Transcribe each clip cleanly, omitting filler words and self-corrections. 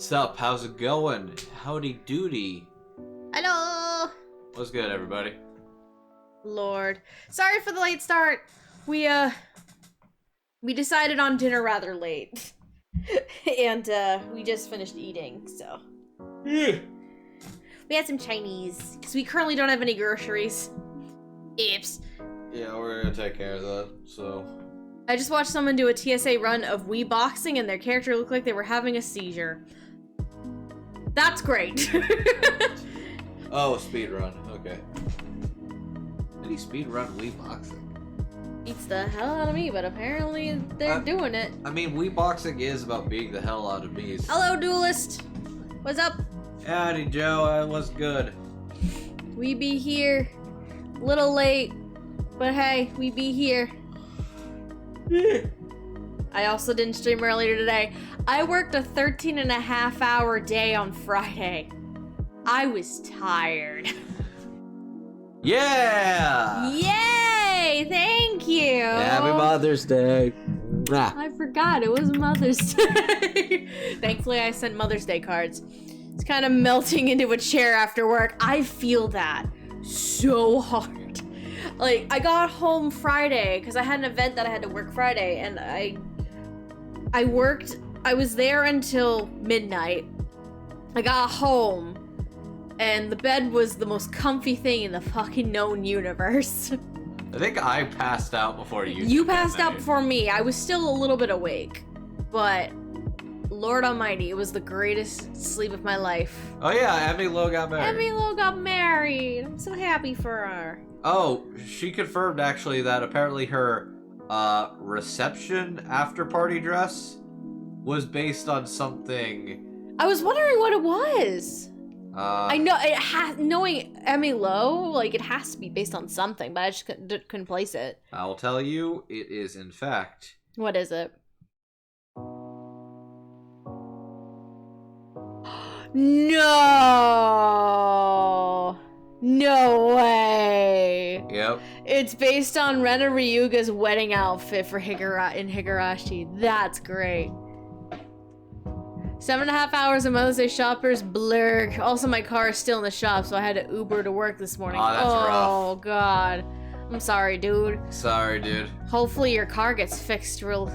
What's up? How's it going? Howdy doody. Hello! What's good, everybody? Lord. Sorry for the late start. We decided on dinner rather late. And, we just finished eating, so. Yeah. We had some Chinese, because we currently don't have any groceries. Oops. Yeah, we're gonna take care of that, so. I just watched someone do a TSA run of Wii boxing, and their character looked like they were having a seizure. That's great. Oh, speedrun. Okay. Did he speedrun Wii boxing? Beats the hell out of me, but apparently they're doing it. I mean, Wii boxing is about beating the hell out of bees. Hello, duelist. What's up? Howdy, Joe. What's good? We be here. Little late, but hey, we be here. I also didn't stream earlier today. I worked a 13-and-a-half-hour day on Friday. I was tired. Yeah! Yay! Thank you! Happy Mother's Day. I forgot, it was Mother's Day. Thankfully, I sent Mother's Day cards. It's kind of melting into a chair after work. I feel that so hard. Like, I got home Friday, because I had an event that I had to work Friday, and I was there until midnight. I got home, and the bed was the most comfy thing in the fucking known universe. I think I passed out before you. You passed out before me. I was still a little bit awake, but Lord Almighty, it was the greatest sleep of my life. Oh yeah, Emmy Lowe got married. Emmy Lowe got married. I'm so happy for her. Oh, she confirmed actually that apparently her reception after party dress was based on something. I was wondering what it was. I know it has. Knowing Emmy Lowe, like it has to be based on something, but I just couldn't place it. I will tell you, it is in fact. What is it? No. No way. Yep. It's based on Rena Ryuga's wedding outfit for Higurashi. That's great. 7.5 hours of Mother's Day shoppers, blur. Also, my car is still in the shop, so I had to Uber to work this morning. Oh, that's rough. Oh, God. I'm sorry, dude. Sorry, dude. Hopefully your car gets fixed real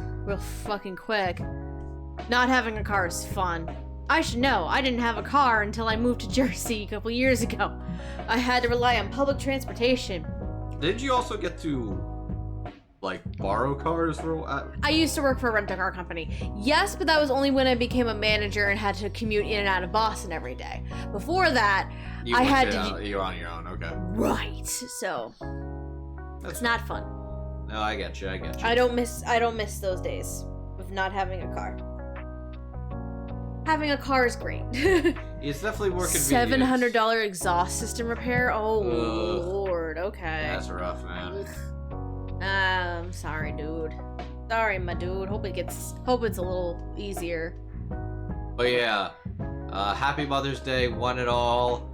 fucking quick. Not having a car is fun. I should know. I didn't have a car until I moved to Jersey a couple years ago. I had to rely on public transportation. Did you also get to, like, borrow cars for? I used to work for a rent-a-car company. Yes, but that was only when I became a manager and had to commute in and out of Boston every day. Before that, I had to. You're on your own, okay. Right. So it's not fun. No, I get you. I don't miss those days of not having a car. Having a car is great. It's definitely more convenient. $700 exhaust system repair. Oh, Ugh. Lord. Okay. That's rough, man. I'm sorry, dude. Sorry, my dude. Hope it's a little easier. But yeah, happy Mother's Day, one and all.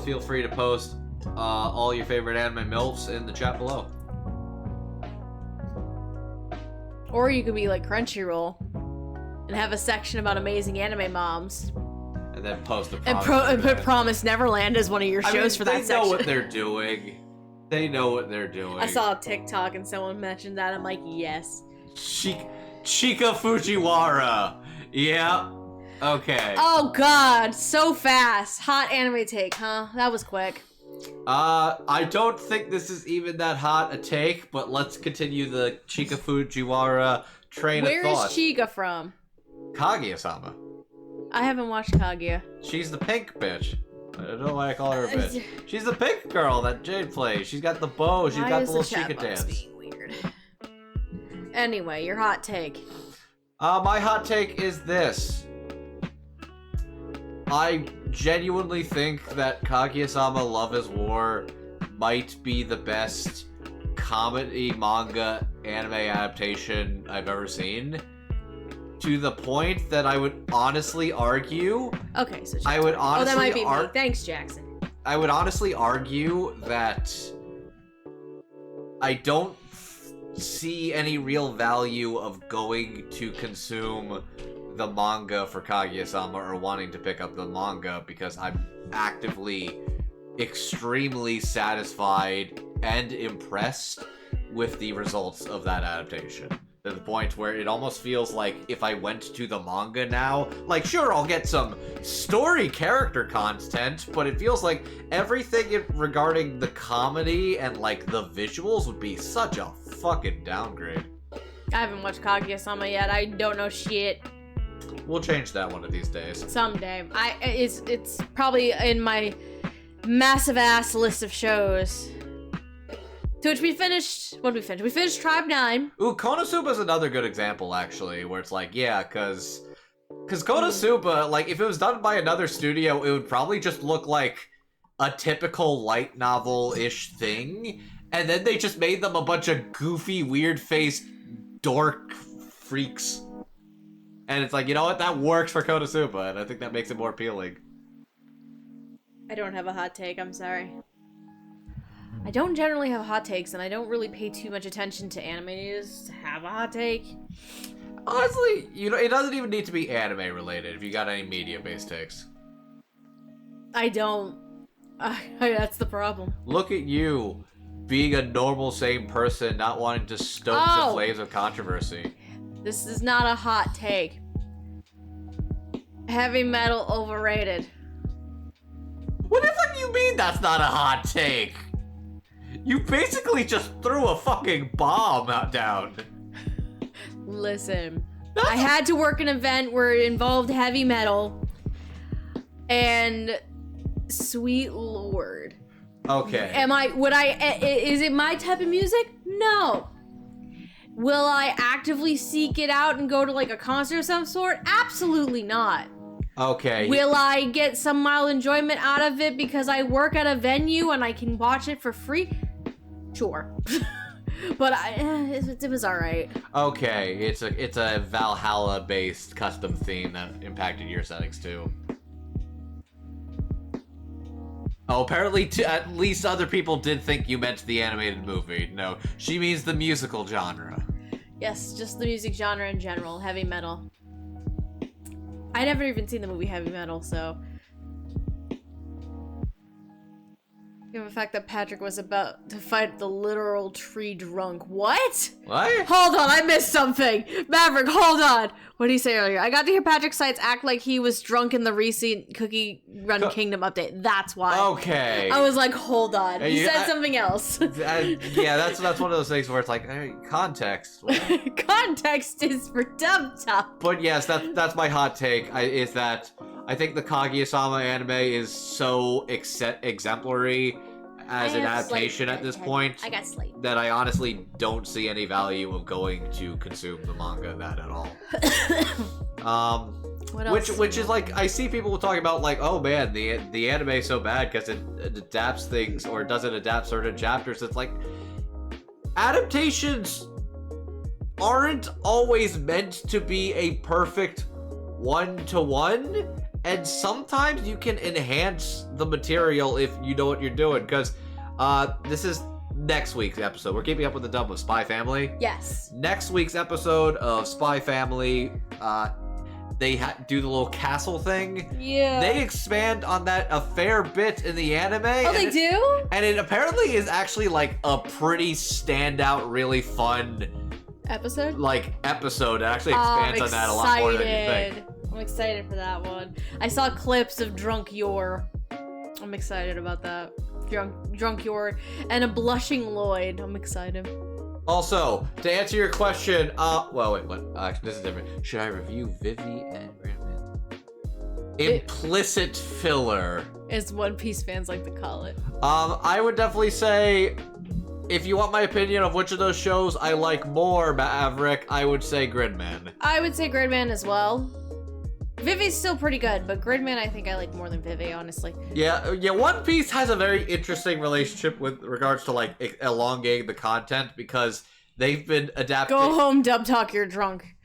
Feel free to post all your favorite anime MILFs in the chat below. Or you could be like Crunchyroll and have a section about amazing anime moms. And then post a And put Promise Neverland as one of your shows for that section. They know what they're doing. They know what they're doing. I saw a TikTok and someone mentioned that. I'm like, yes. Chika Fujiwara. Yeah. Okay. Oh God, so fast. Hot anime take, huh? That was quick. I don't think this is even that hot a take, but let's continue the Chika Fujiwara train of thought. Where is Chiga from? Kaguya-sama. I haven't watched Kaguya. She's the pink bitch. I don't know why I call her a bitch. She's the pink girl that Jade plays. She's got the bow. She's got the little Chica dance. Being weird. Anyway, your hot take. My hot take is this. I genuinely think that Kaguya-sama Love is War might be the best comedy manga anime adaptation I've ever seen. To the point that I would honestly argue. Okay, so I would honestly. that might be me. Thanks, Jackson. I would honestly argue that I don't see any real value of going to consume the manga for Kaguya-sama or wanting to pick up the manga because I'm actively extremely satisfied and impressed with the results of that adaptation. To the point where it almost feels like if I went to the manga now, like, sure, I'll get some story character content, but it feels like everything regarding the comedy and, like, the visuals would be such a fucking downgrade. I haven't watched Kaguya-sama yet. I don't know shit. We'll change that one of these days. Someday. It's probably in my massive ass list of shows. To which we finished. What did we finish? We finished Tribe 9. Ooh, Konosuba's another good example, actually, where it's like, yeah, because Konosuba, like, if it was done by another studio, it would probably just look like a typical light novel-ish thing, and then they just made them a bunch of goofy, weird-faced dork freaks. And it's like, you know what? That works for Konosuba, and I think that makes it more appealing. I don't have a hot take, I'm sorry. I don't generally have hot takes, and I don't really pay too much attention to anime news to have a hot take. Honestly, you know, it doesn't even need to be anime related if you got any media-based takes. I don't. That's the problem. Look at you, being a normal, sane person, not wanting to stoke the flames of controversy. This is not a hot take. Heavy metal overrated. What the fuck do you mean that's not a hot take? You basically just threw a fucking bomb down. Listen, I had to work an event where it involved heavy metal, and sweet lord. Okay. Is it my type of music? No. Will I actively seek it out and go to like a concert of some sort? Absolutely not. Okay. Will I get some mild enjoyment out of it because I work at a venue and I can watch it for free? Sure. But it was alright. Okay, it's a Valhalla-based custom theme that impacted your settings too. Oh, apparently at least other people did think you meant the animated movie. No, she means the musical genre. Yes, just the music genre in general, heavy metal. I never even seen the movie Heavy Metal, so... Given the fact that Patrick was about to fight the literal tree drunk. What? What? Hold on, I missed something! Maverick, hold on! What did he say earlier? I got to hear Patrick Seitz act like he was drunk in the recent Cookie Run Kingdom update. That's why. Okay. I was like, hold on. He said something else. Yeah, that's one of those things where it's like, hey, context. Context is for dumb stuff. But yes, that's my hot take. Is that I think the Kaguya-sama anime is so exemplary as an adaptation at this point. I got slight. That I honestly don't see any value of going to consume the manga that at all. What else? Which is like, I see people talking about like, oh man, the anime is so bad because it adapts things or doesn't adapt certain chapters. It's like, adaptations aren't always meant to be a perfect one-to-one, and sometimes you can enhance the material if you know what you're doing, because this is next week's episode. We're keeping up with the dub of Spy Family. Yes. Next week's episode of Spy Family, they do the little castle thing. Yeah. They expand on that a fair bit in the anime. Oh, they do? And it apparently is actually like a pretty standout, really fun episode. It actually expands on that a lot more than you think. I'm excited for that one. I saw clips of Drunk Yor. I'm excited about that. Drunk Yor and a blushing Lloyd. I'm excited. Also, to answer your question, well, wait, what? Actually, this is different. Should I review Vivi and Grandman? Implicit filler, as One Piece fans like to call it. I would definitely say, if you want my opinion of which of those shows I like more, Maverick, I would say Gridman. I would say Gridman as well. Vivi's still pretty good, but Gridman I think I like more than Vivi, honestly. Yeah, One Piece has a very interesting relationship with regards to, like, elongating the content, because they've been adapting. Go home, Dub Talk, you're drunk.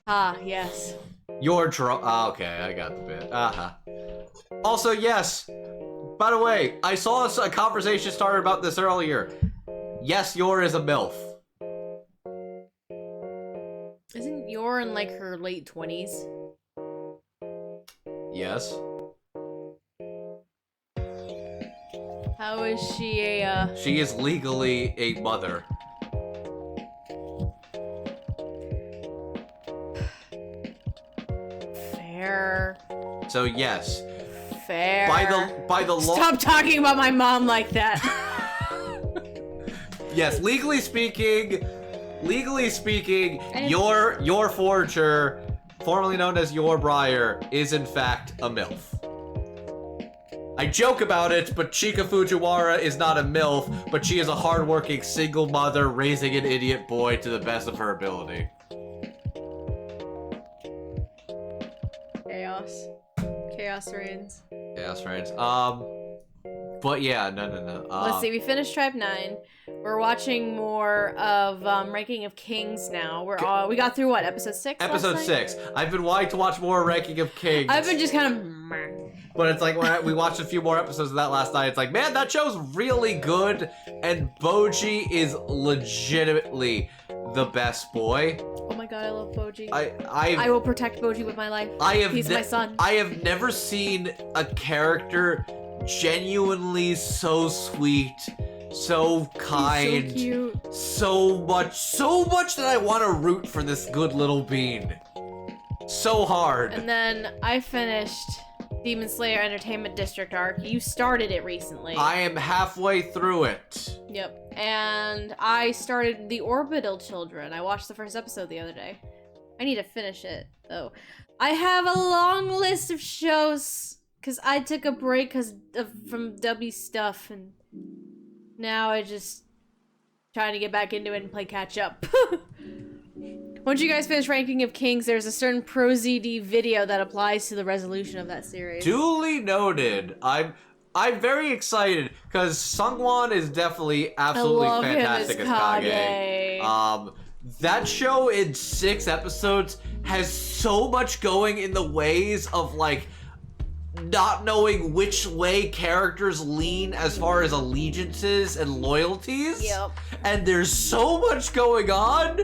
Ah, yes. You're drunk. Ah, okay, I got the bit. Uh-huh. Also, yes, by the way, I saw a conversation started about this earlier. Yes, Yor is a MILF. Isn't Yor more in like her late 20s? Yes. How is she a, She is legally a mother. Fair. So yes. Fair. By the law. Stop talking about my mom like that. Yes, legally speaking, your forger, formerly known as your Briar, is in fact a MILF. I joke about it, but Chika Fujiwara is not a MILF, but she is a hardworking single mother raising an idiot boy to the best of her ability. Chaos. Chaos reigns. Chaos reigns. But yeah, no. Let's see, we finished Tribe 9. We're watching more of Ranking of Kings now. We got through what, episode 6? Episode 6. I've been wanting to watch more Ranking of Kings. I've been just kind of... But it's like, we watched a few more episodes of that last night. It's like, man, that show's really good, and Boji is legitimately the best boy. Oh my god, I love Boji. I will protect Boji with my life. He's my son. I have never seen a character genuinely so sweet, so kind, he's so cute, so much that I want to root for this good little bean. So hard. And then I finished Demon Slayer Entertainment District arc. You started it recently. I am halfway through it. Yep. And I started The Orbital Children. I watched the first episode the other day. I need to finish it, though. I have a long list of shows, because I took a break from W stuff, and now I just trying to get back into it and play catch up. Once you guys finish Ranking of Kings, there's a certain ProZD video that applies to the resolution of that series. Duly noted. I'm very excited because Sungwon is definitely absolutely fantastic as Kage. That show in 6 episodes has so much going in the ways of like not knowing which way characters lean as far as allegiances and loyalties. Yep. And there's so much going on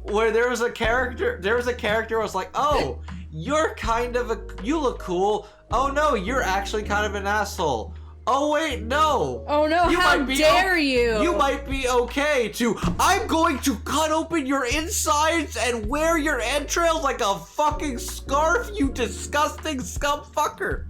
where there was a character who was like, oh, you're kind of you look cool. Oh no, you're actually kind of an asshole. Oh wait, no. Oh no, how dare you? You might be okay to, I'm going to cut open your insides and wear your entrails like a fucking scarf, you disgusting scum fucker.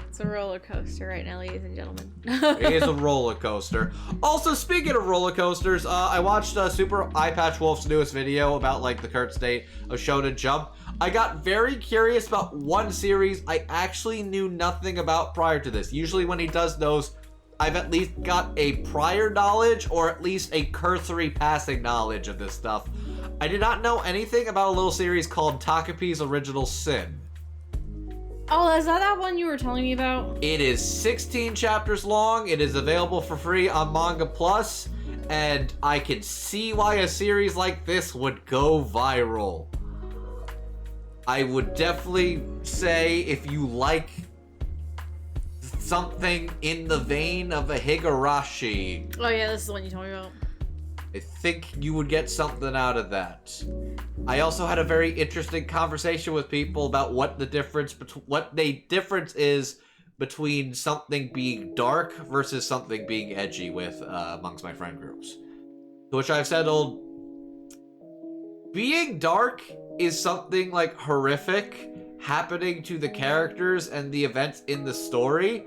It's a roller coaster right now, ladies and gentlemen. It is a roller coaster. Also, speaking of roller coasters, I watched Super Eye Patch Wolf's newest video about like the current state of Shonen Jump. I got very curious about one series I actually knew nothing about prior to this. Usually when he does those, I've at least got a prior knowledge or at least a cursory passing knowledge of this stuff. I did not know anything about a little series called Takapi's Original Sin. Oh, is that one you were telling me about? It is 16 chapters long. It is available for free on Manga Plus, and I can see why a series like this would go viral. I would definitely say if you like something in the vein of a Higurashi. Oh yeah, this is the one you told me about. I think you would get something out of that. I also had a very interesting conversation with people about what the difference is between something being dark versus something being edgy with amongst my friend groups. To which I've said, being dark is something like horrific happening to the characters and the events in the story,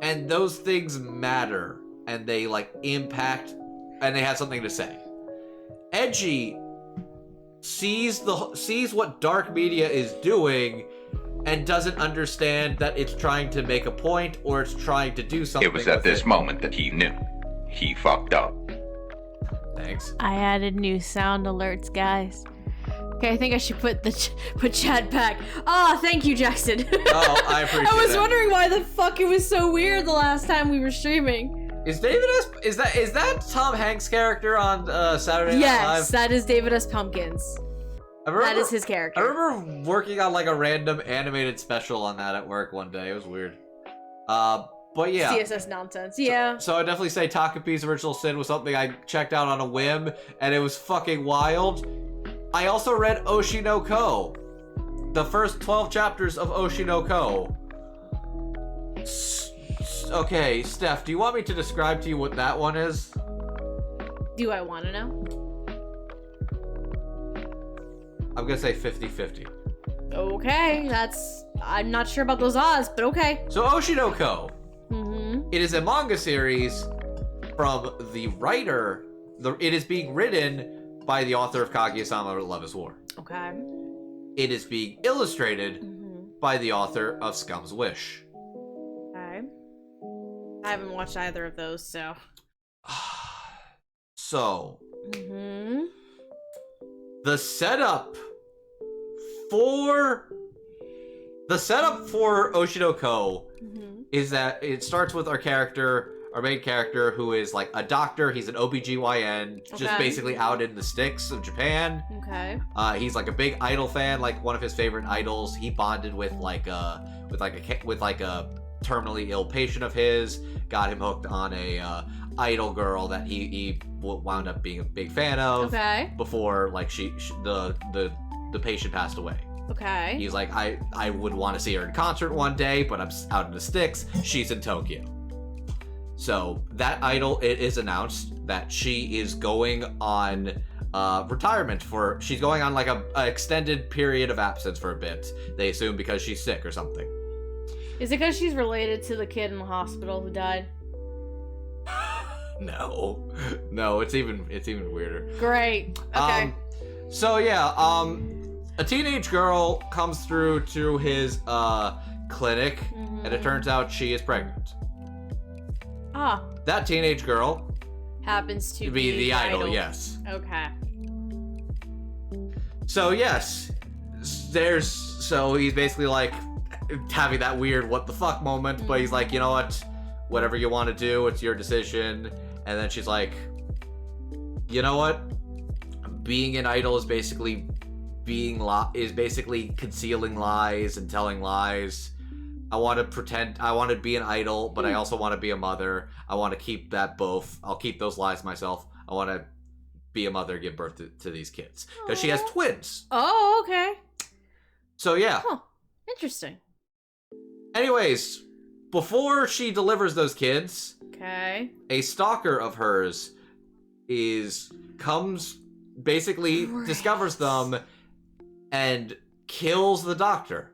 and those things matter and they like impact and they have something to say. Edgy sees what dark media is doing and doesn't understand that it's trying to make a point or it's trying to do something. It was at this moment that he knew. He fucked up. Thanks. I added new sound alerts, guys. Okay, I think I should put chat back. Oh, thank you, Jackson. Oh, I appreciate it. I was wondering why the fuck it was so weird the last time we were streaming. Is David S. Is that Tom Hanks' character on Saturday Night Live? Yes, that is David S. Pumpkins. That is his character. I remember working on like a random animated special on that at work one day. It was weird. But But yeah. CSS nonsense, yeah. So I definitely say Takapi's Original Sin was something I checked out on a whim, and it was fucking wild. I also read Oshi no Ko. The first 12 chapters of Oshi no Ko. Okay, Steph, do you want me to describe to you what that one is? Do I want to know? I'm gonna say 50-50. Okay, I'm not sure about those odds, but okay. So Oshi no Ko. Mm-hmm. It is a manga series from the writer. It is being written by the author of Kaguya-sama Love is War. Okay. It is being illustrated Mm-hmm. by the author of Scum's Wish. Okay. I haven't watched either of those, so. So, Mm-hmm. the setup for Oshi no Ko Mm-hmm. is that it starts with our main character, who is like a doctor. He's an OBGYN, just Okay. basically out in the sticks of Japan. Okay. He's like a big idol fan, like one of his favorite idols. He bonded with like a terminally ill patient of his, got him hooked on a idol girl that he wound up being a big fan of. Okay. Before like the patient passed away. Okay. He's like, I would want to see her in concert one day, but I'm out in the sticks. She's in Tokyo. So that idol, it is announced that she is going on retirement she's going on like a extended period of absence for a bit. They assume because she's sick or something. Is it because she's related to the kid in the hospital who died? No, it's even weirder. Great. Okay. So yeah, a teenage girl comes through to his clinic, and it turns out she is pregnant. Ah. That teenage girl Happens to be the idol, yes. Okay. So yes, so he's basically like having that weird what the fuck moment, but he's like, you know what, whatever you want to do, it's your decision. And then she's like, you know what, being an idol is basically concealing lies and telling lies. I want to be an idol, but I also want to be a mother. I want to keep that both. I'll keep those lies myself. I want to be a mother, give birth to these kids. Because she has twins. Oh, okay. So yeah. Huh. Interesting. Anyways, before she delivers those kids, Okay. a stalker of hers discovers them and kills the doctor.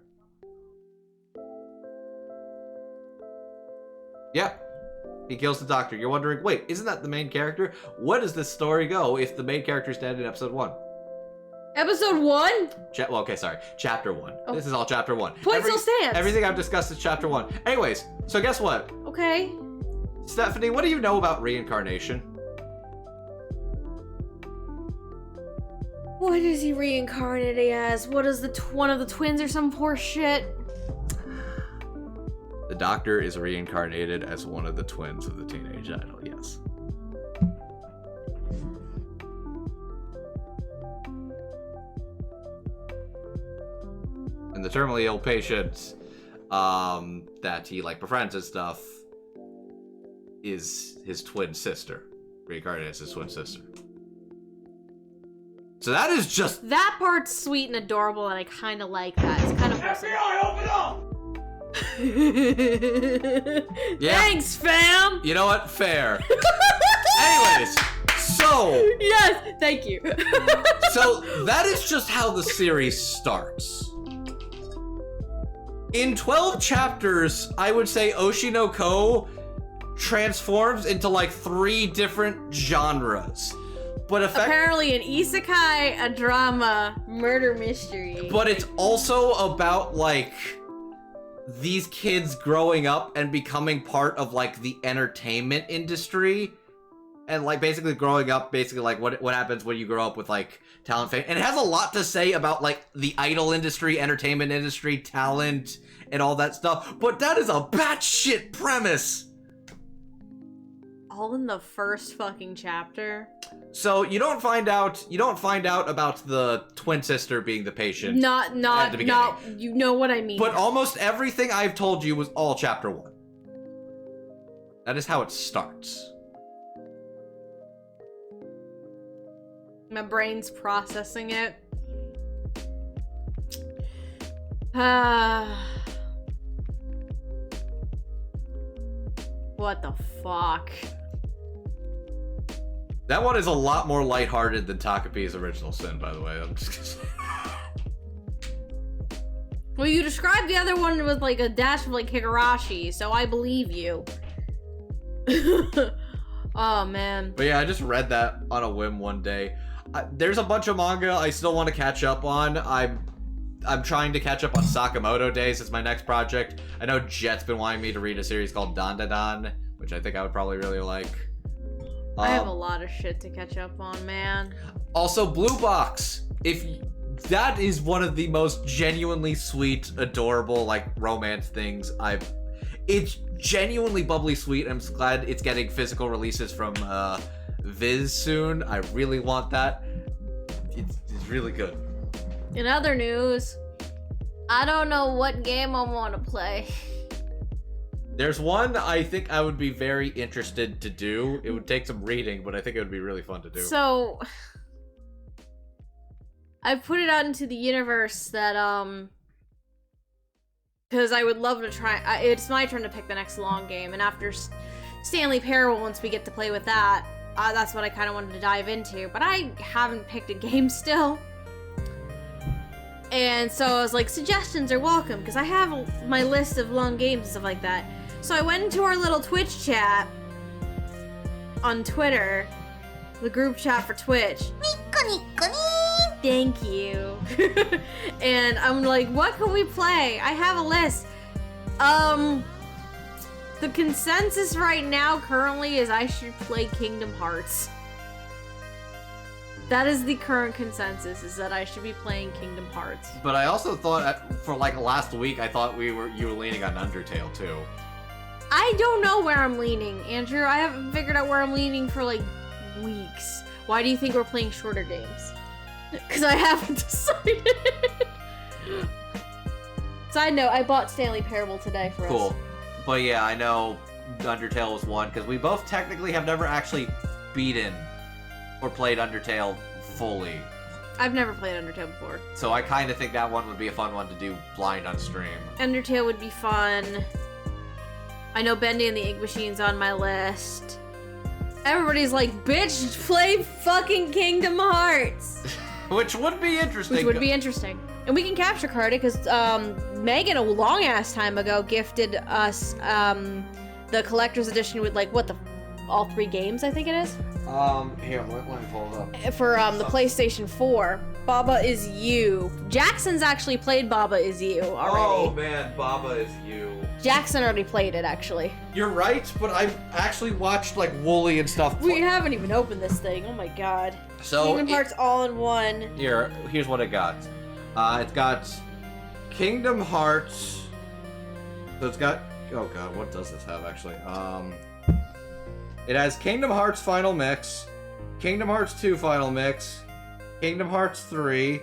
Yeah, he kills the doctor. You're wondering, wait, isn't that the main character? Where does this story go if the main character is dead in episode 1? Episode 1? Chapter 1. Oh. This is all chapter 1. Point still stands. Everything I've discussed is chapter 1. Anyways, so guess what? Okay. Stephanie, what do you know about reincarnation? What is he reincarnated as? What is one of the twins or some poor shit? The doctor is reincarnated as one of the twins of the teenage idol, yes. And the terminally ill patient that he like befriends and stuff is his twin sister. Reincarnated as his twin sister. So that is just... That part's sweet and adorable, and I kind of like that. It's kind of wholesome. FBI, open up! Yeah. Thanks, fam! You know what? Fair. Anyways, so... Yes, thank you. So that is just how the series starts. In 12 chapters, I would say Oshi no Ko transforms into like 3 different genres. But Apparently an isekai, a drama, murder mystery. But it's also about like these kids growing up and becoming part of like the entertainment industry. And like basically growing up, basically like what happens when you grow up with like talent, fame. And it has a lot to say about like the idol industry, entertainment industry, talent, and all that stuff. But that is a batshit premise. All in the first fucking chapter. So you don't find out about the twin sister being the patient. Not, at the beginning. you know what I mean. But almost everything I've told you was all chapter 1. That is how it starts. My brain's processing it. What the fuck? That one is a lot more lighthearted than Takapi's Original Sin, by the way. I'm just gonna say. Well, you described the other one with like a dash of like Higurashi, so I believe you. Oh man. But yeah, I just read that on a whim one day. There's a bunch of manga I still want to catch up on. I'm trying to catch up on Sakamoto Days. It's my next project. I know Jet's been wanting me to read a series called Dandadan, which I think I would probably really like. I have a lot of shit to catch up on, man. Also, Blue Box. That is one of the most genuinely sweet, adorable, like, romance things It's genuinely bubbly sweet. I'm glad it's getting physical releases from Viz soon. I really want that. It's really good. In other news, I don't know what game I want to play. There's one I think I would be very interested to do. It would take some reading, but I think it would be really fun to do. So, I put it out into the universe that, because I would love to try. It's my turn to pick the next long game, and after Stanley Parable, once we get to play with that, that's what I kind of wanted to dive into. But I haven't picked a game still. And so I was like, suggestions are welcome, because I have my list of long games and stuff like that. So I went into our little Twitch chat on Twitter, the group chat for Twitch. Thank you. And I'm like, what can we play? I have a list. The consensus right now currently is I should play Kingdom Hearts. That is the current consensus, is that I should be playing Kingdom Hearts. But I also thought, for like last week, I thought you were leaning on Undertale too. I don't know where I'm leaning, Andrew. I haven't figured out where I'm leaning for like weeks. Why do you think we're playing shorter games? Because I haven't decided. Side note, I bought Stanley Parable today for us. Cool. But yeah, I know Undertale was one, because we both technically have never actually beaten or played Undertale fully. I've never played Undertale before. So I kind of think that one would be a fun one to do blind on stream. Undertale would be fun. I know Bendy and the Ink Machine's on my list. Everybody's like, bitch, play fucking Kingdom Hearts! Which would be interesting. Which would be interesting. And we can capture card it, because Megan, a long-ass time ago, gifted us the collector's edition with, like, all 3 games, I think it is? Here, let me pull it up. For the PlayStation 4. Baba Is You. Jackson's actually played Baba Is You already. Oh man, Baba Is You. Jackson already played it, actually. You're right, but I've actually watched like Wooly and stuff. We haven't even opened this thing. Oh my god. So Kingdom Hearts all in one. Here's what it got. It's got Kingdom Hearts. So it's got. Oh god, what does this have actually? It has Kingdom Hearts Final Mix, Kingdom Hearts 2 Final Mix, Kingdom Hearts 3,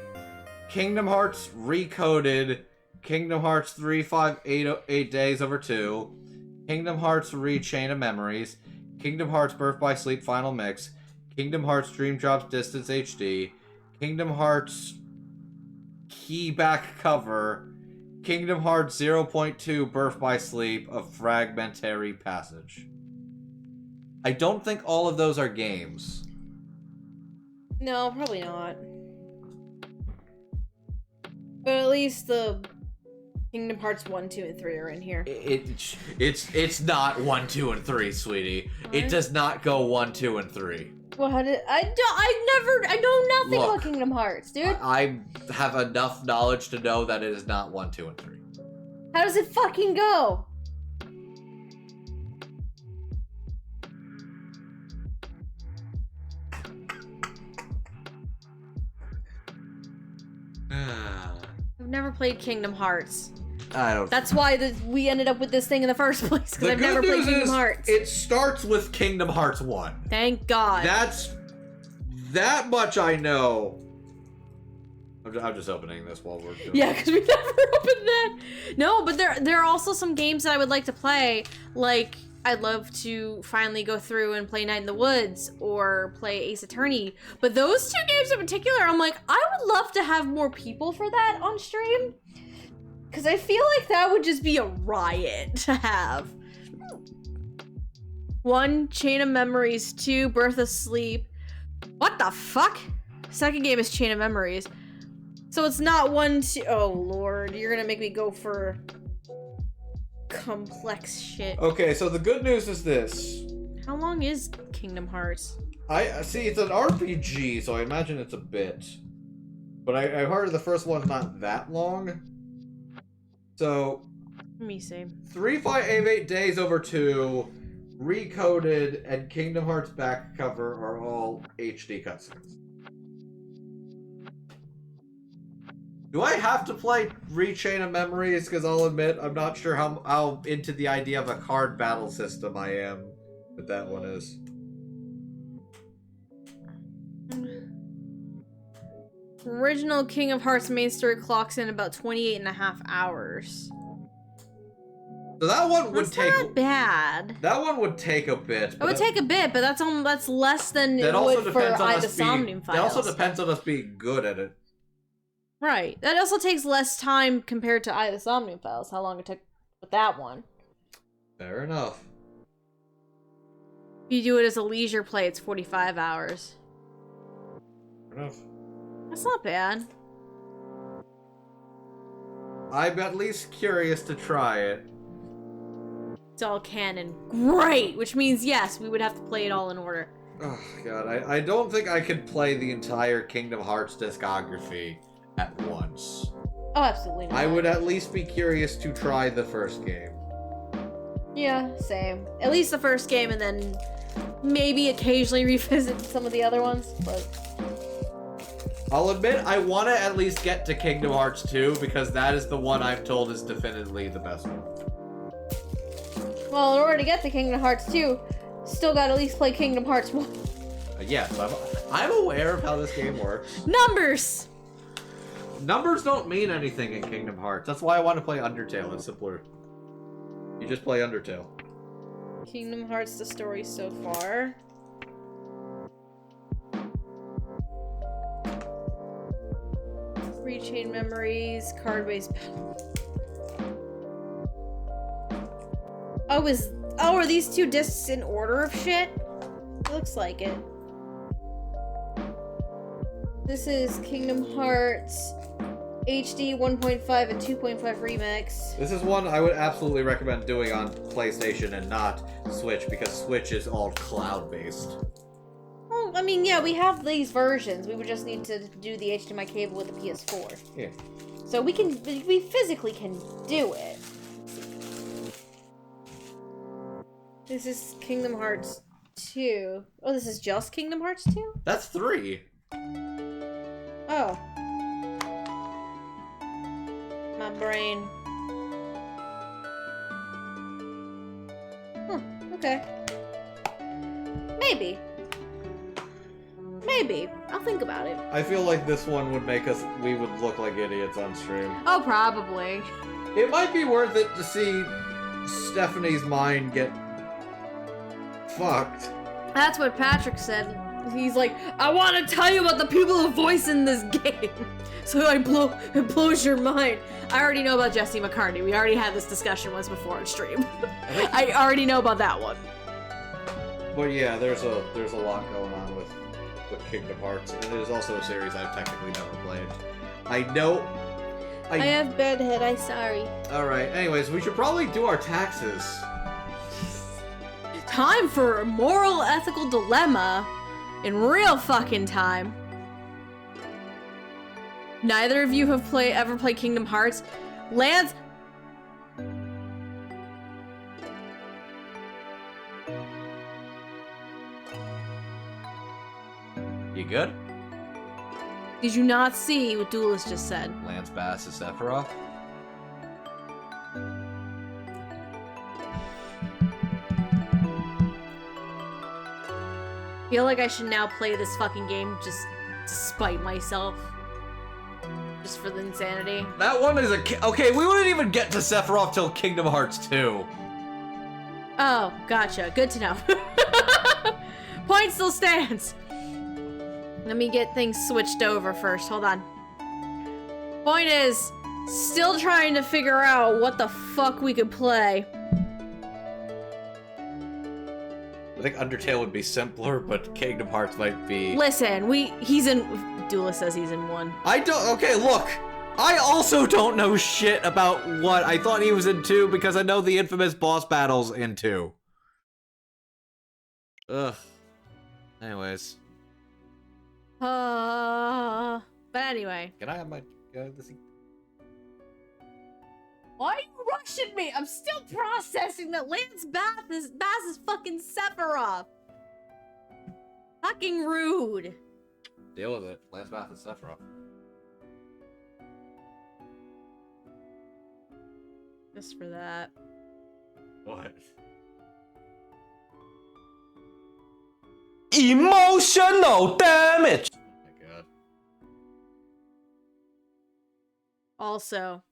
Kingdom Hearts Recoded, Kingdom Hearts 3 8 Days Over 2, Kingdom Hearts Chain of Memories, Kingdom Hearts Birth by Sleep Final Mix, Kingdom Hearts Dream Drops Distance HD, Kingdom Hearts Key Back Cover, Kingdom Hearts 0.2 Birth by Sleep, A Fragmentary Passage. I don't think all of those are games. No, probably not. But at least the Kingdom Hearts 1, 2, and 3 are in here. It's not 1, 2, and 3, sweetie. What? It does not go 1, 2, and 3. Well, how did I know nothing about Kingdom Hearts, dude. I have enough knowledge to know that it is not 1, 2, and 3. How does it fucking go? I've never played Kingdom Hearts. I don't. That's why we ended up with this thing in the first place, because I've never played Kingdom Hearts. It starts with Kingdom Hearts 1. Thank God. That much I know. I'm just opening this while we're doing Yeah, because we never opened that. No, but there are also some games that I would like to play, like I'd love to finally go through and play Night in the Woods or play Ace Attorney. But those 2 games in particular, I'm like, I would love to have more people for that on stream. Because I feel like that would just be a riot to have. 1, Chain of Memories. 2, Birth of Sleep. What the fuck? Second game is Chain of Memories. So it's not 1, 2... Oh, Lord. You're gonna make me go for complex shit. Okay, so the good news is this. How long is Kingdom Hearts? I see, it's an RPG, so I imagine it's a bit. But I heard the first one's not that long. So... Let me see. 3588 Days Over 2, Recoded, and Kingdom Hearts back cover are all HD cutscenes. Do I have to play Chain of Memories? Because I'll admit, I'm not sure how into the idea of a card battle system I am. But that one is. Original King of Hearts main story clocks in about 28.5 hours. So that one would That's take. not bad. That one would take a bit. It would take a bit, but that's less than it would for the Somnium Files. It also depends on us being good at it. Right. That also takes less time compared to the Somnium Files. How long it took with that one. Fair enough. If you do it as a leisure play, it's 45 hours. Fair enough. That's not bad. I'm at least curious to try it. It's all canon. Great! Which means, yes, we would have to play it all in order. Oh, God. I don't think I could play the entire Kingdom Hearts discography at once. Oh, absolutely not. I would at least be curious to try the first game. Yeah, same. At least the first game, and then maybe occasionally revisit some of the other ones, but... I'll admit, I want to at least get to Kingdom Hearts 2, because that is the one I've told is definitively the best one. Well, in order to get to Kingdom Hearts 2, still gotta at least play Kingdom Hearts 1. Yes, I'm aware of how this game works. Numbers! Numbers don't mean anything in Kingdom Hearts. That's why I want to play Undertale. It's simpler. You just play Undertale. Kingdom Hearts, the story so far. Chain Memories, card-based battle. Oh, are these 2 discs in order of shit? It looks like it. This is Kingdom Hearts HD 1.5 and 2.5 Remix. This is one I would absolutely recommend doing on PlayStation and not Switch, because Switch is all cloud-based. Well, I mean, yeah, we have these versions. We would just need to do the HDMI cable with the PS4. Yeah. So we physically can do it. This is Kingdom Hearts 2. Oh, this is just Kingdom Hearts 2? That's 3. Oh. My brain. Okay. Maybe. I'll think about it. I feel like this one would make we would look like idiots on stream. Oh, probably. It might be worth it to see Stephanie's mind get fucked. That's what Patrick said. He's like, I want to tell you about the people who voice in this game. So it blows your mind. I already know about Jesse McCartney. We already had this discussion once before on stream. I already know about that one. But yeah, there's a lot going on with Kingdom Hearts, and it is also a series I've technically never played. I know. I have bedhead. I'm sorry. All right. Anyways, we should probably do our taxes. Time for a moral ethical dilemma in real fucking time. Neither of you have ever played Kingdom Hearts. Lance. You good? Did you not see what Duelist just said? Lance Bass is Sephiroth. I feel like I should now play this fucking game just to spite myself. Just for the insanity. That one is okay, we wouldn't even get to Sephiroth till Kingdom Hearts 2. Oh, gotcha. Good to know. Point still stands. Let me get things switched over first. Hold on. Point is, still trying to figure out what the fuck we could play. I think Undertale would be simpler, but Kingdom Hearts might be... Listen, he's in... Dula says he's in 1. Okay, look! I also don't know shit about what. I thought he was in 2 because I know the infamous boss battles in 2. Ugh. Anyways. But anyway. Can I have my... this... Why are you rushing me? I'm still processing that Lance Bass is fucking Sephiroth. Fucking rude. Deal with it. Lance Bass is Sephiroth. Just for that. What? Emotional damage! Oh my god. Also.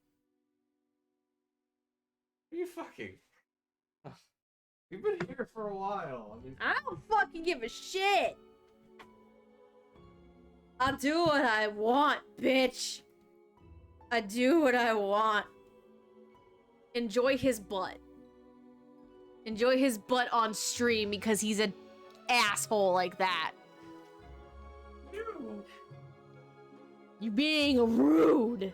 You fucking... You've been here for a while. I mean... I don't fucking give a shit. I do what I want, bitch. I do what I want. Enjoy his butt. Enjoy his butt on stream because he's an asshole like that. You being rude.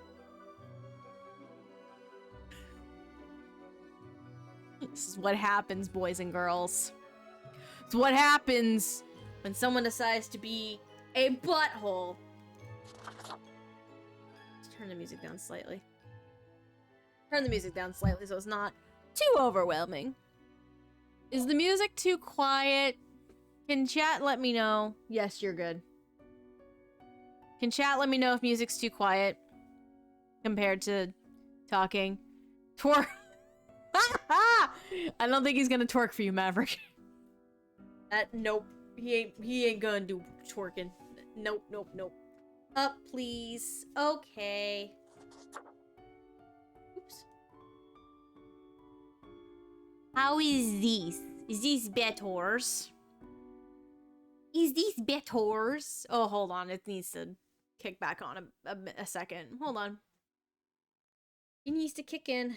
This is what happens, boys and girls. It's what happens when someone decides to be a butthole. Let's turn the music down slightly. Turn the music down slightly so it's not too overwhelming. Is the music too quiet? Can chat let me know? Yes, you're good. Can chat let me know if music's too quiet compared to talking? Twerk. I don't think he's gonna twerk for you, Maverick. Nope. He ain't gonna do twerking. Nope. Up, please. Okay. Oops. How is this? Is this better? Is this better? Oh, hold on. It needs to kick back on a second. Hold on. It needs to kick in.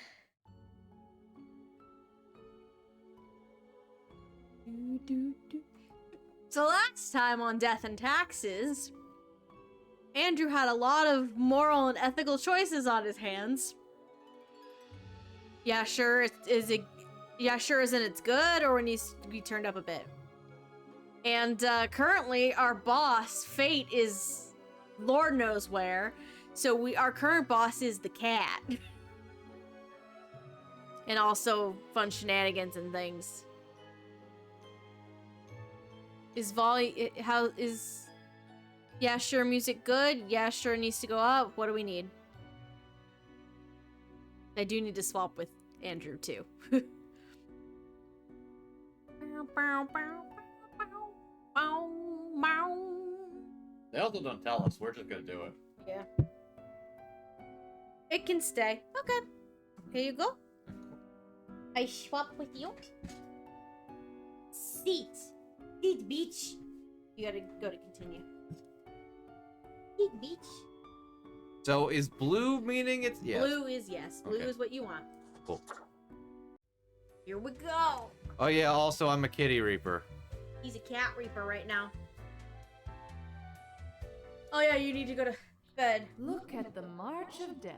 So last time on Death and Taxes, Andrew had a lot of moral and ethical choices on his hands. Yeah, sure. Yeah, sure. Isn't it good, or needs to be turned up a bit? And currently, our boss, Fate, is Lord knows where. So our current boss is the cat, and also fun shenanigans and things. Yeah, sure, music good? Yeah, sure, needs to go up. What do we need? I do need to swap with Andrew, too. They also don't tell us. We're just gonna do it. Yeah. It can stay. Okay. Here you go. I swap with you. Seat, bitch. You gotta go to continue. Seat, bitch. So is blue meaning it's yes? Blue is yes. Blue is what you want. Cool. Here we go. Oh yeah, also I'm a kitty reaper. He's a cat reaper right now. Oh yeah, you need to go to bed. Look at the march of death.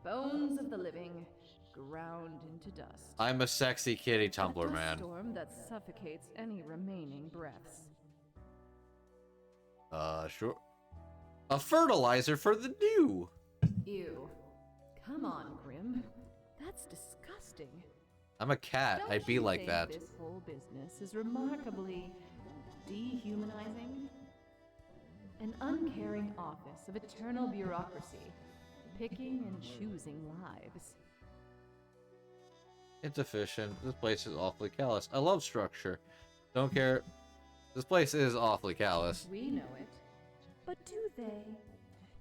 Bones of the living ground into dust. I'm a sexy kitty tumbler, A man. storm that suffocates any remaining breaths. Sure. A fertilizer for the new. Ew. Come on, Grim. That's disgusting. I'm a cat. Don't I'd be you like think that. This whole business is remarkably dehumanizing. An uncaring office of eternal bureaucracy, picking and choosing lives. It's efficient. This place is awfully callous. I love structure. Don't care. This place is awfully callous. We know it. But do they?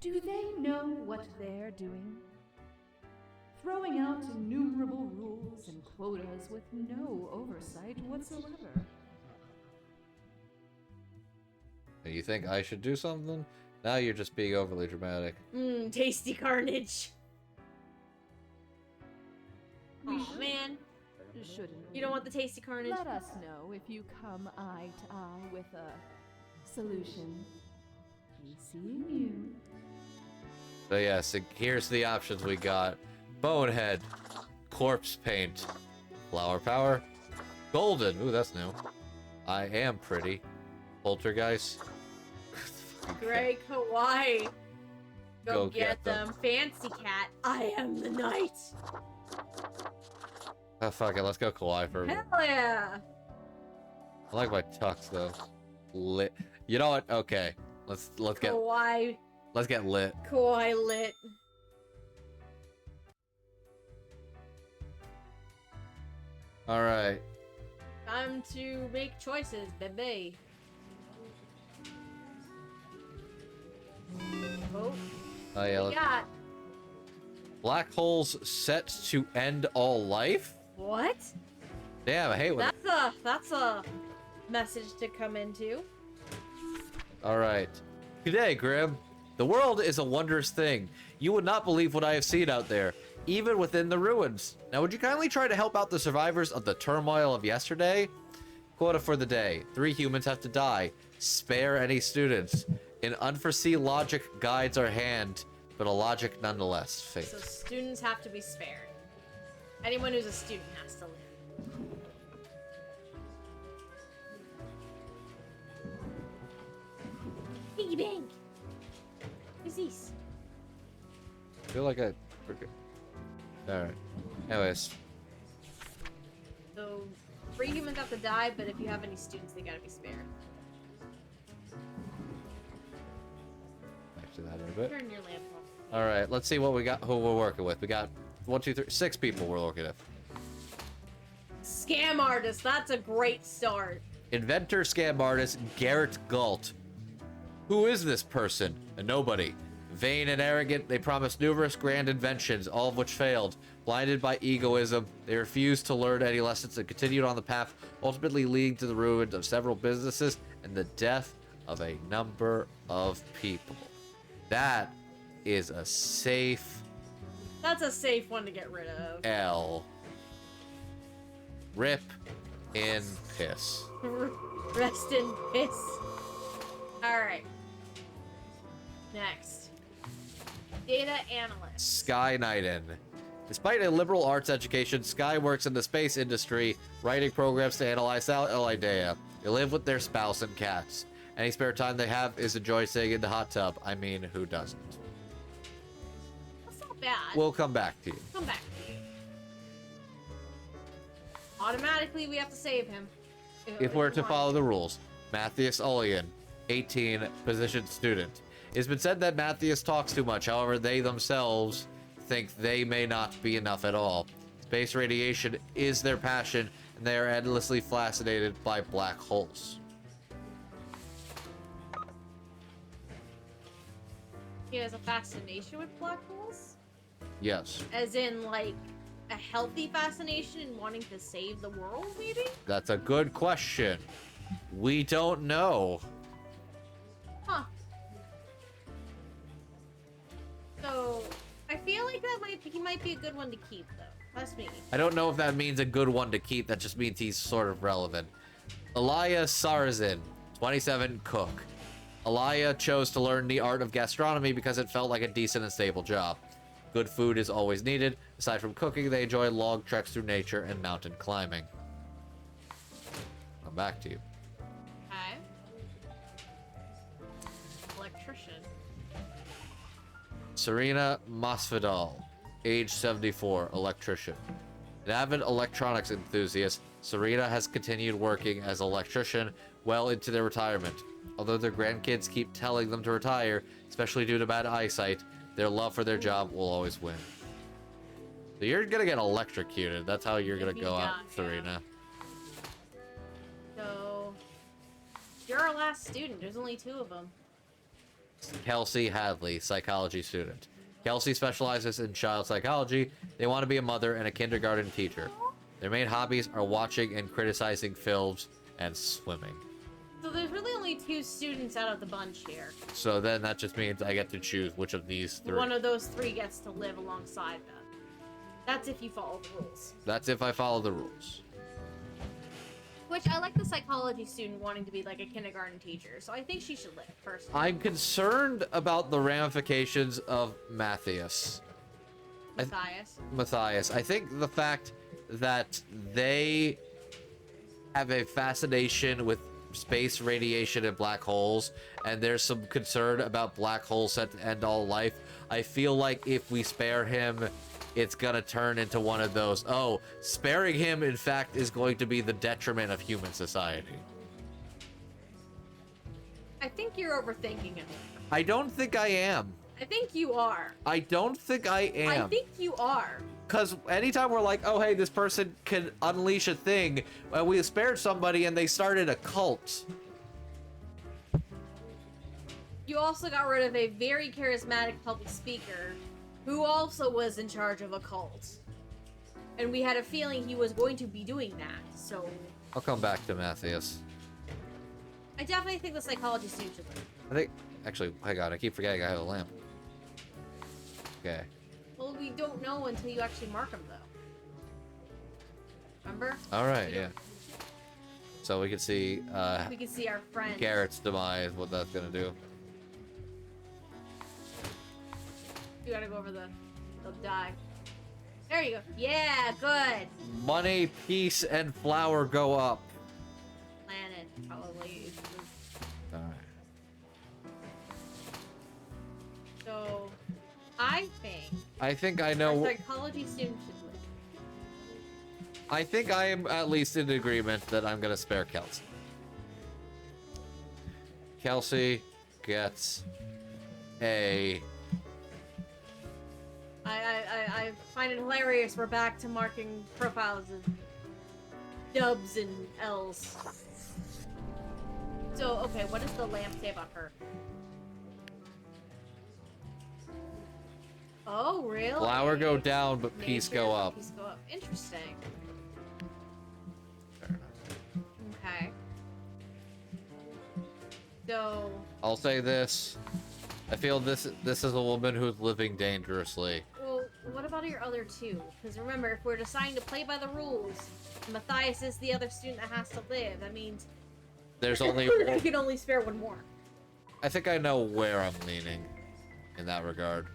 Do they know what they're doing? Throwing out innumerable rules and quotas with no oversight whatsoever. You think I should do something? Now you're just being overly dramatic. Tasty carnage. We Oh man, shouldn't. you don't want the tasty carnage? Let us know if you come eye to eye with a solution. We see you. So yes, here's the options we got. Bonehead, corpse paint, flower power, golden. Ooh, that's new. I am pretty. Poltergeist. Greg, Hawaii. Go Get get them. them. Fancy cat. I am the knight. Oh, fuck it. Let's go kawaii for. Hell yeah. I like my tux though. Lit. You know what? Okay. Let's get Kawaii. let's get lit. Kawaii lit. All right. Time to make choices, baby. Oh, Oh yeah. what we got? Black holes set to end all life. What? Damn, I hate when. That's a message to come into. All right. Today, Grim, the world is a wondrous thing. You would not believe what I have seen out there, even within the ruins. Now, would you kindly try to help out the survivors of the turmoil of yesterday? Quota for the day. 3 humans have to die. Spare any students. An unforeseen logic guides our hand, but a logic nonetheless. So Fate. students have to be spared. Anyone who's a student has to live. Piggy bank. Who's this? I feel like I forget. All right. Anyways, So 3 humans have to die, but if you have any students, they gotta be spared. back to that in a bit. Turn your lamp off. All right. Let's see what we got. Who we're working with. We got 1, 2, 3, 6 people we're working with. Scam artist. That's a great start. Inventor scam artist Garrett Galt. Who is this person? A nobody. Vain and arrogant, they promised numerous grand inventions, all of which failed. Blinded by egoism, they refused to learn any lessons and continued on the path, ultimately leading to the ruin of several businesses and the death of a number of people. That is a safe That's a safe one to get rid of. L. Rip in piss. Rest in piss. Alright. Next. Data analyst. Sky Knighton. Despite a liberal arts education, Sky works in the space industry, writing programs to analyze satellite data. They live with their spouse and cats. Any spare time they have is enjoy sitting in the hot tub. I mean, who doesn't? That's not bad. We'll come back to you. Come back to you. Automatically, we have to save him. If we're to follow the rules, Matthias Ullian, 18, position student. It's been said that Matthias talks too much, however, they themselves think they may not be enough at all. Space radiation is their passion, and they are endlessly fascinated by black holes. He has a fascination with black holes? Yes, As in, like, a healthy fascination in wanting to save the world, maybe? that's a good question. We don't know. Huh. So, I feel like he might be a good one to keep, though. That's me. I don't know if that means a good one to keep. That just means he's sort of relevant. Elia Sarzin, 27, cook. Elia chose to learn the art of gastronomy because it felt like a decent and stable job. Good food is always needed. Aside from cooking, they enjoy long treks through nature and mountain climbing. I'm back to you. Okay. Electrician. Serena Masvidal, age 74, electrician. An avid electronics enthusiast, Serena has continued working as an electrician well into their retirement. Although their grandkids keep telling them to retire, especially due to bad eyesight, their love for their job will always win. So you're gonna get electrocuted. That's how you're gonna go out, Serena. So, you're our last student. There's only 2 of them. Kelsey Hadley, psychology student. Kelsey specializes in child psychology. They want to be a mother and a kindergarten teacher. Their main hobbies are watching and criticizing films and swimming. So there's really only 2 students out of the bunch here. So then that just means I get to choose which of these 3. One of those 3 gets to live alongside them. That's if you follow the rules. That's if I follow the rules. Which I like the psychology student wanting to be like a kindergarten teacher, so I think she should live first. I'm concerned about the ramifications of Matthias. Matthias. I think the fact that they have a fascination with space radiation and black holes, and there's some concern about black holes set to end all life. I feel like if we spare him, it's gonna turn into one of those, oh, sparing him, in fact, is going to be the detriment of human society. I think you're overthinking it. I don't think I am. I think you are. I don't think I am. I think you are. Because anytime we're like, oh, hey, this person can unleash a thing, we spared somebody and they started a cult. You also got rid of a very charismatic public speaker who also was in charge of a cult. And we had a feeling he was going to be doing that, so... I'll come back to Matthias. I definitely think the psychology student should live. I think... Actually, hang on, I keep forgetting I have a lamp. Okay. Well, we don't know until you actually mark them, though. Remember? Alright, yeah. So we can see, we can see our friend. Garrett's demise, what that's gonna do. You gotta go over the die. There you go. Yeah, good. Money, peace, and flour go up. Planet, probably. Alright. So, I think I our know... psychology student should live. I think I am at least in agreement that I'm gonna spare Kelsey. Kelsey gets a... I find it hilarious we're back to marking profiles of dubs and L's. So, okay, what does the lamp say about her? Oh, really? Flour go down, but peace go up. Peace go up. Interesting. Okay. So... I'll say this. I feel this is a woman who's living dangerously. Well, what about your other 2? Because remember, if we're deciding to play by the rules, Matthias is the other student that has to live. That means There's only we can only spare one more. I think I know where I'm leaning in that regard.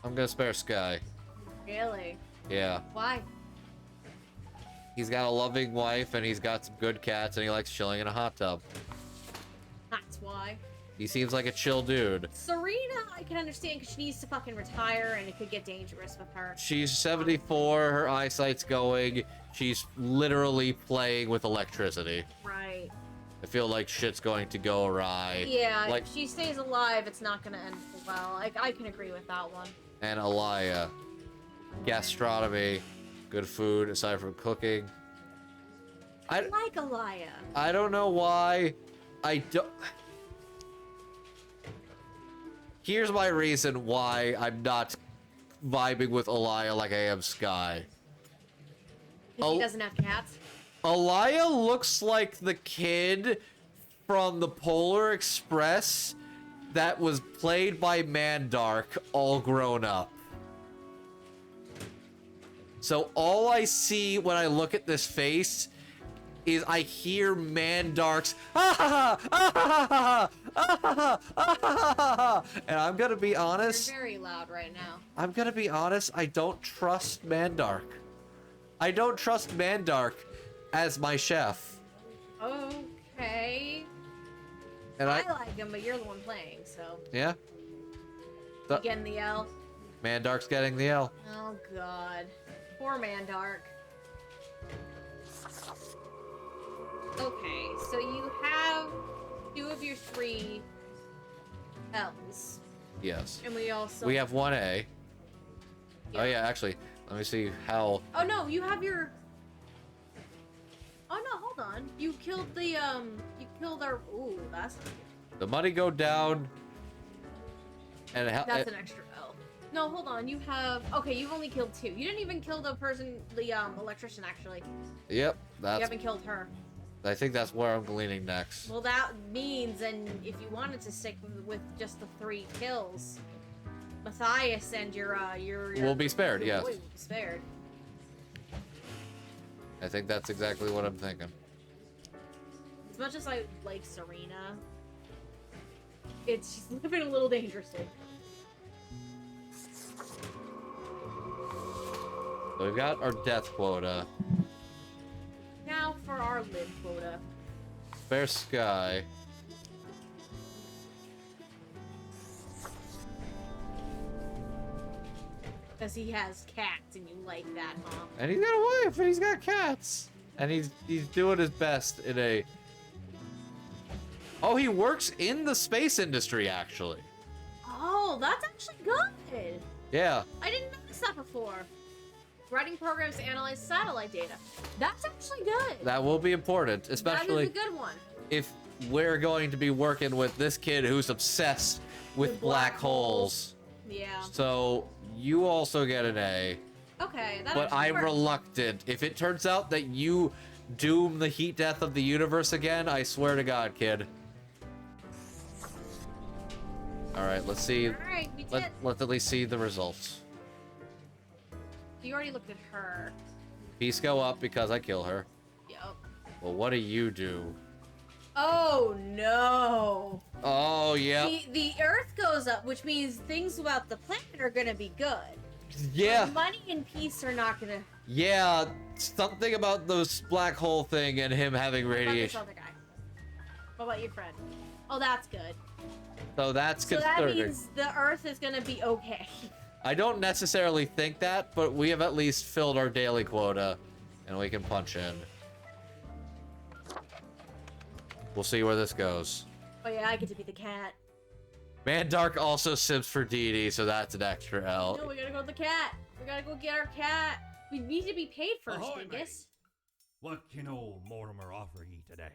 I'm gonna spare Sky. Really? Yeah. Why? He's got a loving wife and he's got some good cats and he likes chilling in a hot tub. That's why. He seems like a chill dude. Serena, I can understand because she needs to fucking retire and it could get dangerous with her. She's 74, her eyesight's going. She's literally playing with electricity. Right. I feel like shit's going to go awry. Yeah, like, if she stays alive, it's not gonna end well. I can agree with that one. And Elia. Gastronomy. Good food, aside from cooking. I like Elia. I don't know why. I don't... Here's my reason why I'm not vibing with Elia like I am Sky. Because he doesn't have cats? Elia looks like the kid from the Polar Express that was played by Mandark, all grown up. So all I see when I look at this face is I hear Mandark's and I'm gonna be honest. You're very loud right now. I'm gonna be honest, I don't trust Mandark. I don't trust Mandark as my chef. Okay. And I like him, but you're the one playing, so. Yeah? You getting the L? Mandark's getting the L. Oh god. Poor Mandark. Okay, so you have 2 of your 3 L's. Yes. And we also... We have 1A. Oh yeah, actually, let me see how... Oh no, you have your... Oh no, hold on. You killed the, you killed our... Ooh, that's not good. The money go down. And That's an extra L. No, hold on. You have... Okay, you've only killed 2. You didn't even kill the person, the electrician, actually. Yep, You that's... haven't killed her. I think that's where I'm leaning next. Well, that means, and if you wanted to stick with just the 3 kills, Matthias and your will be spared, your yes. boy will be spared. I think that's exactly what I'm thinking. As much as I like Serena, she's living a little dangerously. So we've got our death quota. Now for our live quota. Fair Sky. Because he has cats and you like that, huh? And he's got a wife and he's got cats. And he's doing his best in a... Oh, he works in the space industry, actually. Oh, that's actually good. Yeah. I didn't notice that before. Writing programs to analyze satellite data. That's actually good. That will be important, especially That is a good one. if we're going to be working with this kid who's obsessed with black holes. Yeah. So you also get an A. Okay, that But actually I'm works. reluctant. If it turns out that you doom the heat death of the universe again, I swear to God, kid. All right, let's see. Alright, we did. Let's at least see the results. You already looked at her. Peace go up because I kill her. Yup. Well, what do you do? Oh no. Oh, yeah. The Earth goes up, which means things about the planet are gonna be good. Yeah. But money and peace are not gonna. Yeah, something about this black hole thing and him having What about this radiation. other guy? What about your friend? Oh, that's good. So that's So that concerning. means the Earth is gonna be okay. I don't necessarily think that, but we have at least filled our daily quota, and we can punch in. We'll see where this goes. Oh yeah, I get to be the cat. Mandark also sims for Dee, so that's an extra L. No, we gotta go with the cat. We gotta go get our cat. We need to be paid first, Ahoy, Dingus. What can old Mortimer offer ye today?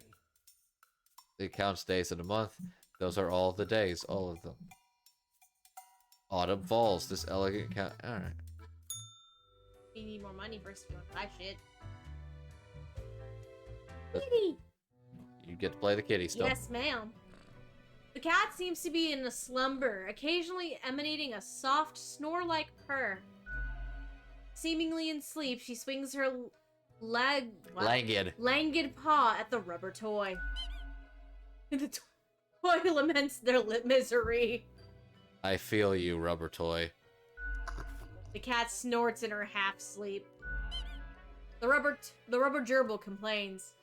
It counts days in a month. Those are all the days, all of them. Autumn falls, this elegant cat. Alright. We need more money first if you want to buy shit. But- Kitty! You get to play the kitty still. Yes, ma'am. The cat seems to be in a slumber, occasionally emanating a soft, snore-like purr. Seemingly in sleep, she swings her languid paw at the rubber toy. The toy laments their misery. I feel you, rubber toy. The cat snorts in her half-sleep. The rubber gerbil complains.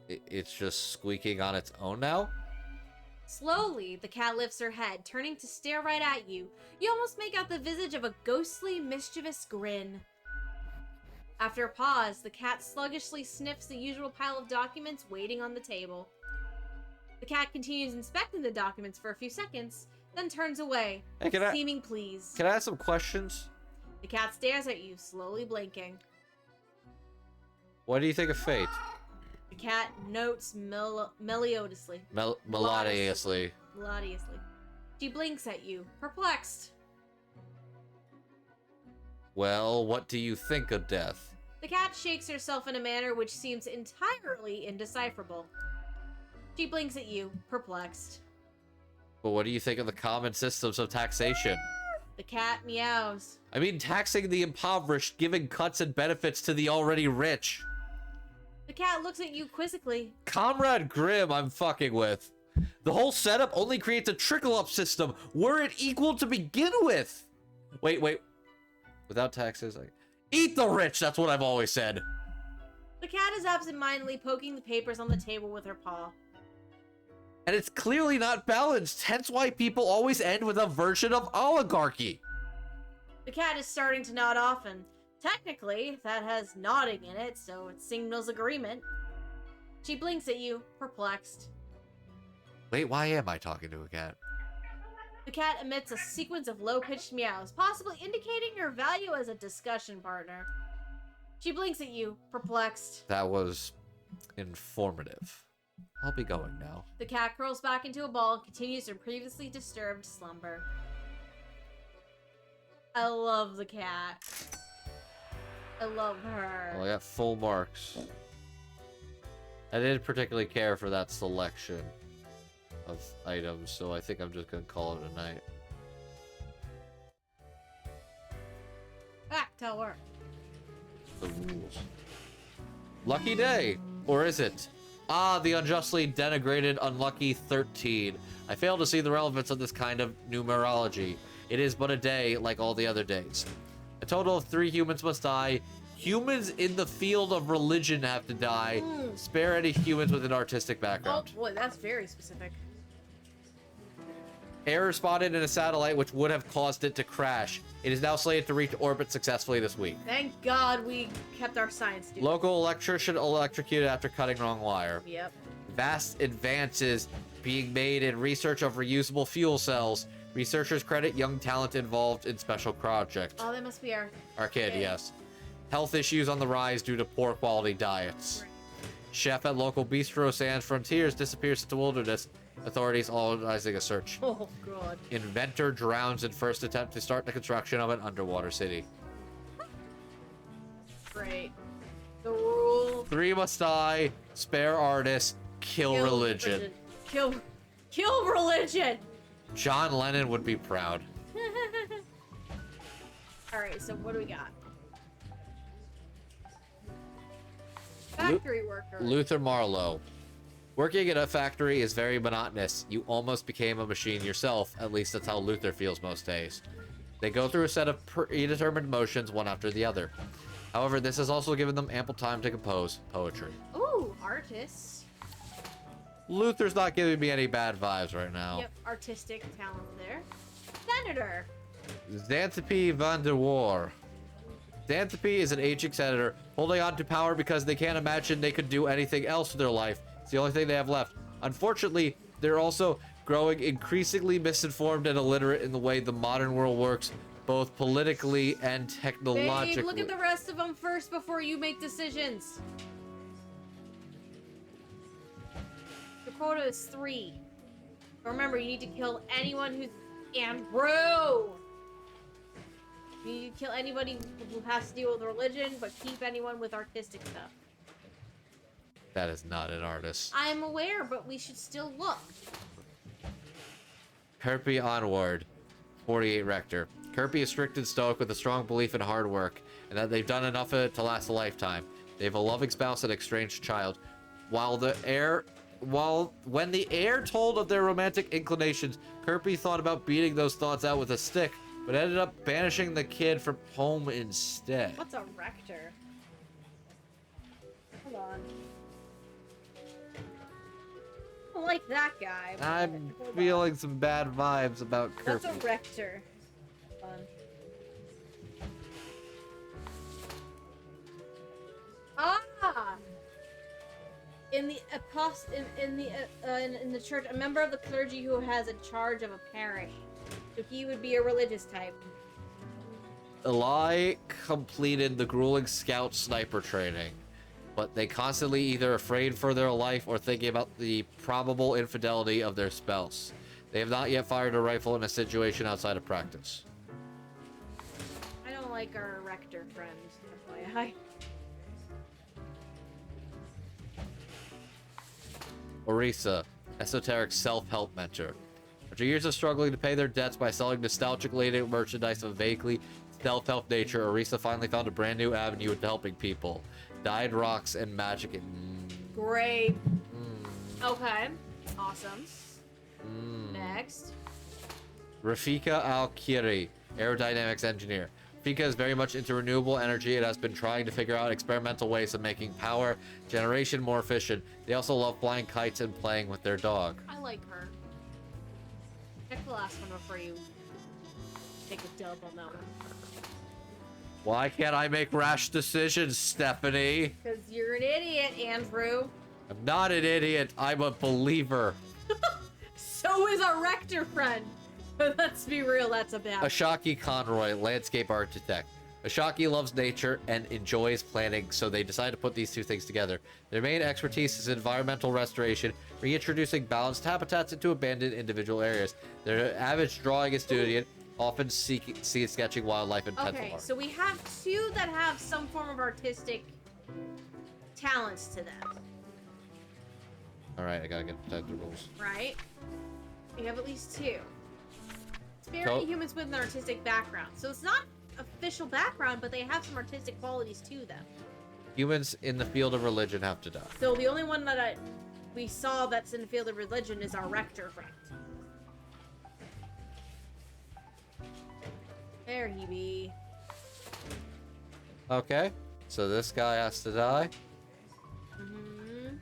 It's just squeaking on its own now? Slowly, the cat lifts her head, turning to stare right at you. You almost make out the visage of a ghostly, mischievous grin. After a pause, the cat sluggishly sniffs the usual pile of documents waiting on the table. The cat continues inspecting the documents for a few seconds, then turns away, Hey, seeming pleased. Can I ask some questions? The cat stares at you, slowly blinking. What do you think of fate? The cat notes melodiously. Melodiously. Melodiously. She blinks at you, perplexed. Well, what do you think of death? The cat shakes herself in a manner which seems entirely indecipherable. She blinks at you, perplexed. But what do you think of the common systems of taxation? The cat meows. I mean, taxing the impoverished, giving cuts and benefits to the already rich. The cat looks at you quizzically. Comrade Grimm, I'm fucking with. The whole setup only creates a trickle-up system. Were it equal to begin with? Wait. Without taxes, eat the rich, that's what I've always said. The cat is absent-mindedly poking the papers on the table with her paw. And it's clearly not balanced, hence why people always end with a version of oligarchy. The cat is starting to nod often. Technically, that has nodding in it, so it signals agreement. She blinks at you, perplexed. Wait, why am I talking to a cat? The cat emits a sequence of low-pitched meows, possibly indicating her value as a discussion partner. She blinks at you, perplexed. That was informative. I'll be going now. The cat curls back into a ball and continues her previously disturbed slumber. I love the cat. I love her. Well, I got full marks. I didn't particularly care for that selection of items, so I think I'm just gonna call it a night. Back to work. The rules. Lucky day! Or is it? Ah, the unjustly denigrated unlucky 13. I fail to see the relevance of this kind of numerology. It is but a day like all the other days. A total of 3 humans must die. Humans in the field of religion have to die. Spare any humans with an artistic Oh background. boy, that's very specific. Error spotted in a satellite which would have caused it to crash. It is now slated to reach orbit successfully this week. Thank God we kept our science students. Local electrician electrocuted after cutting wrong wire. Yep. Vast advances being made in research of reusable fuel cells. Researchers credit young talent involved in special project. Oh, that must be our Kid, yes. Health issues on the rise due to poor quality diets. Chef at local bistro Sans Frontiers disappears into wilderness. Authorities organizing a search. Oh God. Inventor drowns in first attempt to start the construction of an underwater city. Great. The rule. 3 must die. Spare artists. Kill religion. Kill religion. John Lennon would be proud. All right. So what do we got? Factory worker. Luther Marlowe. Working in a factory is very monotonous. You almost became a machine yourself. At least that's how Luther feels most days. They go through a set of predetermined motions one after the other. However, this has also given them ample time to compose poetry. Ooh, artists. Luther's not giving me any bad vibes right now. Yep, artistic talent there. Senator. Xanthopy van der War. Xanthopy is an aging senator holding on to power because they can't imagine they could do anything else with their life. It's the only thing they have left. Unfortunately, they're also growing increasingly misinformed and illiterate in the way the modern world works, both politically and technologically. Babe, look at the rest of them first before you make decisions. The quota is 3. Remember, you need to kill anyone who's Andrew. You need to kill anybody who has to deal with religion, but keep anyone with artistic stuff. That is not an artist. I'm aware, but we should still look. Kirby Onward, 48 Rector. Kirby is strict and stoic with a strong belief in hard work, and that they've done enough of it to last a lifetime. They have a loving spouse and estranged child. When the heir told of their romantic inclinations, Kirby thought about beating those thoughts out with a stick, but ended up banishing the kid from home instead. What's a rector? Hold on. I don't like that guy. but I'm hold on. feeling some bad vibes about What's Kirby. a rector? Hold on. Ah! In the in the church, a member of the clergy who has a charge of a parish. So he would be a religious type. Eli completed the grueling scout sniper training, but they constantly either afraid for their life or thinking about the probable infidelity of their spouse. They have not yet fired a rifle in a situation outside of practice. I don't like our rector friend, FYI. Orisa, esoteric self-help mentor. After years of struggling to pay their debts by selling nostalgic-laden merchandise of vaguely self-help nature, Orisa finally found a brand new avenue into helping people. Dyed rocks and magic. Great. Okay. Awesome. Next. Rafika Al-Kiri, aerodynamics engineer. Rafika is very much into renewable energy and has been trying to figure out experimental ways of making power generation more efficient. They also love flying kites and playing with their dog. I like her. Check the last one before you take a dub on that one. Why can't I make rash decisions, Stephanie? Because you're an idiot, Andrew. I'm not an idiot. I'm a believer. So is our rector friend. But let's be real, that's a bad. Ashaki Conroy, landscape architect. Ashaki loves nature and enjoys planning, so they decide to put these two things together. Their main expertise is environmental restoration, reintroducing balanced habitats into abandoned individual areas. Their average drawing is studied, Often sketching wildlife and pencil Okay, art. so we have 2 that have some form of artistic talents to them, Alright, I gotta get the rules. right? We have at least 2. Spirit humans with an artistic background. So it's not official background, but they have some artistic qualities to them. Humans in the field of religion have to die. So the only one that we saw that's in the field of religion is our rector friend. There he be. Okay, so this guy has to die. Mm-hmm.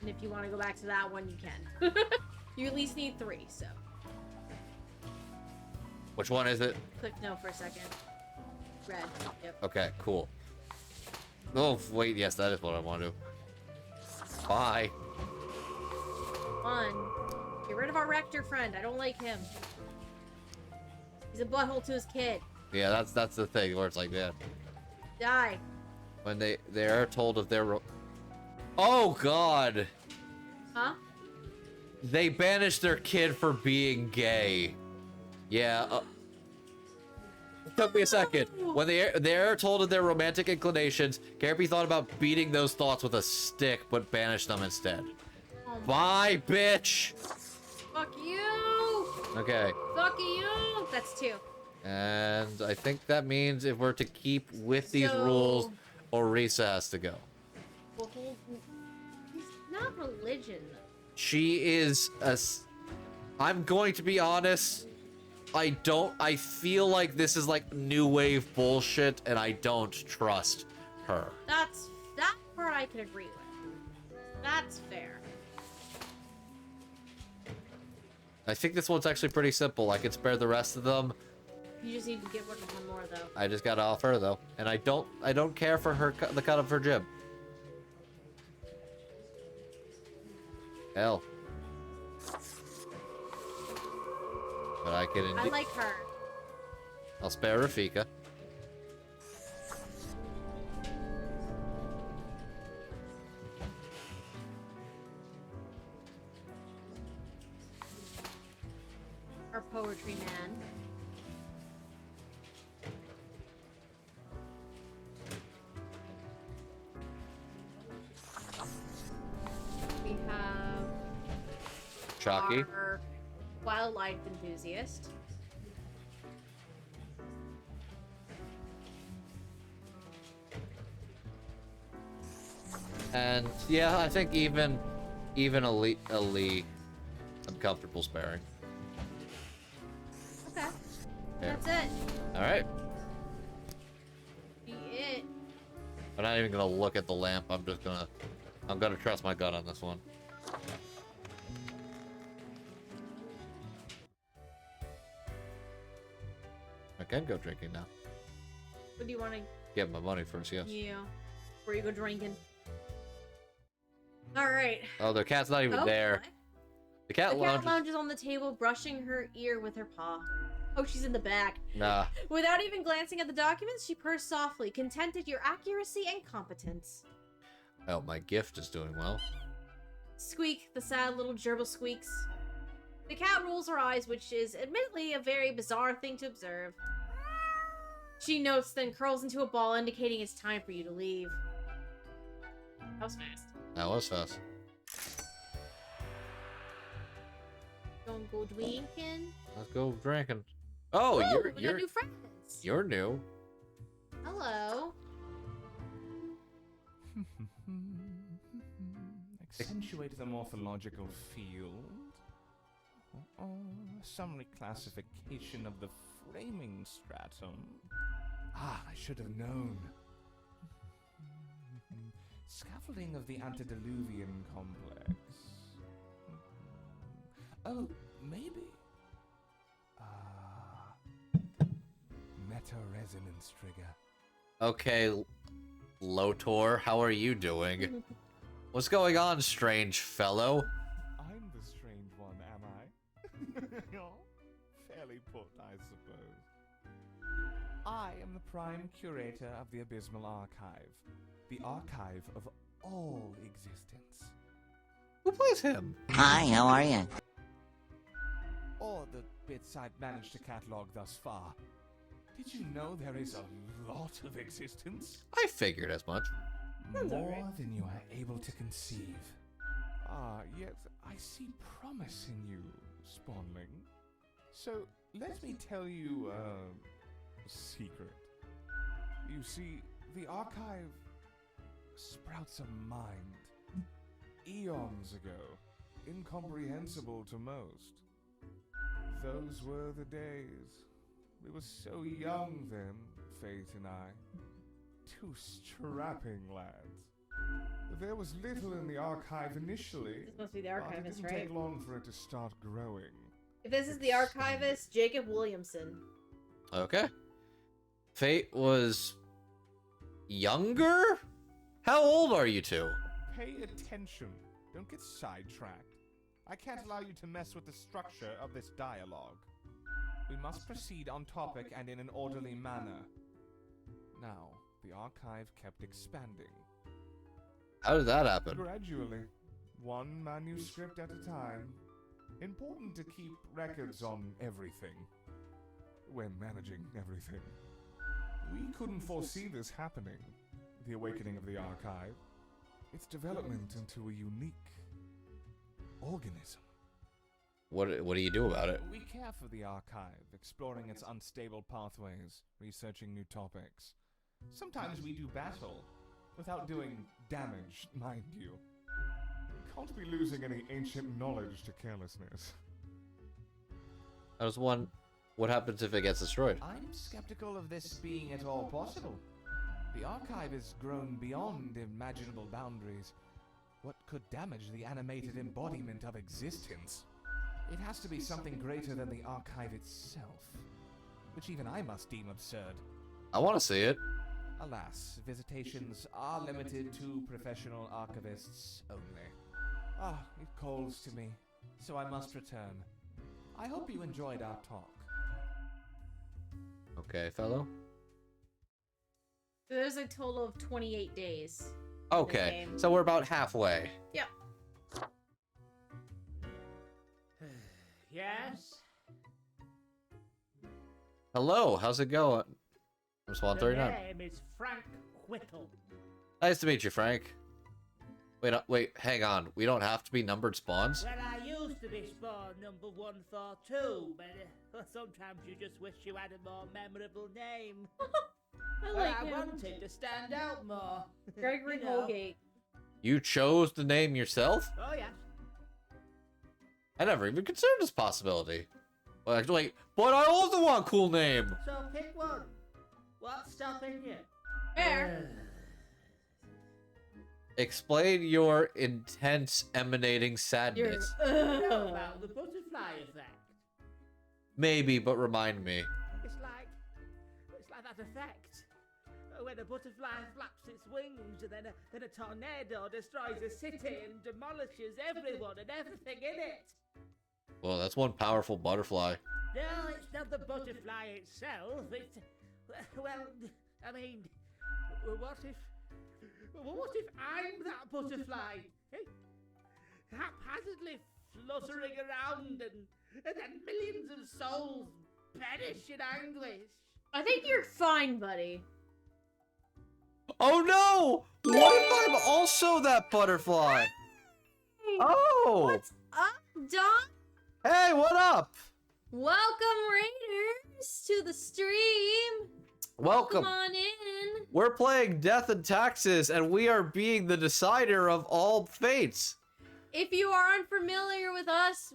And if you want to go back to that one, you can. You at least need 3, so. Which one is it? Click no for a second. Red. Yep. Okay, cool. Oh, wait, yes, that is what I want to do. Bye. 1. Get rid of our rector friend. I don't like him. He's a butthole to his kid. Yeah, that's the thing, where it's like, yeah. Die. When they are told of their... Oh, God! Huh? They banished their kid for being gay. Yeah, it took me a second. When they are told of their romantic inclinations, Garby thought about beating those thoughts with a stick, but banished them instead. Oh Bye, bitch! Fuck you! Okay. Fuck you! That's 2. And I think that means if we're to keep with these So- rules, Orisa has to go. Well, he's not religion, though. She is I'm going to be honest. I feel like this is like new wave bullshit, and I don't trust her. That part I can agree with. That's fair. I think this one's actually pretty simple. I can spare the rest of them. You just need to get rid of one more, though. I just gotta off her though, and I don't care for her the cut of her jib. Hell. But I can I like her. I'll spare Rafika. Our poetry man. We have Chalky. our wildlife enthusiast. And yeah, I think even Ali, I'm comfortable sparing. Okay. There. That's it. All right. Be it. I'm not even gonna look at the lamp. I'm gonna trust my gut on this one. I can go drinking now. What do you want to? Get my money first, yes. Yeah. Before you go drinking. All right. Oh, the cat's not even Oh, there. what? The cat The cat lounges. lounges on the table, brushing her ear with her paw. Oh, she's in the back. Nah. Without even glancing at the documents, she purrs softly, content at your accuracy and competence. Oh, my gift is doing well. Squeak, the sad little gerbil squeaks. The cat rolls her eyes, which is admittedly a very bizarre thing to observe. She notes, then curls into a ball, indicating it's time for you to leave. That was fast. That was fast. Don't go drinking. Let's go drinking. Oh, Ooh, we got new friends. you're new. Hello. Accentuate the morphological field. Some reclassification of the framing stratum. Ah, I should have known. Scaffolding of the antediluvian complex. Oh, maybe. Meta-resonance trigger. Okay, Lotor, how are you doing? What's going on, strange fellow? I'm the strange one, am I? Fairly put, I suppose. I am the prime curator of the Abysmal Archive, the archive of all existence. Who plays him? Hi, how are you? or the bits I've managed to catalog thus far. Did you know there is a lot of existence? I figured as much. More than you are able to conceive. Ah, yet I see promise in you, Spawnling. So, let me tell you a secret. You see, the archive sprouts a mind. Eons ago, incomprehensible to most. Those were the days. We were so young then, Fate and I. Two strapping lads. There was little in the archive initially. This must be the but it archivist, didn't right? take long for it to start growing. If this is the archivist, Jacob Williamson. Okay. Fate was younger? How old are you two? Pay attention. Don't get sidetracked. I can't allow you to mess with the structure of this dialogue. We must proceed on topic and in an orderly manner. Now, the archive kept expanding. How did that happen? Gradually, one manuscript at a time. Important to keep records on everything. When managing everything. We couldn't foresee this happening. The awakening of the archive. Its development into a unique organism. What do you do about it? We care for the archive, exploring its unstable pathways, researching new topics. Sometimes we do battle, without doing damage, mind you. Can't be losing any ancient knowledge to carelessness. I was one. What happens if it gets destroyed? I'm skeptical of this being at all possible. The archive has grown beyond imaginable boundaries. What could damage the animated embodiment of existence? It has to be something greater than the archive itself, which even I must deem absurd. I want to see it. Alas, visitations are limited to professional archivists only. Ah, it calls to me, so I must return. I hope you enjoyed our talk. Okay, fellow. So there's a total of 28 days. Okay, game. so we're about halfway. Yep. Yes? Hello, how's it going? I'm Swan The 39. name is Frank Whittle. Nice to meet you, Frank. Wait, hang on. We don't have to be numbered spawns? Well, I used to be spawn number 142, but sometimes you just wish you had a more memorable name. I Well, like I him. wanted to stand out more. Gregory You know. Holgate. You chose the name yourself? Oh, yes. I never even considered this possibility. Well, actually, but I also want a cool name. So pick one. What's stopping you? Fair. Explain your intense emanating You're. sadness. You know about the butterfly effect? Maybe, but remind me. It's like that effect. When a butterfly flaps its wings, and then a tornado destroys a city and demolishes everyone and everything in it. Well, that's one powerful butterfly. No, it's not the butterfly itself. It's well, I mean, what if I'm that butterfly? Eh? Haphazardly fluttering around, and then millions of souls perish in anguish. I think you're fine, buddy. Oh no! What if I'm also that butterfly? Oh! What's up, Don? Hey, what up? Welcome, Raiders, to the stream. Welcome. Come on in. We're playing Death and Taxes, and we are being the decider of all fates. If you are unfamiliar with us,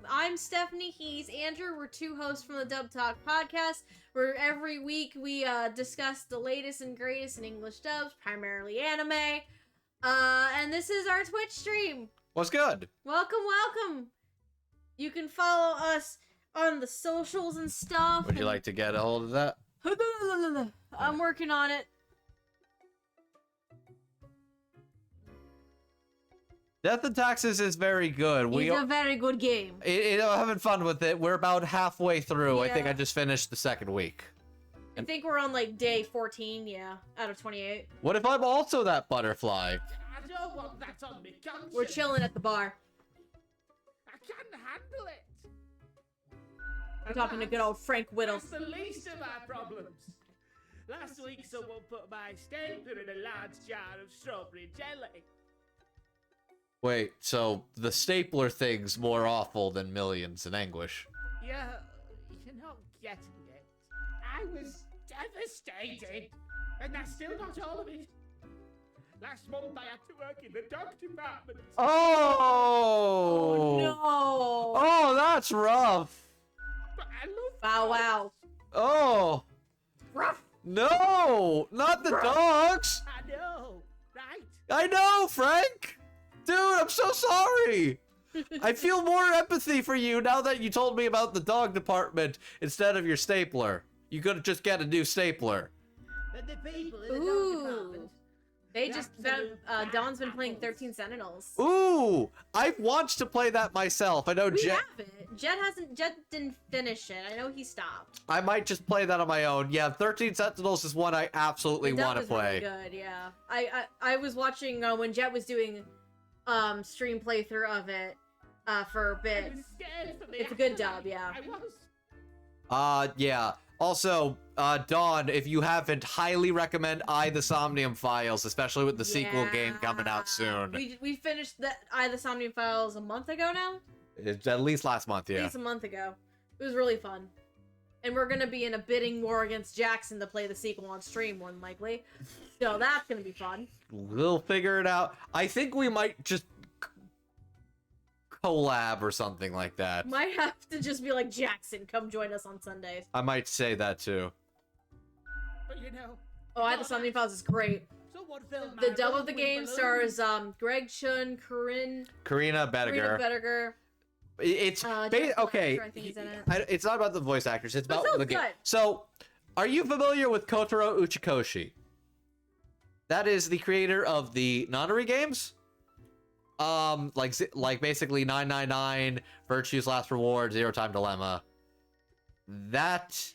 I'm Stephanie. He's Andrew. We're two hosts from the Dub Talk podcast, where every week we discuss the latest and greatest in English dubs, primarily anime. And this is our Twitch stream. What's good? Welcome, welcome. You can follow us on the socials and stuff. Would you like to get a hold of that? I'm working on it. Death and Taxes is very good. It's a very good game. Having fun with it. We're about halfway through. I think Yeah. I just finished the second week. I think we're on like day 14, yeah, out of 28. What if I'm also that butterfly? I don't want that on me conscience. We're chilling at the bar. I can't handle it. I'm talking to good old Frank Whittle. That's the least of our problems. Last week, someone put my stapler in a large jar of strawberry jelly. Wait, so the stapler thing's more awful than Millions in Anguish. You're not getting it. I was devastated, and that's still not all of it. Last month, I had to work in the dog department. Oh! No. Oh, that's rough. But I love Wow, dogs. wow. Oh! Rough. No! Not the dogs! I know, right? I know, Frank! Dude, I'm so sorry! I feel more empathy for you now that you told me about the dog department instead of your stapler. You could just get a new stapler. And the people in the dog Ooh. department. They just found, Dawn's been playing 13 Sentinels. Ooh! I've wanted to play that myself. I know We Jet... have it. Jet didn't finish it. I know he stopped. I might just play that on my own. Yeah, 13 Sentinels is one I absolutely The dub want to is really play. good, yeah. I was watching when Jet was doing stream playthrough of it for a I bit. was scared for the It's a good afterlife. dub, yeah. I was. Yeah. Also, Dawn, if you haven't, highly recommend The Somnium Files, especially with the sequel game coming out soon. We finished the the Somnium Files a month ago now? It's at least last month, At yeah. least a month ago. It was really fun. And we're gonna be in a bidding war against Jackson to play the sequel on stream, more than likely. So that's gonna be fun. We'll figure it out. I think we might just collab or something like that. Might have to just be like, Jackson, come join us on Sundays. I might say that too. But you know. Oh, the Somnium Files is great. Someone filmed The my dub room of the with game balloons. stars Greg Chun, Karina Karina Bediger. Bediger. It's Jonathan okay. Fletcher, I think he's in it. It's not about the voice actors. It's But about still the game. good. So, are you familiar with Kotaro Uchikoshi? That is the creator of the Nonary games. Like basically 999, Virtue's Last Reward, Zero Time Dilemma. That.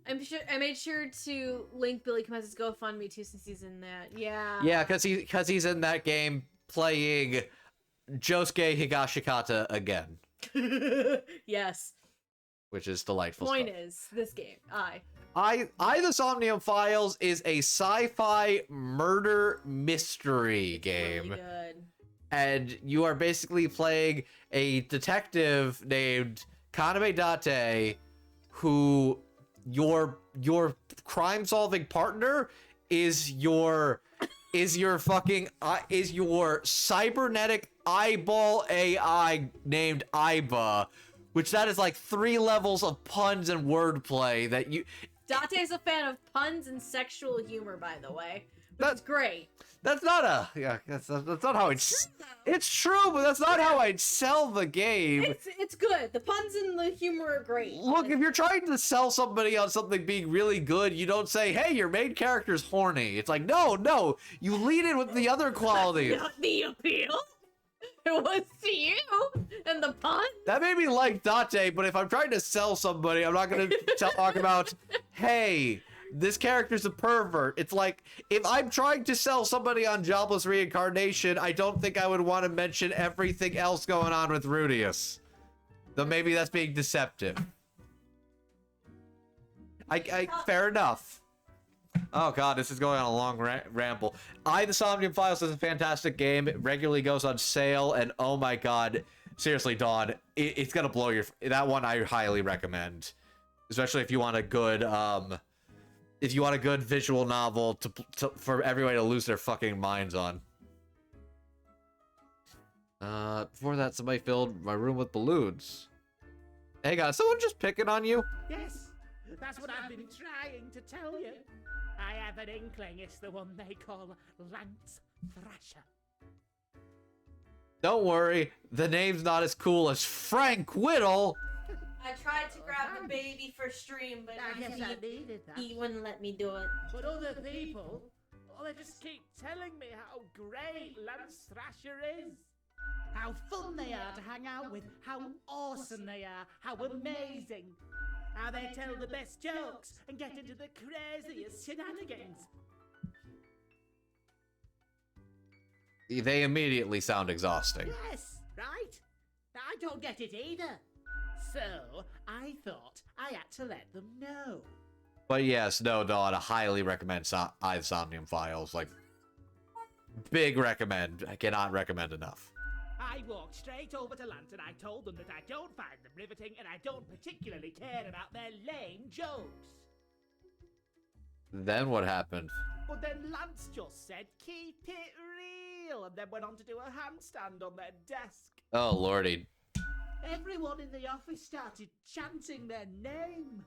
I made sure to link Billy Commez's GoFundMe too, since he's in that. Yeah. Yeah, because he's in that game playing Josuke Higashikata again, Yes. which is delightful. Point stuff. is, this game. The Somnium Files is a sci-fi murder mystery game. Really good. And you are basically playing a detective named Kaname Date, who your crime-solving partner is your cybernetic eyeball AI named Iba, which that is like 3 levels of puns and wordplay that you. Date's a fan of puns and sexual humor, by the way. That's great. That's not that's not how it's. It's true, but that's not how I'd sell the game. It's good. The puns and the humor are great. Look, if you're trying to sell somebody on something being really good, you don't say, "Hey, your main character's horny." It's like, no, you lead in with the other qualities. Not the appeal. It was to you and the pun. That made me like Date, but if I'm trying to sell somebody, I'm not gonna talk about, "Hey, this character's a pervert." It's like, if I'm trying to sell somebody on Jobless Reincarnation, I don't think I would want to mention everything else going on with Rudius. Though maybe that's being deceptive. Fair enough. Oh god, this is going on a long ramble. The Somnium Files is a fantastic game. It regularly goes on sale, and oh my god, seriously, Dawn, it's gonna blow your... That one I highly recommend. Especially if you want a good, visual novel for everybody to lose their fucking minds on. Before that, somebody filled my room with balloons. Hey guys, someone just picking on you? Yes, that's what I've been trying to tell you. I have an inkling it's the one they call Lance Thrasher. Don't worry, the name's not as cool as Frank Whittle. I tried to grab the baby for stream, but I guess I needed that. he wouldn't let me do it. But other people, they just keep telling me how great Lance Thrasher is. How fun they are to hang out with, how awesome they are, how amazing. How they tell the best jokes and get into the craziest shenanigans. They immediately sound exhausting. Yes, right? I don't get it either. So, I thought I had to let them know. But yes, no, Dawn, I highly recommend Somnium Files. Like, big recommend. I cannot recommend enough. I walked straight over to Lance and I told them that I don't find them riveting and I don't particularly care about their lame jokes. Then what happened? But then Lance just said, keep it real, and then went on to do a handstand on their desk. Oh, lordy. Everyone in the office started chanting their name.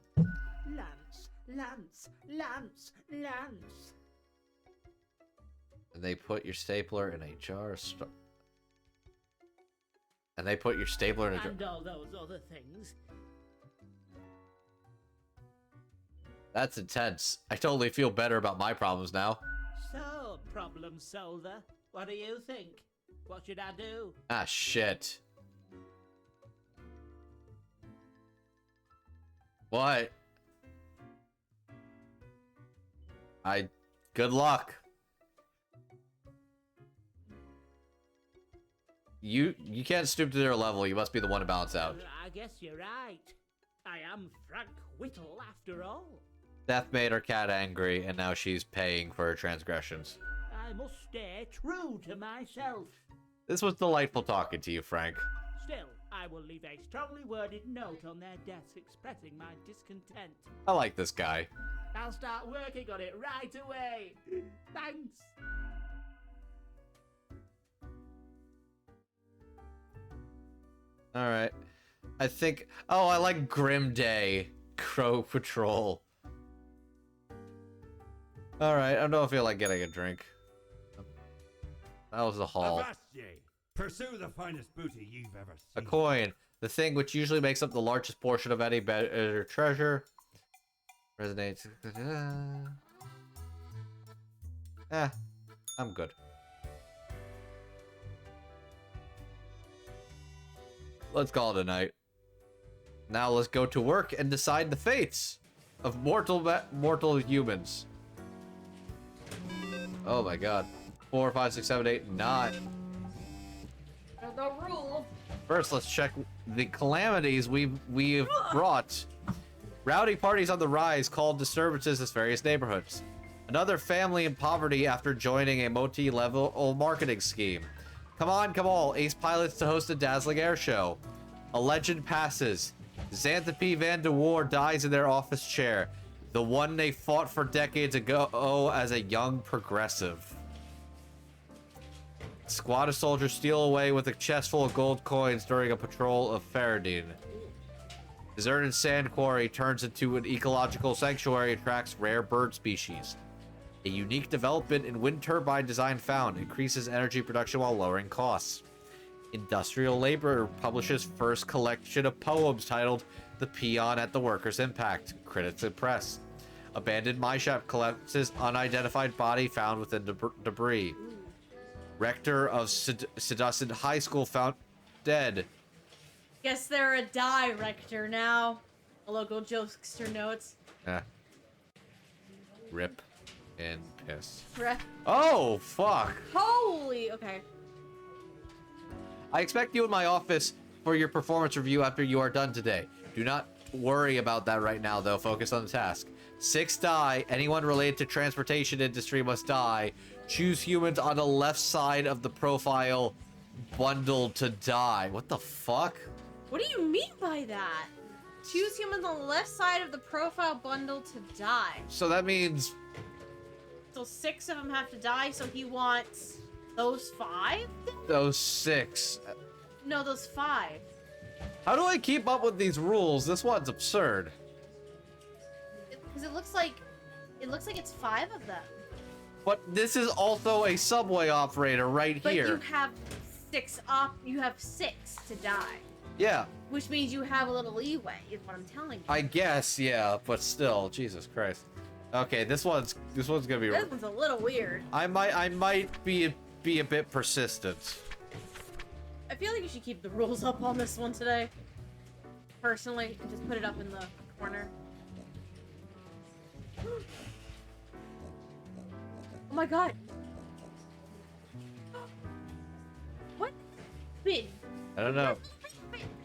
Lance, Lance, Lance, Lance. And they put your stapler in a jar of And they put your stapler in a jar. And all those other things. That's intense. I totally feel better about my problems now. So, problem solver, what do you think? What should I do? Ah, shit. What? Good luck. You can't stoop to their level. You must be the one to balance out. I guess you're right. I am Frank Whittle after all. Steph made her cat angry, and now she's paying for her transgressions. I must stay true to myself. This was delightful talking to you, Frank. Still, I will leave a strongly worded note on their desk expressing my discontent. I like this guy. I'll start working on it right away. Thanks. Alright. I think... Oh, I like Grim Day. Crow Patrol. Alright, I don't feel like getting a drink. That was the haul. Avast ye! Pursue the finest booty you've ever A seen. coin. The thing which usually makes up the largest portion of any better treasure. Resonates. I'm good. Let's call it a night. Now let's go to work and decide the fates of mortal humans. Oh my god. 4, 5, 6, 7, 8, 9. The rule. First, let's check the calamities we've brought. Rowdy parties on the rise called disturbances in various neighborhoods. Another family in poverty after joining a multi-level marketing scheme. Come on, come all, ace pilots to host a dazzling air show. A legend passes. Xanthopy Van de War dies in their office chair. The one they fought for decades ago as a young progressive. Squad of soldiers steal away with a chest full of gold coins during a patrol of Faradine. Deserted sand quarry turns into an ecological sanctuary, attracts rare bird species. A unique development in wind turbine design found increases energy production while lowering costs. Industrial Labor publishes first collection of poems titled The Peon at the Worker's Impact. Critics impressed. Abandoned mine shaft collapses unidentified body found within debris. Rector of Seduscent High School found dead. Guess they're a director now. A local jokester notes. Rip and piss. Rep. Oh, fuck. Holy. Okay. I expect you in my office for your performance review after you are done today. Do not worry about that right now, though. Focus on the task. 6 die. Anyone related to transportation industry must die. Choose humans on the left side of the profile bundle to die. What the fuck? What do you mean by that? Choose humans on the left side of the profile bundle to die. So that means... So 6 of them have to die, so he wants those 5? Those 6. No, those 5. How do I keep up with these rules? This one's absurd. Because it looks like it's 5 of them. But this is also a subway operator right But here. you have 6 to die. Yeah, Which means you have a little leeway, is what I'm telling you. I guess, yeah, but still, Jesus Christ. Okay, this one's gonna be. This one's a little weird. I might be a bit persistent. I feel like you should keep the rules up on this one today. Personally, and just put it up in the corner. Oh my god. What? Bin. I don't know.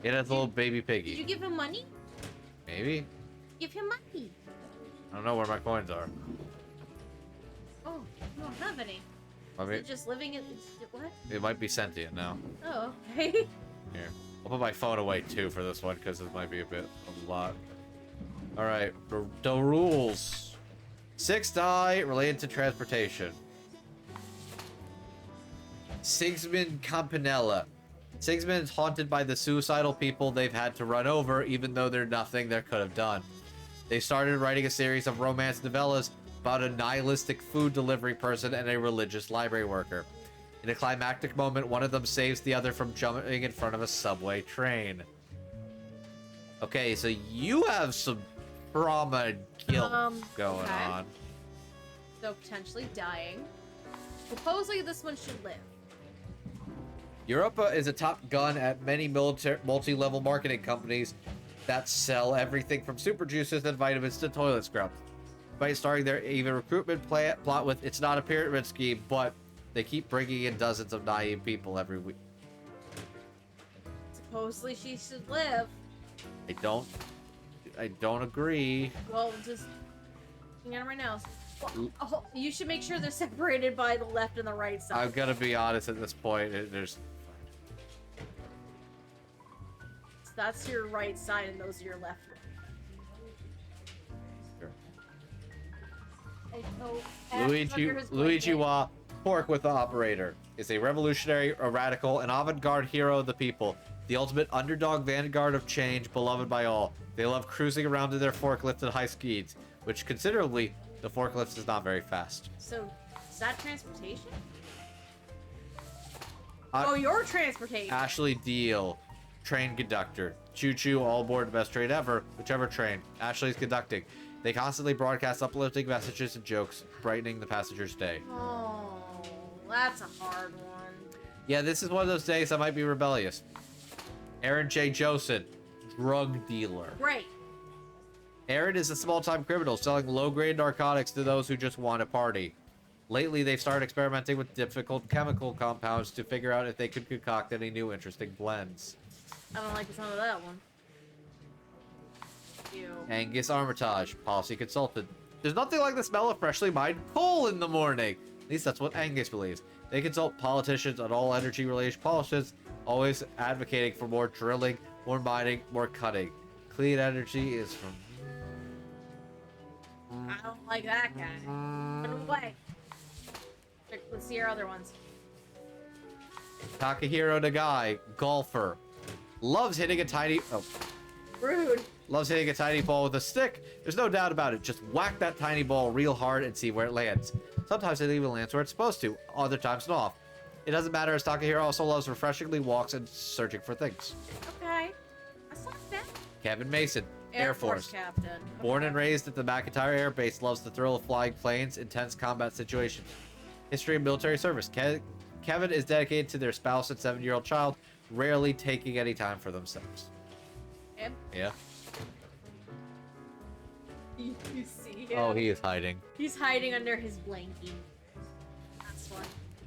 It has a little baby Did you piggy. give him money? Maybe? Give him money. I don't know where my coins are. Oh, you don't have any. I Is mean, it just living in what? it might be sentient now. Oh, okay. Here. I'll put my phone away too for this one because it might be a lot. Alright, the rules. 6 die related to transportation. Sigismund Campanella. Sigismund is haunted by the suicidal people they've had to run over, even though they're nothing they could have done. They started writing a series of romance novellas about a nihilistic food delivery person and a religious library worker. In a climactic moment, one of them saves the other from jumping in front of a subway train. Okay, so you have some trauma and guilt going okay. on. So potentially dying. Supposedly this one should live. Europa is a top gun at many multi-level marketing companies that sell everything from super juices and vitamins to toilet scrubs. By starting their even recruitment plot with it's not a pyramid scheme, but they keep bringing in dozens of naive people every week. Supposedly she should live. I don't agree. Well, just looking at him right now. Well, oh, you should make sure they're separated by the left and the right side. I'm gonna be honest at this point. There's So that's your right side and those are your left. Sure. And so, Tucker Luigi has Luigi blanket. Wa Pork with the Operator is a revolutionary, a radical, an avant-garde hero of the people. The ultimate underdog vanguard of change, beloved by all. They love cruising around in their forklift at high speeds, which considerably, the forklift is not very fast. So, is that transportation? Uh, Oh, your transportation. Ashley Deal, train conductor. Choo-choo, all aboard the best train ever, whichever train. Ashley's conducting. They constantly broadcast uplifting messages and jokes, brightening the passengers' day. Oh, that's a hard one. Yeah, this is one of those days I might be rebellious. Aaron J. Joseph, drug dealer. Great. Aaron is a small-time criminal selling low-grade narcotics to those who just want to party. Lately, they've started experimenting with difficult chemical compounds to figure out if they could concoct any new interesting blends. I don't like the sound of that one. Ew. Angus Armitage, policy consultant. There's nothing like the smell of freshly mined coal in the morning. At least that's what Angus believes. They consult politicians on all energy-related policies, always advocating for more drilling, more mining, more cutting. Clean energy is from... I don't like that guy. Put him away. Let's see our other ones. Takahiro Nagai, golfer. Loves hitting a tiny... Oh. Rude. Loves hitting a tiny ball with a stick. There's no doubt about it. Just whack that tiny ball real hard and see where it lands. Sometimes it even lands where it's supposed to. Other times not. It doesn't matter as Takahiro also loves refreshingly walks and searching for things. Okay. That's not bad. Kevin Mason, Air Force. Captain. Born and raised at the McIntyre Air Base, loves the thrill of flying planes, intense combat situations. History of military service. Kevin is dedicated to their spouse and 7-year-old child, rarely taking any time for themselves. Him? Yeah. You see him? Oh, he is hiding. He's hiding under his blankie. That's one.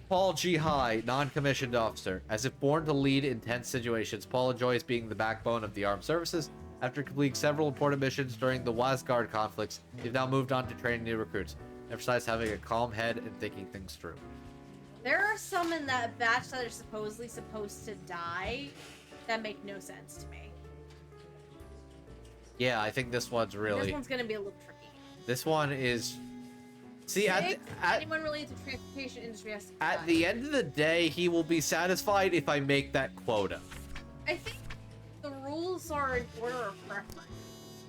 Paul G. High, non-commissioned officer. As if born to lead intense situations, Paul enjoys being the backbone of the armed services. After completing several important missions during the Wasgard conflicts, he's now moved on to training new recruits. Emphasize having a calm head and thinking things through. There are some in that batch that are supposedly supposed to die that make no sense to me. Yeah, I think this one's really... This one's gonna be a little tricky. This one is... See, anyone related to transportation industry has to at die. the end of the day, he will be satisfied if I make that quota. I think the rules are in order of preference.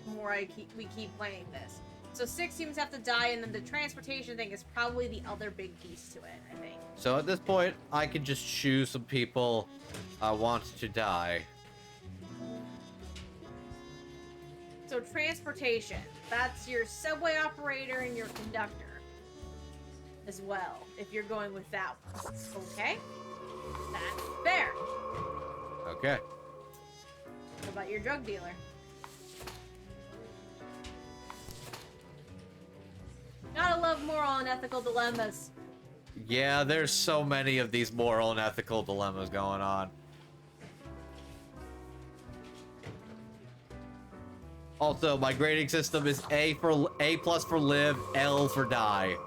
The more we keep playing this. So 6 teams have to die, and then the transportation thing is probably the other big piece to it, I think. So at this point, I can just choose some people I want to die. So transportation, that's your subway operator and your conductor as well, if you're going with that one. Okay? That's fair. Okay. What about your drug dealer? Gotta love moral and ethical dilemmas. Yeah, there's so many of these moral and ethical dilemmas going on. Also, my grading system is A plus for live, L for die.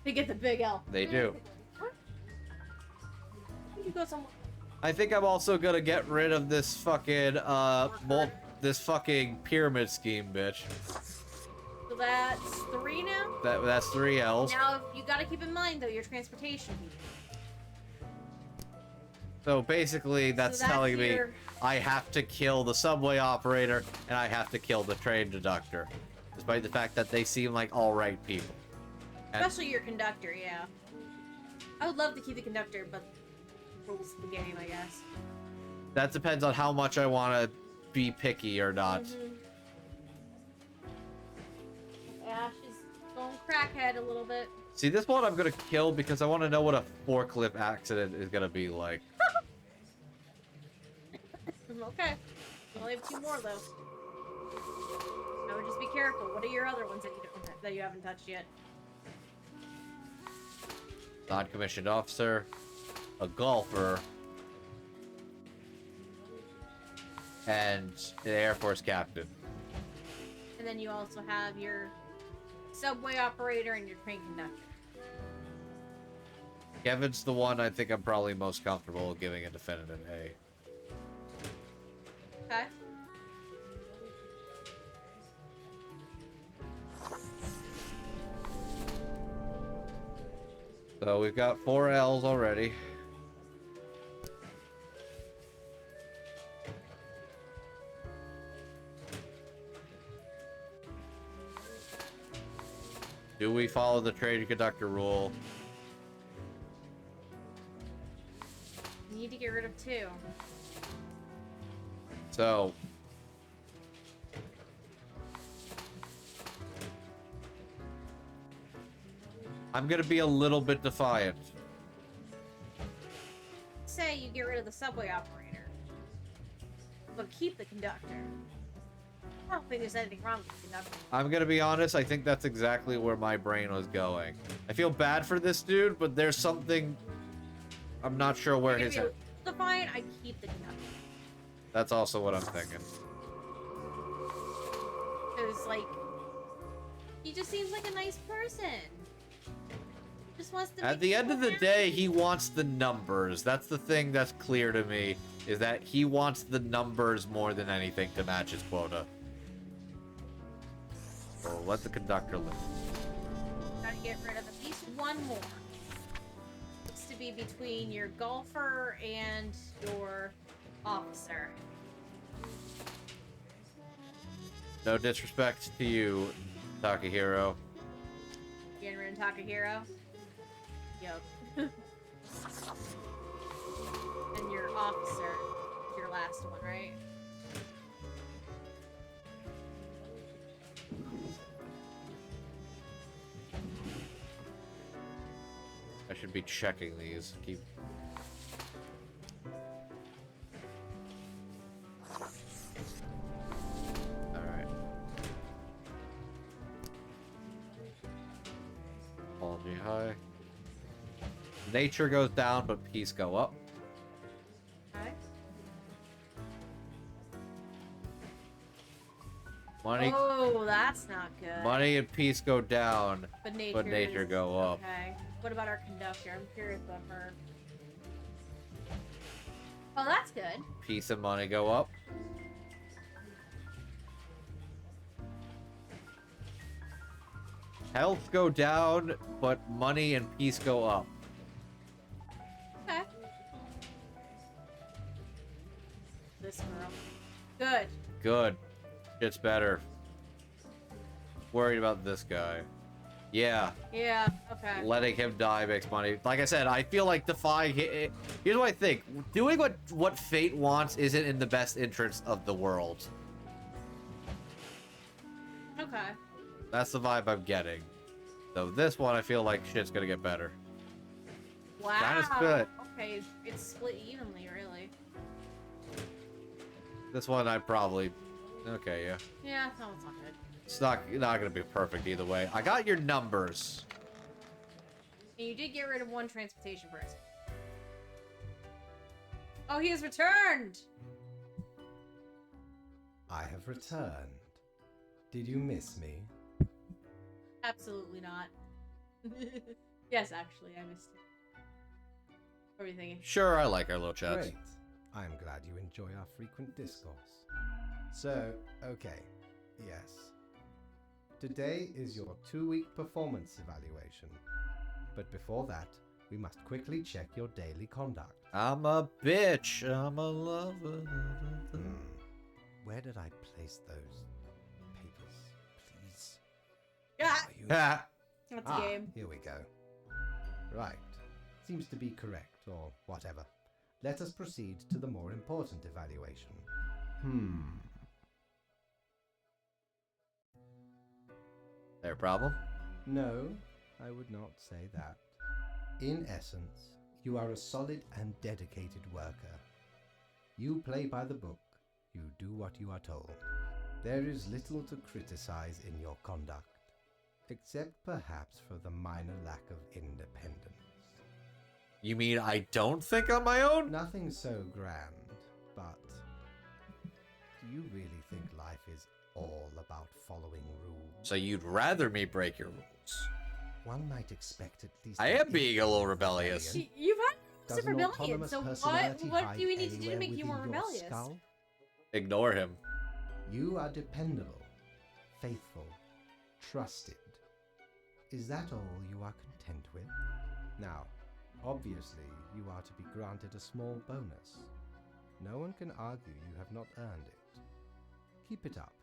They get the big L. They do. What? You go somewhere. I think I'm also gonna get rid of this fucking this fucking pyramid scheme, bitch. So that's 3 now? That's 3 L's. Now, you gotta keep in mind, though, your transportation. So basically, that's telling me your- I have to kill the subway operator and I have to kill the train conductor, despite the fact that they seem like all right people. And Especially your conductor, yeah. I would love to keep the conductor, but rules of the game, I guess. that depends on how much I want to be picky or not. Yeah, she's going crackhead a little bit. See, this one I'm gonna kill because I want to know what a forklift accident is gonna be like. Okay. You only have 2 more, though. I would just be careful. What are your other ones that you haven't touched yet? Non-commissioned officer, a golfer, and an Air Force captain. And then you also have your subway operator and your train conductor. Kevin's the one I think I'm probably most comfortable giving a definitive A. Okay. So we've got 4 L's already. Do we follow the train conductor rule? You need to get rid of 2. So I'm gonna be a little bit defiant. Say you get rid of the subway operator, but keep the conductor. I don't think there's anything wrong with the conductor. I'm gonna be honest, I think that's exactly where my brain was going. I feel bad for this dude, but there's something I'm not sure where his head. Defiant, I keep the conductor. That's also what I'm thinking. Because, like, he just seems like a nice person. Just wants to. At the end of the day, he wants the numbers. That's the thing that's clear to me, is that he wants the numbers more than anything to match his quota. So let the conductor live. Gotta get rid of at least 1 more. It's to be between your golfer and your officer. No disrespect to you, Takahiro. Getting rid of Takahiro. Yup. And your officer, your last one, right? I should be checking these. Keep. Alright. Apology high. Nature goes down, but peace go up. Okay. Money, Oh, that's not good. money and peace go down, But nature, but nature is- go up. Okay. What about our conductor? I'm curious about her. Oh, that's good. Peace and money go up. Health go down, but money and peace go up. Okay. This girl. Good. Good. Shit's better. Worried about this guy. Yeah, Yeah, okay. letting him die makes money. Like I said, I feel like defying it. Here's what I think: doing what fate wants isn't in the best interest of the world. Okay. That's the vibe I'm getting. So this one, I feel like shit's gonna get better. Wow. Kinda split. Okay, it's split evenly, really. This one I probably... Okay, yeah. Yeah, no, it's not good. It's not gonna be perfect either way. I got your numbers. And you did get rid of one transportation person. Oh, he has returned! I have returned. Did you miss me? Absolutely not. Yes, actually, I missed it. What were you thinking? Sure, I like our little chats. Great. I am glad you enjoy our frequent discourse. So, okay, yes. Today is your 2-week performance evaluation. But before that, we must quickly check your daily conduct. I'm a bitch. I'm a lover. Where did I place those papers, please? Yeah. Are you- Ha! That's a game. Here we go. Right. Seems to be correct, or whatever. Let us proceed to the more important evaluation. Their problem? No, I would not say that. In essence, you are a solid and dedicated worker. You play by the book. You do what you are told. There is little to criticize in your conduct, except perhaps for the minor lack of independence. You mean I don't think on my own? Nothing so grand, but do you really think life is all about following rules? So you'd rather me break your rules? One might expect at least... I am being a little rebellious. You've had Does some an rebellion, autonomous so personality what hide do we need to do to anywhere make you more within your rebellious? skull? Ignore him. You are dependable, faithful, trusted. Is that all you are content with? Now, obviously, you are to be granted a small bonus. No one can argue you have not earned it. Keep it up.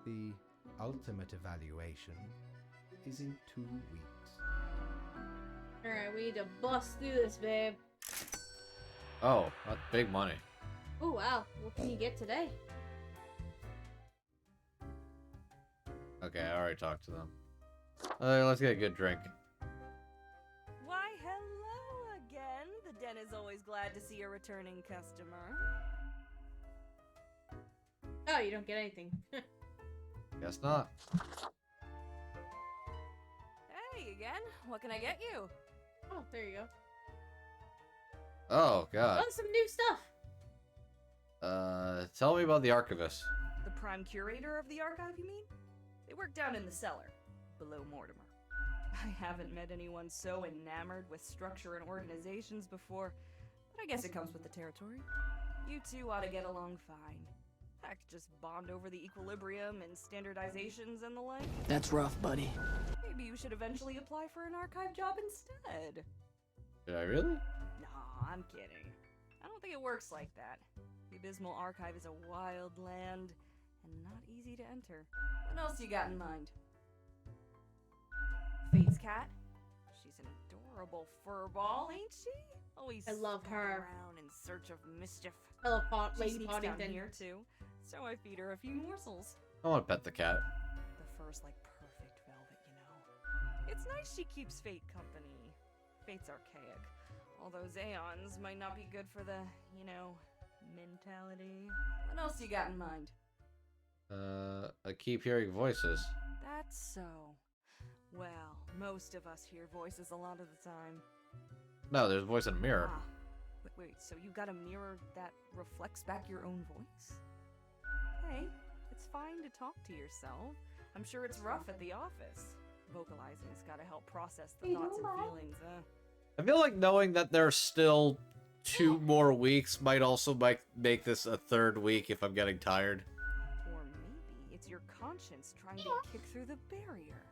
The ultimate evaluation is in 2 weeks. Alright, we need to bust through this, babe. Oh, that's big money. Oh, wow. What can you get today? Okay, I already talked to them. Let's get a good drink. Why, hello again. The den is always glad to see a returning customer. Oh, you don't get anything. Guess not. Hey again. What can I get you? Oh, there you go. Oh, God. Oh, some new stuff. Tell me about the archivist. The prime curator of the archive, you mean? They work down in the cellar, below Mortimer. I haven't met anyone so enamored with structure and organizations before, but I guess it comes with the territory. You two ought to get along fine. Heck, just bond over the equilibrium and standardizations and the like. That's rough, buddy. Maybe you should eventually apply for an archive job instead. Did I really? Nah, I'm kidding. I don't think it works like that. The Abysmal Archive is a wild land, and not easy to enter. What else you got in mind? Fate's cat? She's an adorable furball, ain't she? Always I love skulking her. around in search of mischief. I love She Lady sneaks down Poddington. here too, so I feed her a few morsels. I want to pet the cat. The fur's like perfect velvet, you know. It's nice she keeps Fate company. Fate's archaic. All those aeons might not be good for the, you know, mentality. What else you got in mind? I keep hearing voices. That's so. Well, most of us hear voices a lot of the time. No, there's a voice in a mirror. Ah, wait, so you got a mirror that reflects back your own voice? Hey, it's fine to talk to yourself. I'm sure it's rough at the office. Vocalizing's gotta help process the thoughts and feelings, I feel like knowing that there's still 2 more weeks might also make this a 3rd week if I'm getting tired. Or maybe it's your conscience trying to kick through the barrier.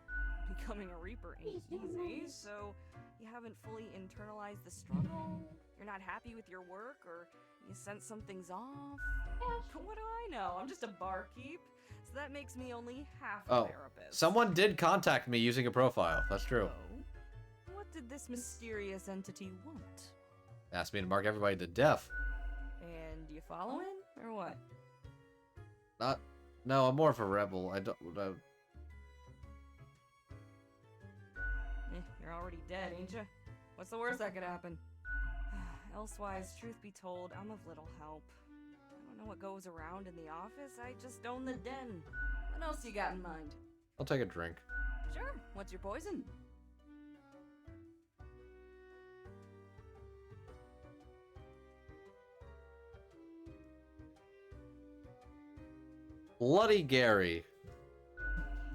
Becoming a Reaper ain't easy, so you haven't fully internalized the struggle. You're not happy with your work, or you sense something's off. But what do I know? I'm just a barkeep, so that makes me only half a Oh, therapist. someone did contact me using a profile. That's true. So, what did this mysterious entity want? Asked me to mark everybody to death. And you following, or what? No, I'm more of a rebel. I don't. You're already dead, ain't you? What's the worst that could happen? Elsewise, truth be told, I'm of little help. I don't know what what goes around in the office. I just own the den. What else you got in mind? I'll take a drink. Sure. What's your poison? Bloody Gary.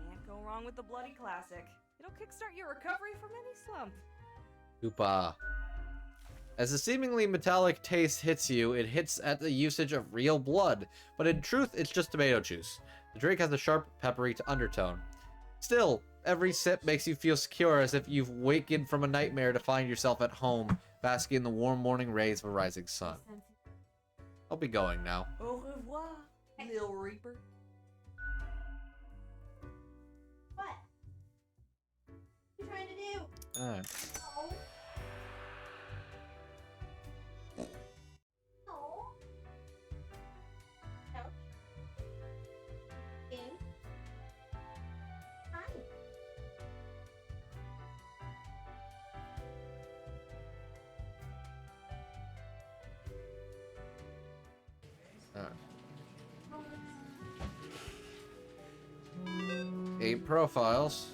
Can't go wrong with the Bloody Classic. It'll kickstart your recovery from any slump. Oopa. As the seemingly metallic taste hits you, it hits at the usage of real blood, but in truth, it's just tomato juice. The drink has a sharp, peppery undertone. Still, every sip makes you feel secure, as if you've wakened from a nightmare to find yourself at home, basking in the warm morning rays of a rising sun. I'll be going now. Au revoir, Lil Reaper. What? What are you trying to do? Alright. Alright. 8 profiles.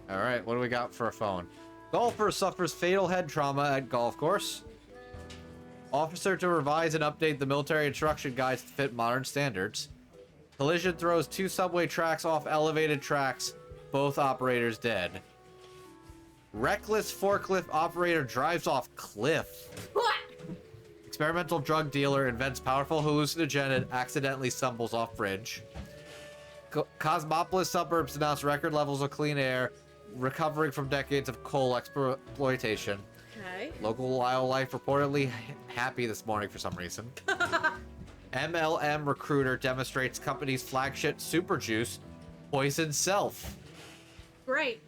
Alright, what do we got for a phone? Golfer suffers fatal head trauma at golf course. Officer to revise and update the military instruction guides to fit modern standards. Collision throws 2 subway tracks off elevated tracks, both operators dead. Reckless forklift operator drives off cliff. What? Experimental drug dealer invents powerful hallucinogen and accidentally stumbles off bridge. Cosmopolis suburbs announce record levels of clean air, recovering from decades of coal exploitation. Okay. Local wildlife reportedly happy this morning for some reason. MLM recruiter demonstrates company's flagship super juice, Poison Self. Great.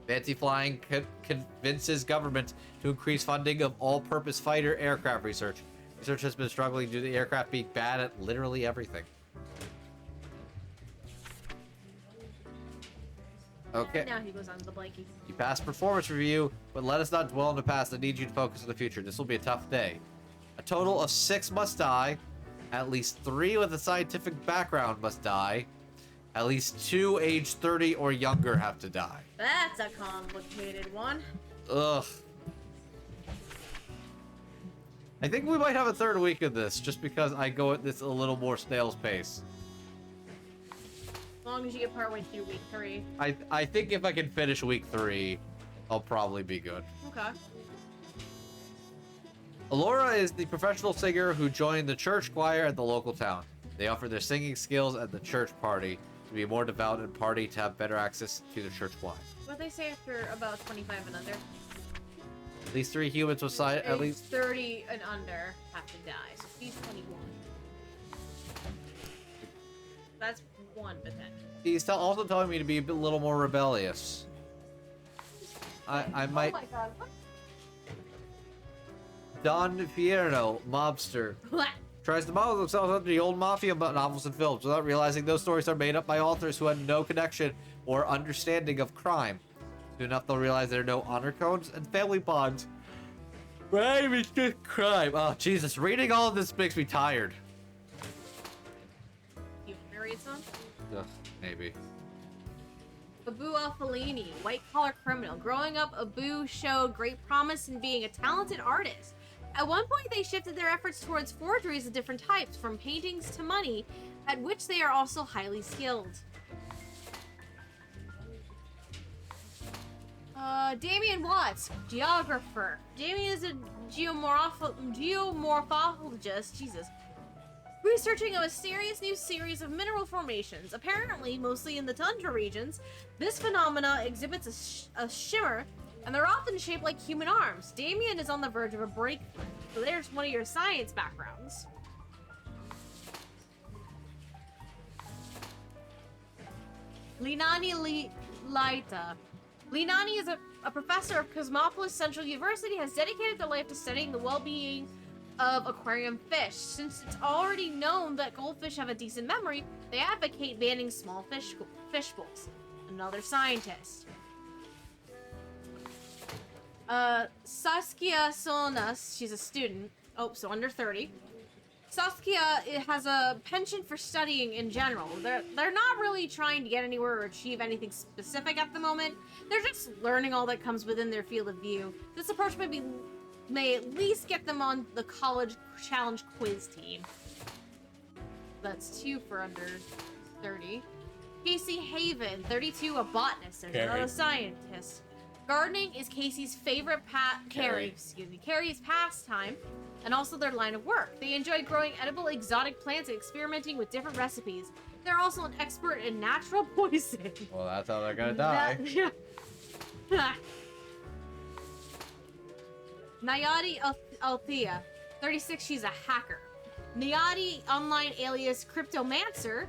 Fancy Flying convinces government to increase funding of all-purpose fighter aircraft research. Research has been struggling due to the aircraft being bad at literally everything. Okay. Now he goes on to the blankie. You passed performance review, but let us not dwell on the past. I need you to focus on the future. This will be a tough day. A total of 6 must die. At least 3 with a scientific background must die. At least 2 age 30 or younger have to die. That's a complicated one. Ugh. I think we might have a 3rd week of this, just because I go at this a little more snail's pace. As long as you get partway through week 3. I think if I can finish week 3, I'll probably be good. Okay. Alora is the professional singer who joined the church choir at the local town. They offer their singing skills at the church party to be more devout and party to have better access to the church choir. What they say after about 25 and under? At least 3 humans will sign. At least 30 and under have to die. So he's 21. That's one potential. he's also telling me to be a little more rebellious. I might. Oh my god. What? Don Fierno, mobster, tries to model themselves under the old mafia novels and films without realizing those stories are made up by authors who had no connection or understanding of crime. Soon enough, they'll realize there are no honor codes and family bonds. Crime is just crime. Oh, Jesus. Reading all of this makes me tired. You want to read some? Ugh, maybe. Abu Al-Falini, white-collar criminal. Growing up, Abu showed great promise in being a talented artist. At one point, they shifted their efforts towards forgeries of different types, from paintings to money, at which they are also highly skilled. Damien Watts, geographer. Damien is a geomorphologist, Jesus, researching a mysterious new series of mineral formations, apparently mostly in the tundra regions. This phenomena exhibits a shimmer, and they're often shaped like human arms. Damien is on the verge of a breakthrough. So there's one of your science backgrounds. Linani Laita. Linani is a professor of Cosmopolis Central University, has dedicated their life to studying the well-being of aquarium fish. Since it's already known that goldfish have a decent memory, they advocate banning small fish bowls. Another scientist. Saskia Sonas, she's a student. Oh, so under 30. Saskia has a penchant for studying in general. They're not really trying to get anywhere or achieve anything specific at the moment. They're just learning all that comes within their field of view. This approach may at least get them on the college challenge quiz team. That's 2 for under 30. Casey Haven, 32, a botanist and not a scientist. Gardening is Casey's favorite Carrie's pastime, and also their line of work. They enjoy growing edible exotic plants and experimenting with different recipes. They're also an expert in natural poison. Well, that's how they're gonna die. Nayadi Althea, 36, she's a hacker. Nayadi, online alias Cryptomancer,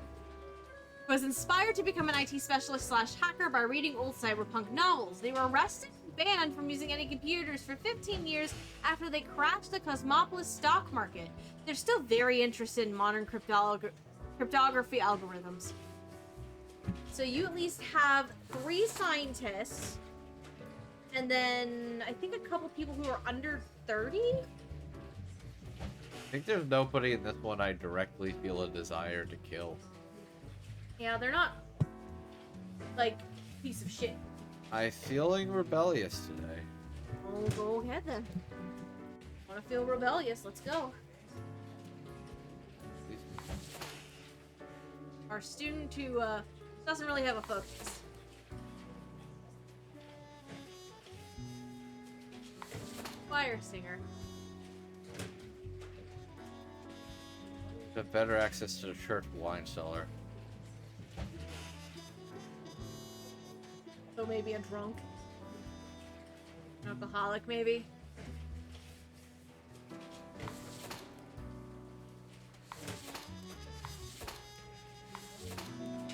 was inspired to become an IT specialist / hacker by reading old cyberpunk novels. They were arrested and banned from using any computers for 15 years after they crashed the Cosmopolis stock market. They're still very interested in modern cryptography algorithms. So you at least have 3 scientists, and then I think a couple people who are under 30? I think there's nobody in this one I directly feel a desire to kill. Yeah, they're not, like, piece of shit. I'm feeling rebellious today. Oh, go ahead then. Wanna feel rebellious? Let's go. Our student who, doesn't really have a focus. Fire singer. Have better access to the church wine cellar. So maybe a drunk. An alcoholic, maybe.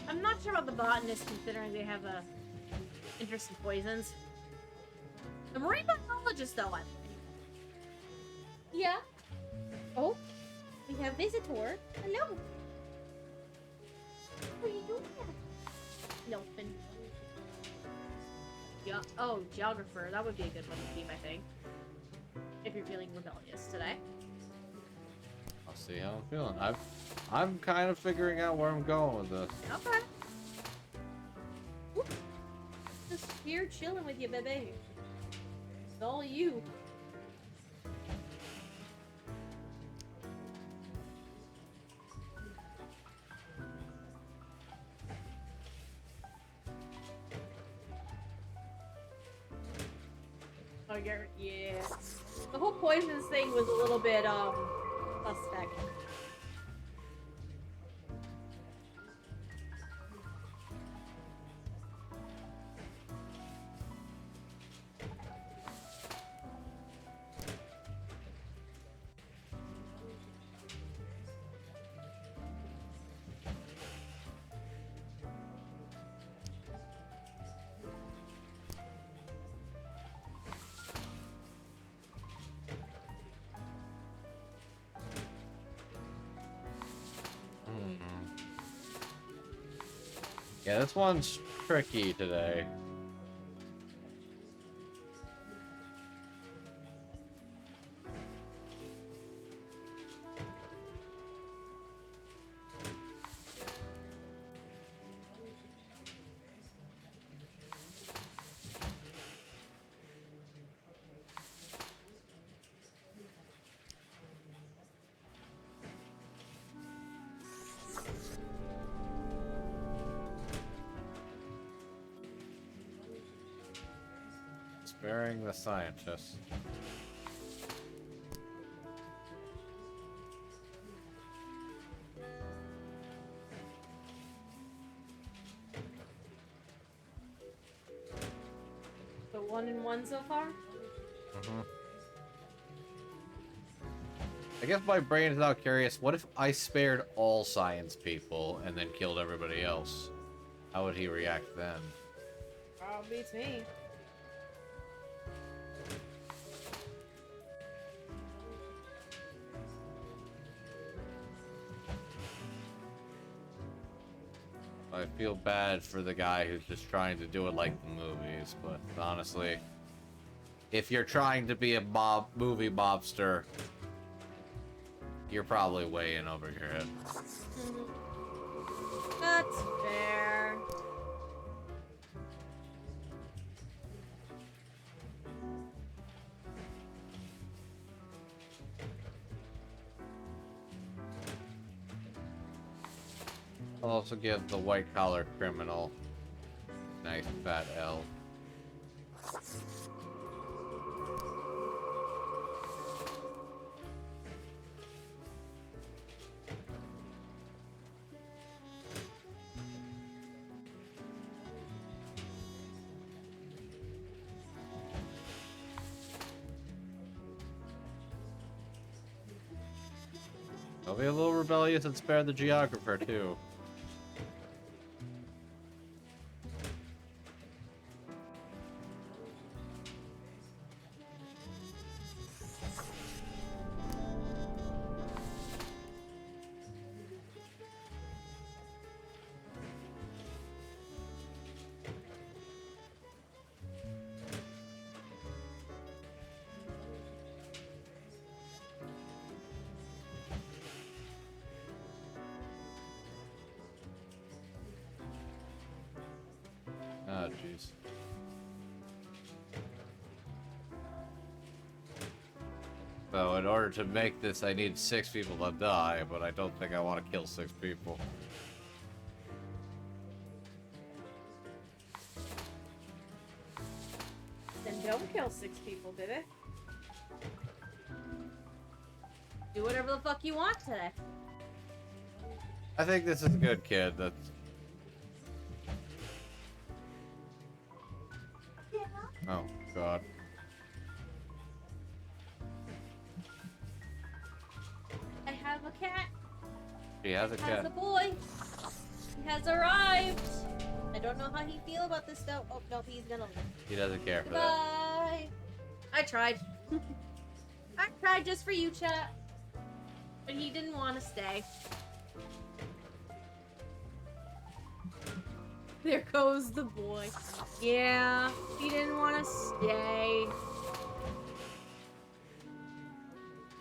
I'm not sure about the botanist, considering they have a interest in poisons. The marine biologist, though, yeah. Oh, we have visitor. Hello. What are you doing here? Nothing. Yeah. Oh, geographer. That would be a good one to keep, I think. If you're feeling rebellious today. I'll see how I'm feeling. I'm kind of figuring out where I'm going with this. Okay. Whoop. Just here chilling with you, baby. It's all you. Oh, yeah. The whole poisons thing was a little bit, suspect. Yeah, this one's tricky today. Sparing the scientists. So 1 and 1 so far? I guess my brain is now curious, what if I spared all science people and then killed everybody else? How would he react then? Beats me. I feel bad for the guy who's just trying to do it like the movies, but honestly, if you're trying to be a movie mobster, you're probably way in over your head. That's fair. I'll also give the white-collar criminal nice fat L. I'll be a little rebellious and spare the geographer, too. Oh, jeez. So, in order to make this, I need 6 people to die, but I don't think I want to kill 6 people. Then don't kill 6 people, did it? Do whatever the fuck you want today. I think this is a good kid. That's... Oh, God. I have a cat. She has a Has cat. a boy. He has arrived. I don't know how he feel about this though. Oh no, he's gonna leave. He doesn't care for that. Bye. I tried. I tried just for you, chat. But he didn't want to stay. There goes the boy. Yeah, he didn't want to stay.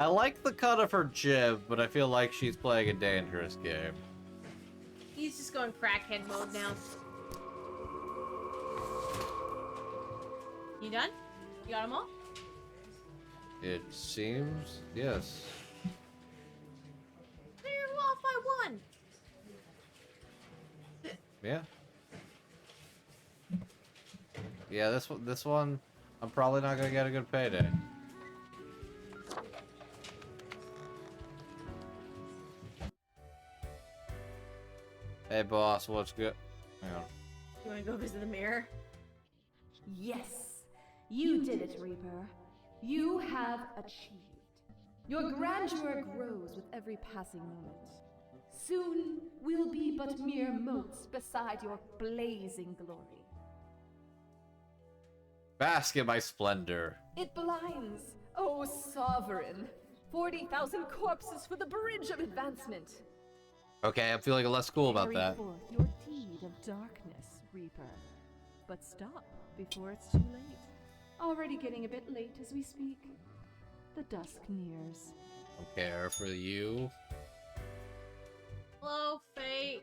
I like the cut of her jib, but I feel like she's playing a dangerous game. He's just going crackhead mode now. You done? You got them all? It seems, yes. You're off by one. Yeah. Yeah, this one, I'm probably not gonna get a good payday. Hey boss, what's good? Hang on. You want to go visit the mirror? Yes, you did it, Reaper. You have achieved. Your grandeur grows with every passing moment. Soon, we'll be but mere motes beside your blazing glory. Bask in my splendor. It blinds, oh sovereign. 40,000 corpses for the bridge of advancement. Okay, I'm feeling less cool about Carry that. forth your deed of darkness, Reaper. But stop before it's too late. Already getting a bit late as we speak. The dusk nears. Don't care for you. Hello, Fate.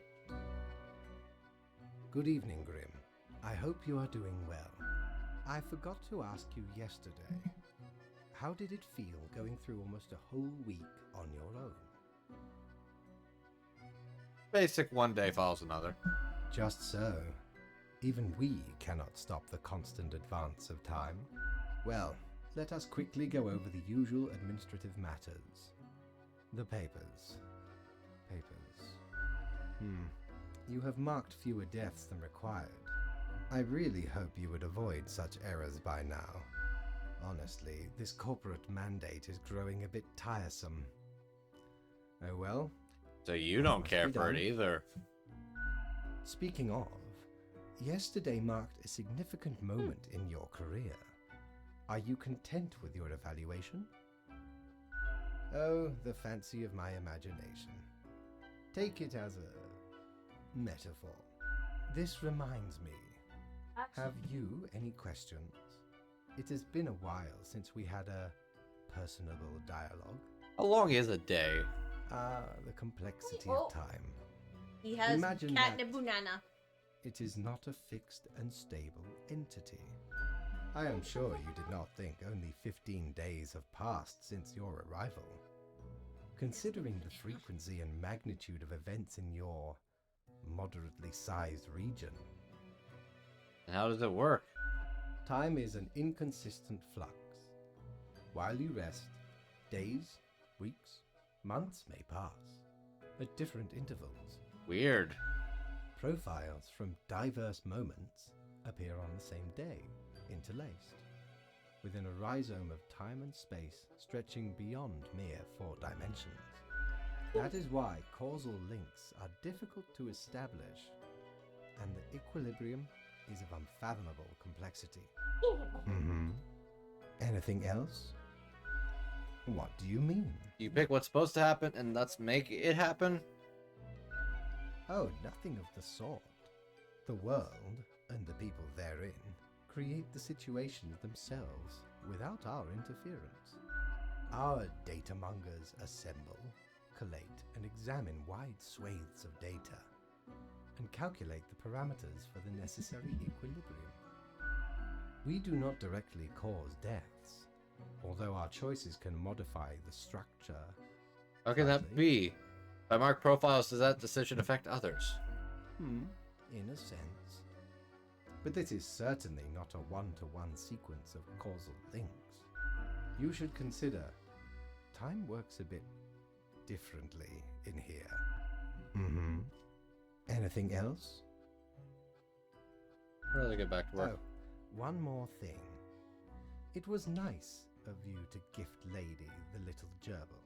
Good evening, Grim. I hope you are doing well. I forgot to ask you yesterday. How did it feel going through almost a whole week on your own? Basic one day follows another. Just so. Even we cannot stop the constant advance of time. Well, let us quickly go over the usual administrative matters. The papers. You have marked fewer deaths than required. I really hope you would avoid such errors by now. Honestly, this corporate mandate is growing a bit tiresome. Oh well. So you don't care for it either. Speaking of, yesterday marked a significant moment in your career. Are you content with your evaluation? Oh, the fancy of my imagination. Take it as a metaphor. This reminds me. Have you any questions? It has been a while since we had a personable dialogue. How long is a day? The complexity Oh. of time. He has Imagine catnip that banana. it is not a fixed and stable entity. I am sure you did not think only 15 days have passed since your arrival. Considering the frequency and magnitude of events in your moderately sized region, And how does it work? time is an inconsistent flux. While you rest, days, weeks, months may pass at different intervals. Weird. Profiles from diverse moments appear on the same day, interlaced, within a rhizome of time and space stretching beyond mere 4 dimensions. That is why causal links are difficult to establish, and the equilibrium is of unfathomable complexity. Anything else? What do you mean? You pick what's supposed to happen, and let's make it happen? Oh, nothing of the sort. The world, and the people therein, create the situations themselves without our interference. Our data mongers assemble, collate, and examine wide swathes of data, and calculate the parameters for the necessary equilibrium. We do not directly cause deaths, although our choices can modify the structure. How can that be? By mark profiles, does that decision affect others? In a sense. But this is certainly not a one-to-one sequence of causal links. You should consider time works a bit differently in here. Anything else? Really get back to work. Oh, one more thing. It was nice of you to gift Lady the little gerbil.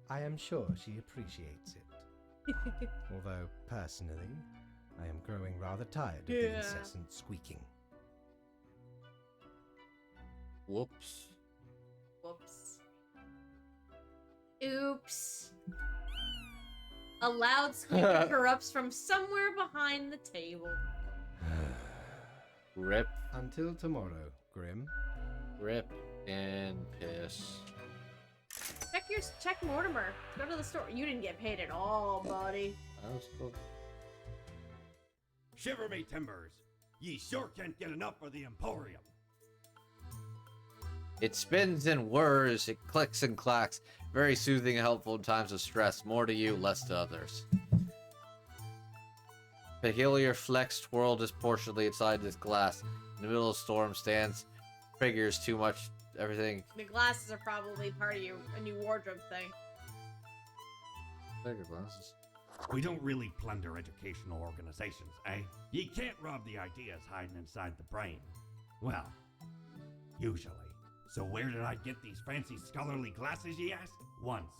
I am sure she appreciates it. Although, personally, I am growing rather tired of the incessant squeaking. Whoops. Whoops. Oops. A loud squeak corrupts from somewhere behind the table. Rip. Until tomorrow, Grim. Rip and piss. Check Mortimer. Go to the store. You didn't get paid at all, buddy. That was cool. Shiver me timbers. Ye sure can't get enough of the Emporium. It spins and whirs, it clicks and clacks. Very soothing and helpful in times of stress. More to you, less to others. Peculiar flex twirl disproportionately inside this glass. In the middle of the storm stands. Figures too much everything. The glasses are probably part of a new wardrobe thing. Bigger glasses. We don't really plunder educational organizations, eh? Ye can't rob the ideas hiding inside the brain. Well, usually. So where did I get these fancy scholarly glasses, ye ask? Once.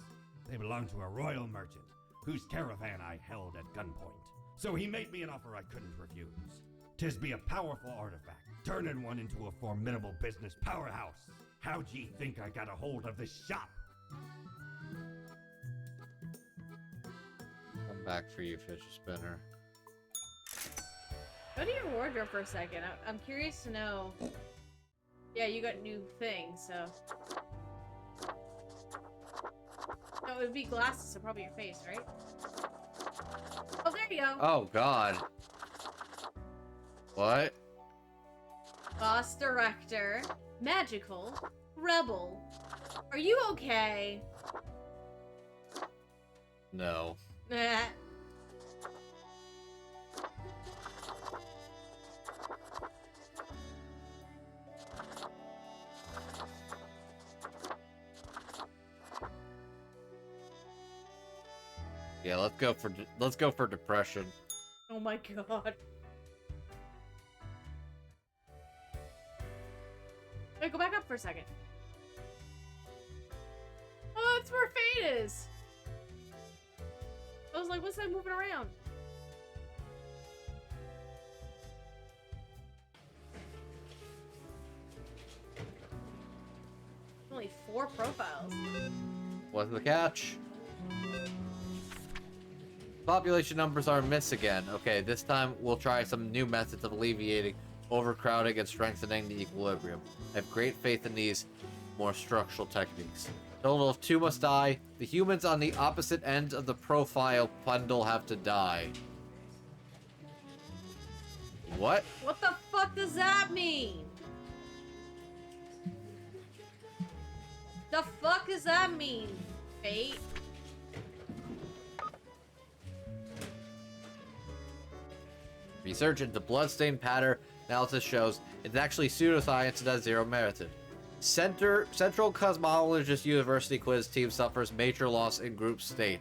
They belonged to a royal merchant, whose caravan I held at gunpoint. So he made me an offer I couldn't refuse. 'Tis be a powerful artifact, turning one into a formidable business powerhouse. How'd ye think I got a hold of this shop? I'm back for you, fish spinner. Go to your wardrobe for a second. I'm curious to know. Yeah, you got new things, so. No, it would be glasses, so probably your face, right? Oh, there you go. Oh, God. What? Boss director, magical, rebel. Are you okay? No. Eh. Yeah, let's go for depression. Oh my god. Wait, go back up for a second. Oh, that's where Fate is. I was like, what's that moving around? Only 4 profiles. What's the catch? Population numbers are amiss again. Okay, this time we'll try some new methods of alleviating overcrowding and strengthening the equilibrium. I have great faith in these more structural techniques. Total of 2 must die. The humans on the opposite end of the profile bundle have to die. What? What the fuck does that mean? The fuck does that mean, Fate? Research into bloodstained pattern analysis shows it's actually pseudoscience and has zero merit. Central Cosmologist University quiz team suffers major loss in group stage.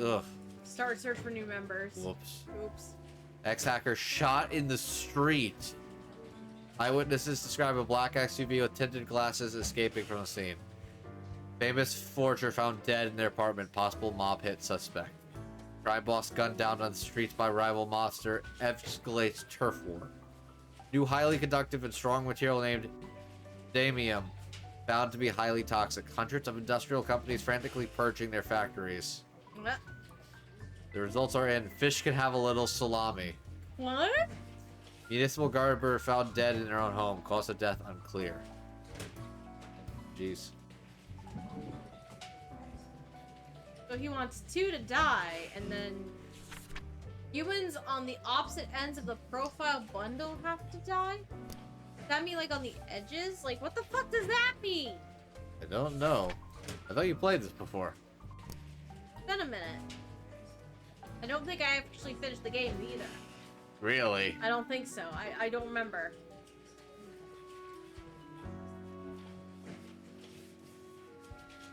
Ugh. Start search for new members. Whoops. Oops. Ex-hacker shot in the street. Eyewitnesses describe a black SUV with tinted glasses escaping from the scene. Famous forger found dead in their apartment. Possible mob hit suspect. Crime boss gunned down on the streets by rival monster escalates turf war. New highly conductive and strong material named Damium found to be highly toxic. Hundreds of industrial companies frantically purging their factories. What? The results are in. Fish can have a little salami. What? Municipal guard found dead in their own home. Cause of death unclear. Jeez. So he wants 2 to die, and then humans on the opposite ends of the profile bundle have to die? Does that mean like on the edges? Like, what the fuck does that mean? I don't know. I thought you played this before. It's been a minute. I don't think I actually finished the game either. Really? I don't think so. I don't remember.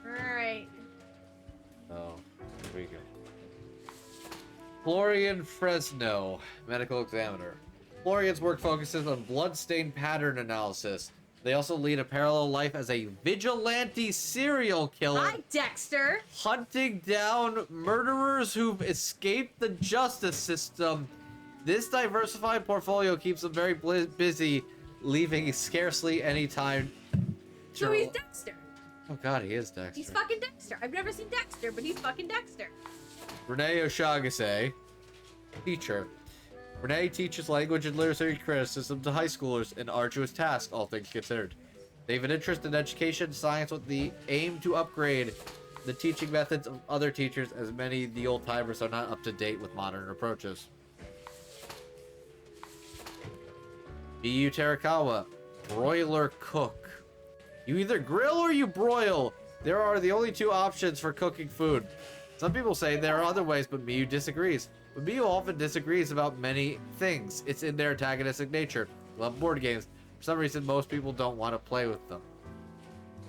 Alright. Oh, here we go. Florian Fresno, medical examiner. Florian's work focuses on blood-stained pattern analysis. They also lead a parallel life as a vigilante serial killer. Hi, Dexter! Hunting down murderers who've escaped the justice system. This diversified portfolio keeps them very busy, leaving scarcely any time to... So he's Dexter! Oh god, he is Dexter. He's fucking Dexter! I've never seen Dexter, but he's fucking Dexter! Renee Oshagase, teacher. Renee teaches language and literary criticism to high schoolers, an arduous task, all things considered. They have an interest in education science with the aim to upgrade the teaching methods of other teachers, as many of the old-timers are not up to date with modern approaches. Miyu Terakawa, broiler cook. You either grill or you broil. There are the only 2 options for cooking food. Some people say there are other ways, but Miyu disagrees. But Miyu often disagrees about many things. It's in their antagonistic nature. Love board games. For some reason, most people don't want to play with them.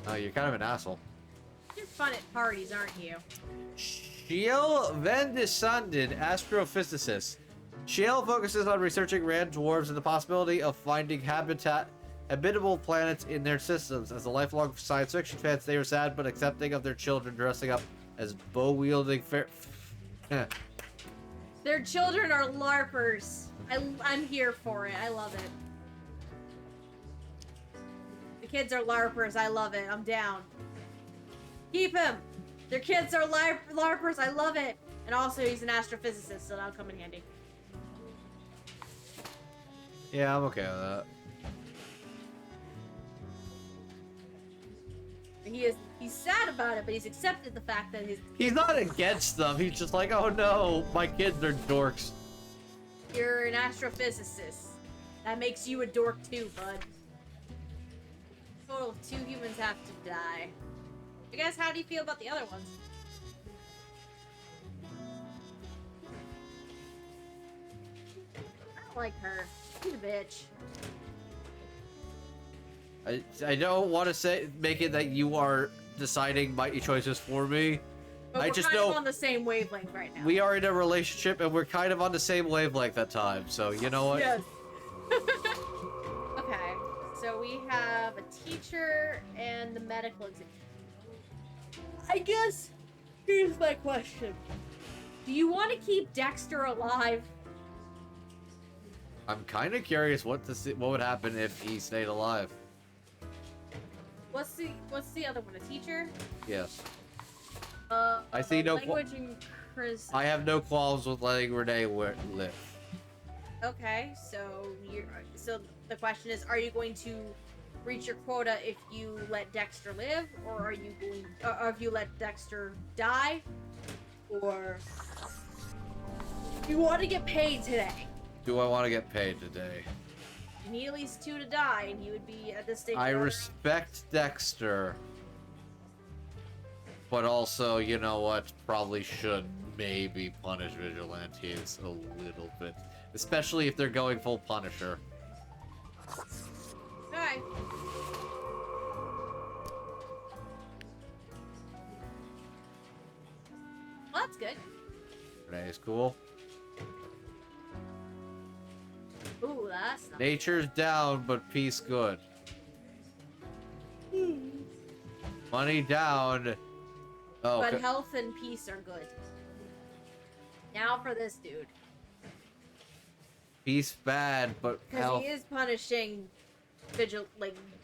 Oh, you're kind of an asshole. You're fun at parties, aren't you? Shiel Van de Sanden, astrophysicist. Shiel focuses on researching red dwarves and the possibility of finding habitable planets in their systems. As a lifelong science fiction fans, they are sad but accepting of their children dressing up as bow-wielding Their children are LARPers. I'm here for it. I love it. The kids are LARPers. I love it. I'm down. Keep him. Their kids are LARPers. I love it. And also, he's an astrophysicist, so that'll come in handy. Yeah, I'm okay with that. He's sad about it, but he's accepted the fact that He's not against them. He's just like, oh no, my kids are dorks. you're an astrophysicist. That makes you a dork too, bud. Total of 2 humans have to die. I guess, how do you feel about the other ones? I don't like her. She's a bitch. I don't want to make it that you are deciding my choices for me. But I we're just kind of know on the same wavelength right now. we are in a relationship and we're kind of on the same wavelength at times. So you know what? Yes. Okay, so we have a teacher and the medical exam. I guess here's my question: do you want to keep Dexter alive? I'm kind of curious what would happen if he stayed alive. What's the other one? A teacher? Yes. I see no language and charisma. I have no qualms with letting Renee live. Okay, so the question is, are you going to reach your quota if you let Dexter live, or are you going, or if you let Dexter die, or you want to get paid today? Do I want to get paid today? You need at least 2 to die, and he would be at this stage. I respect Dexter, but also, you know what? Probably should maybe punish vigilantes a little bit, especially if they're going full Punisher. Alright. Well, that's good. Renee's cool. Ooh, that's not. Nature's down, but peace good. Money down. Oh, But health and peace are good. Now for this dude. peace bad, but Because health. he is punishing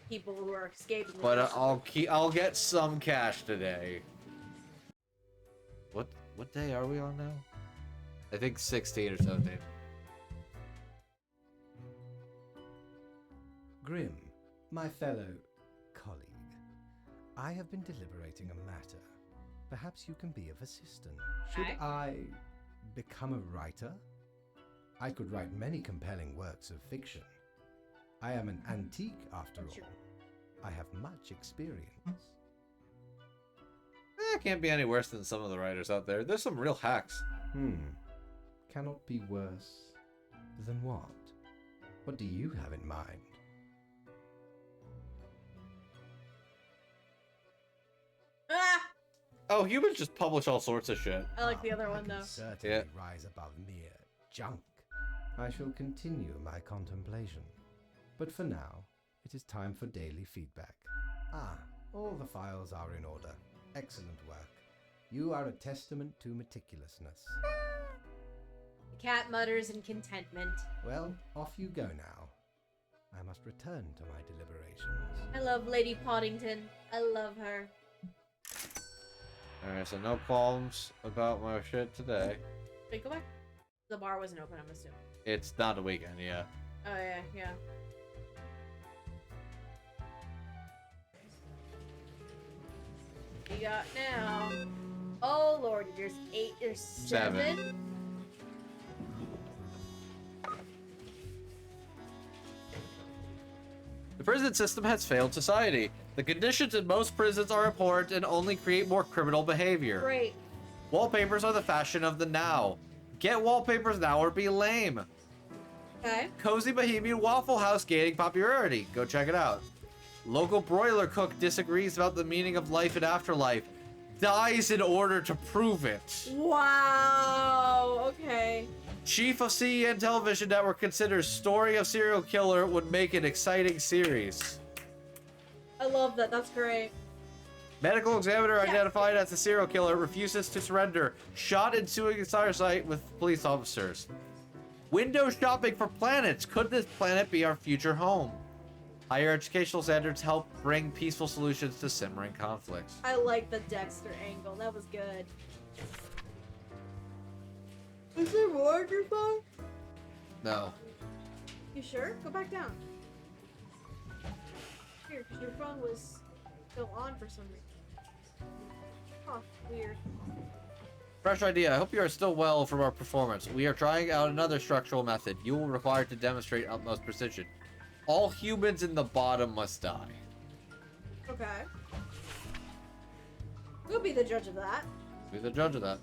people who are escaping. the But hospital. I'll get some cash today. What day are we on now? I think 16 or 17. Grim, my fellow colleague, I have been deliberating a matter. Perhaps you can be of assistance. Should Okay. I become a writer? I could write many compelling works of fiction. I am an antique, after Sure. all. I have much experience. Can't be any worse than some of the writers out there. There's some real hacks. Cannot be worse than what? What do you have in mind? Ah! Oh, humans just publish all sorts of shit. I like the other I one can though. certainly rise above mere junk. I shall continue my contemplation. But for now, it is time for daily feedback. All the files are in order. Excellent work. You are a testament to meticulousness. The cat mutters in contentment. Well, off you go now. I must return to my deliberations. I love Lady Poddington. I love her. Alright, so no qualms about my shit today. Wait, go back. The bar wasn't open, I'm assuming. It's not a weekend, yeah. Oh yeah, yeah. We got now. Oh lord, there's 8, there's 7. The prison system has failed society. The conditions in most prisons are abhorrent and only create more criminal behavior. Great. Wallpapers are the fashion of the now. Get wallpapers now or be lame. Okay. Cozy Bohemian Waffle House gaining popularity. Go check it out. Local broiler cook disagrees about the meaning of life and afterlife. Dies in order to prove it. Wow. Okay. Chief of CEN Television Network considers story of serial killer would make an exciting series. I love that. That's great. Medical examiner identified as the serial killer refuses to surrender. Shot in suicide site with police officers. Window shopping for planets. Could this planet be our future home? Higher educational standards help bring peaceful solutions to simmering conflicts. I like the Dexter angle. That was good. Is there more on your phone? No. You sure? Go back down. Here, 'cause your phone was still on for some reason. Huh, weird. Fresh idea. I hope you are still well from our performance. We are trying out another structural method. You will require to demonstrate utmost precision. All humans in the bottom must die. Okay. We'll be the judge of that. Be the judge of that.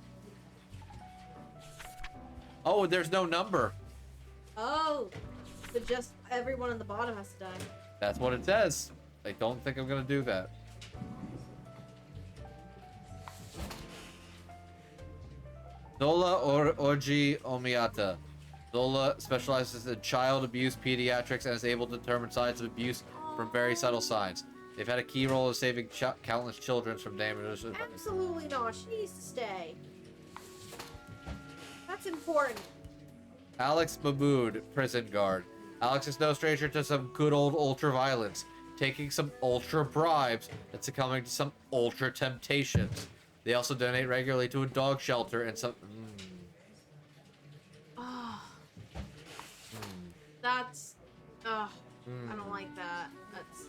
Oh, there's no number. Oh, so just everyone on the bottom has to die. That's what it says. I don't think I'm gonna do that. Zola Orji Omiata. Zola specializes in child abuse pediatrics and is able to determine signs of abuse from very subtle signs. They've had a key role in saving countless children from damage. Absolutely not. She needs to stay. That's important. Alex Mahmood, prison guard. Alex is no stranger to some good old ultra violence, taking some ultra bribes and succumbing to some ultra temptations. They also donate regularly to a dog shelter and some. That's... Ugh, I don't like that. That's...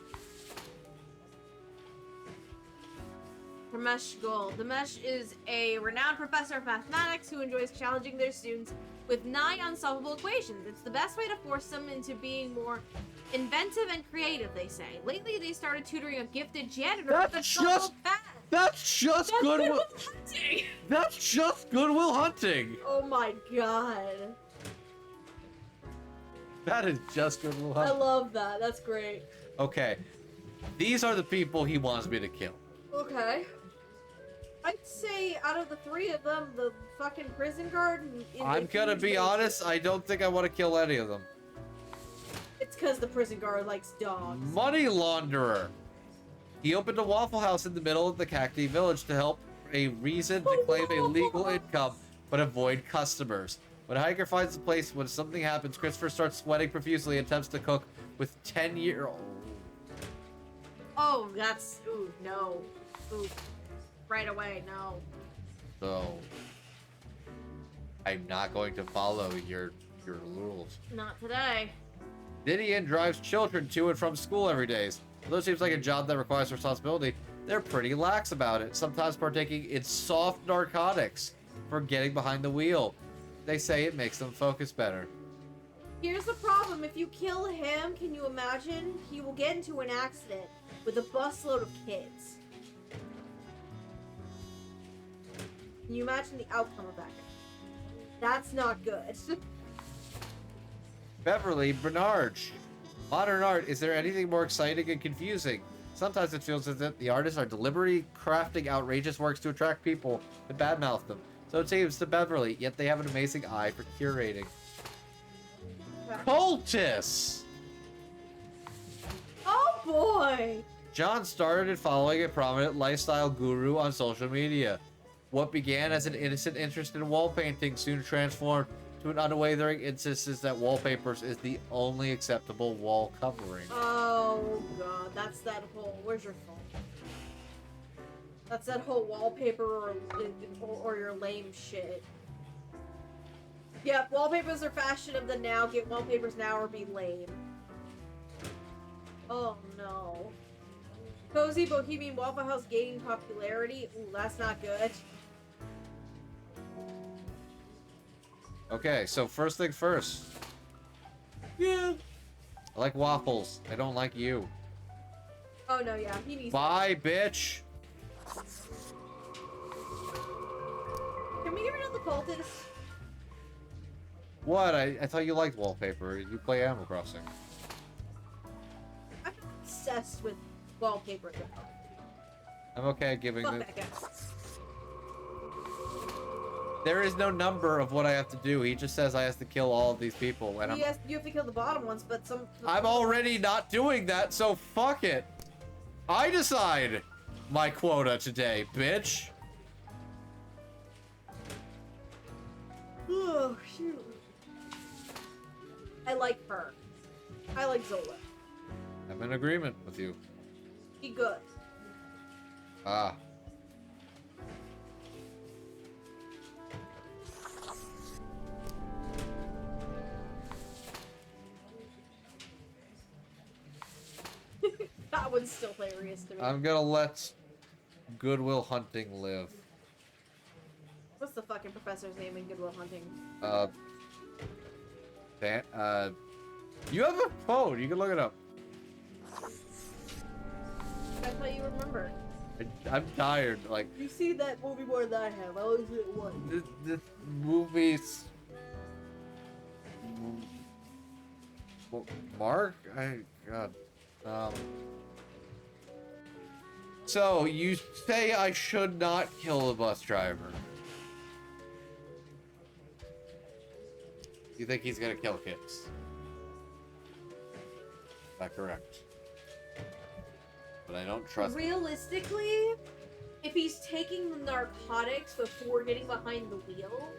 Ramesh Gold. Ramesh is a renowned professor of mathematics who enjoys challenging their students with nigh unsolvable equations. It's the best way to force them into being more inventive and creative, they say. Lately, they started tutoring a gifted janitor. That's just Goodwill Hunting. That's just Goodwill Hunting. Oh my god. That is just Goodwill I Hunting. love that. That's great. Okay. These are the people he wants me to kill. Okay. I'd say out of the three of them, the fucking prison guard and I'm gonna be honest, I don't think I want to kill any of them. It's because the prison guard likes dogs. Money launderer. He opened a Waffle House in the middle of the Cacti Village to help a reason to claim a legal income, but avoid customers. When Hiker finds the place, when something happens, Christopher starts sweating profusely and attempts to cook with 10-year-old. Oh, that's... Ooh, no. Ooh. Right away, no. So, I'm not going to follow your rules. Not today. Didion drives children to and from school every day. Although it seems like a job that requires responsibility, they're pretty lax about it, sometimes partaking in soft narcotics for getting behind the wheel. They say it makes them focus better. Here's the problem. If you kill him, can you imagine? He will get into an accident with a busload of kids. Can you imagine the outcome of that? That's not good. Beverly Bernard. Modern art, is there anything more exciting and confusing? Sometimes it feels as if the artists are deliberately crafting outrageous works to attract people and badmouth them. So it seems to Beverly, yet they have an amazing eye for curating. Cultists! Oh boy! John started following a prominent lifestyle guru on social media. What began as an innocent interest in wall painting soon transformed to an unwavering insistence that wallpapers is the only acceptable wall covering. Oh god, that's that whole... Where's your phone? That's that whole wallpaper or your lame shit. Yep, wallpapers are fashion of the now. Get wallpapers now or be lame. Oh no. Cozy Bohemian Waffle House gaining popularity. Ooh, that's not good. Okay, so first thing first. Yeah. I like waffles. I don't like you. Oh no, yeah, he needs. Bye, bitch. Can we get rid of the cultists? What? I thought you liked wallpaper. You play Animal Crossing. I'm obsessed with wallpaper. I'm okay giving Fuck it. that guy. There is no number of what I have to do. He just says I have to kill all of these people, and You have to kill the bottom ones, but some. I'm already not doing that, so fuck it. I decide my quota today, bitch. Oh shoot. I like her. I like Zola. I'm in agreement with you. Be good. Ah. That one's still hilarious to me. I'm gonna let Goodwill Hunting live. What's the fucking professor's name in Goodwill Hunting? You have a phone. You can look it up. That's how you remember. I'm tired. Like, You see that movie more than I have. I always get one. this movie's... Mark? God. So, you say I should not kill a bus driver. You think he's gonna kill kids? Is that correct? But I don't trust. Realistically, if he's taking the narcotics before getting behind the wheel,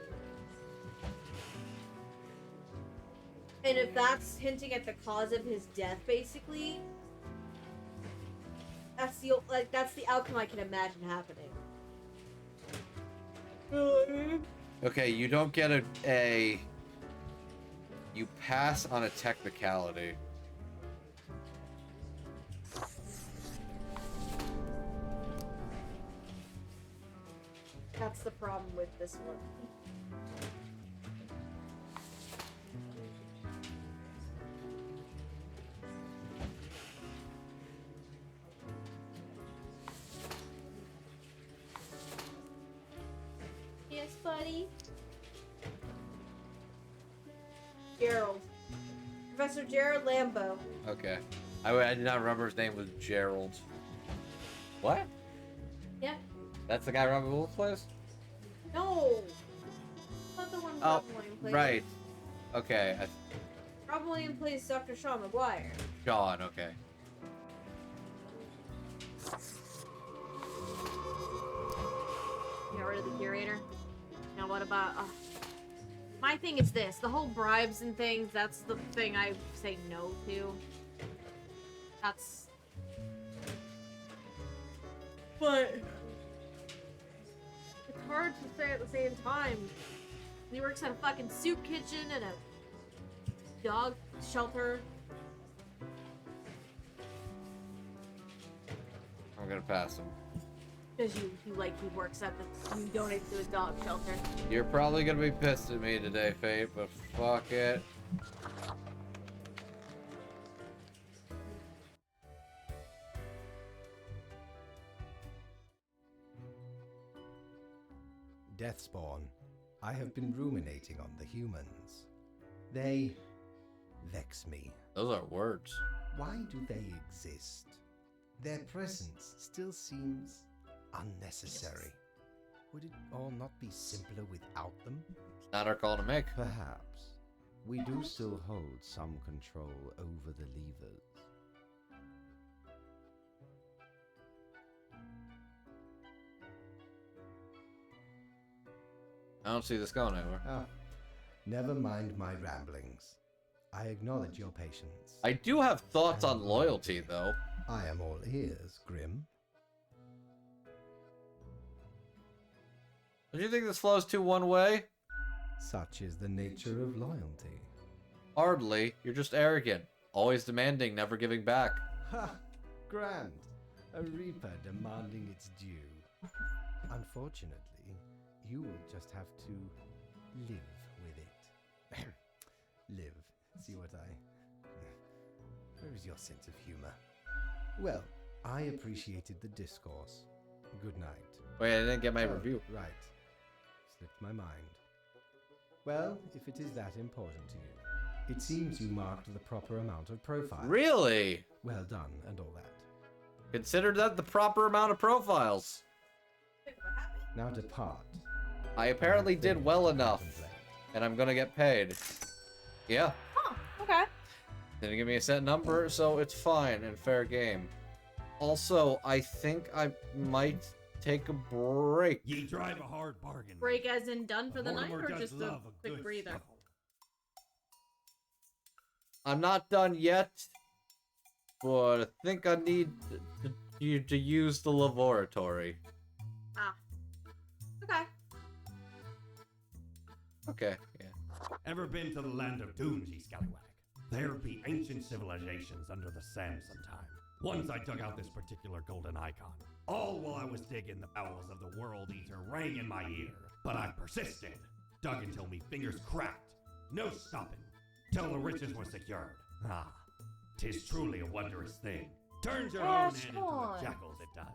and if that's hinting at the cause of his death, basically, that's the outcome I can imagine happening. Okay, you don't get You pass on a technicality. That's the problem with this one. Yes, buddy. Gerald. Professor Gerald Lambo. Okay. I did not remember his name was Gerald. What? Yeah. That's the guy Robin Williams plays? No. Not the one Oh, Robin Williams plays. right. Okay. Robin Williams plays Dr. Sean McGuire. Sean, okay. Get rid of the curator. Now what about... my thing is this. The whole bribes and things, that's the thing I say no to. That's... But... it's hard to say at the same time. He works at a fucking soup kitchen and a dog shelter. I'm gonna pass him. Because he works at the... you donate to a dog shelter. You're probably gonna be pissed at me today, Fate, but fuck it. Deathspawn, I have been ruminating on the humans. They vex me. Those are words. Why do they exist? Their presence still seems unnecessary. Would it all not be simpler without them? It's not our call to make. Perhaps. We do still hold some control over the levers. I don't see this going anywhere. Ah, never mind my ramblings. I acknowledge your patience. I do have thoughts on loyalty, though. I am all ears, Grim. Don't you think this flows too one way? Such is the nature of loyalty. Hardly. You're just arrogant. Always demanding, never giving back. Ha! Grand. A reaper demanding its due. Unfortunately, you will just have to live with it. Live. See what I... Where is your sense of humor? Well, I appreciated the discourse. Good night. Wait, I didn't get my review. Right. Slipped my mind. Well, if it is that important to you, it seems you marked the proper amount of profile. Really? Well done, and all that. Consider that the proper amount of profiles. Now depart. I apparently did well enough, and I'm gonna get paid. Yeah. Huh, okay. Didn't give me a set number, so it's fine and fair game. Also, I think I might take a break. Ye drive a hard bargain. Break as in done for the night, Mortimer or does just a love quick good breather? scuffle. I'm not done yet, but I think I need to use the laboratory. Ah. Okay. Okay, yeah. Ever been to the land of dunes, ye scallywag? There be ancient civilizations under the sand sometime. Once I dug out this particular golden icon. All while I was digging, the bowels of the world eater rang in my ear. But I persisted. Dug until me fingers cracked. No stopping. Till the riches were secured. Ah, 'tis truly a wondrous thing. Turns your own head into a jackal's, it does.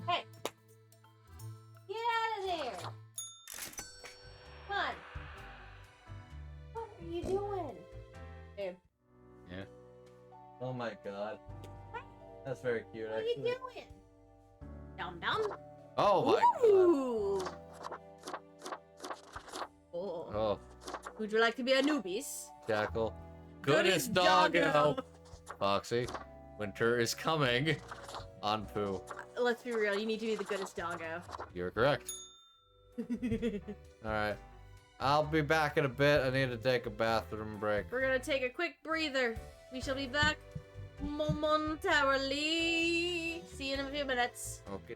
Hey! Get out of there! Come on! What are you doing? Babe. Yeah. Oh my god. That's very cute, What are you doing? Dum dum. Oh my Ooh. god. Oh. Oh, Would you like to be a newbies? Jackal. Goodest Goodest doggo. doggo. Foxy, winter is coming. On poo. Let's be real, you need to be the goodest doggo. You're correct. Alright. I'll be back in a bit. I need to take a bathroom break. We're gonna take a quick breather. We shall be back momentarily. See you in a few minutes. Okay.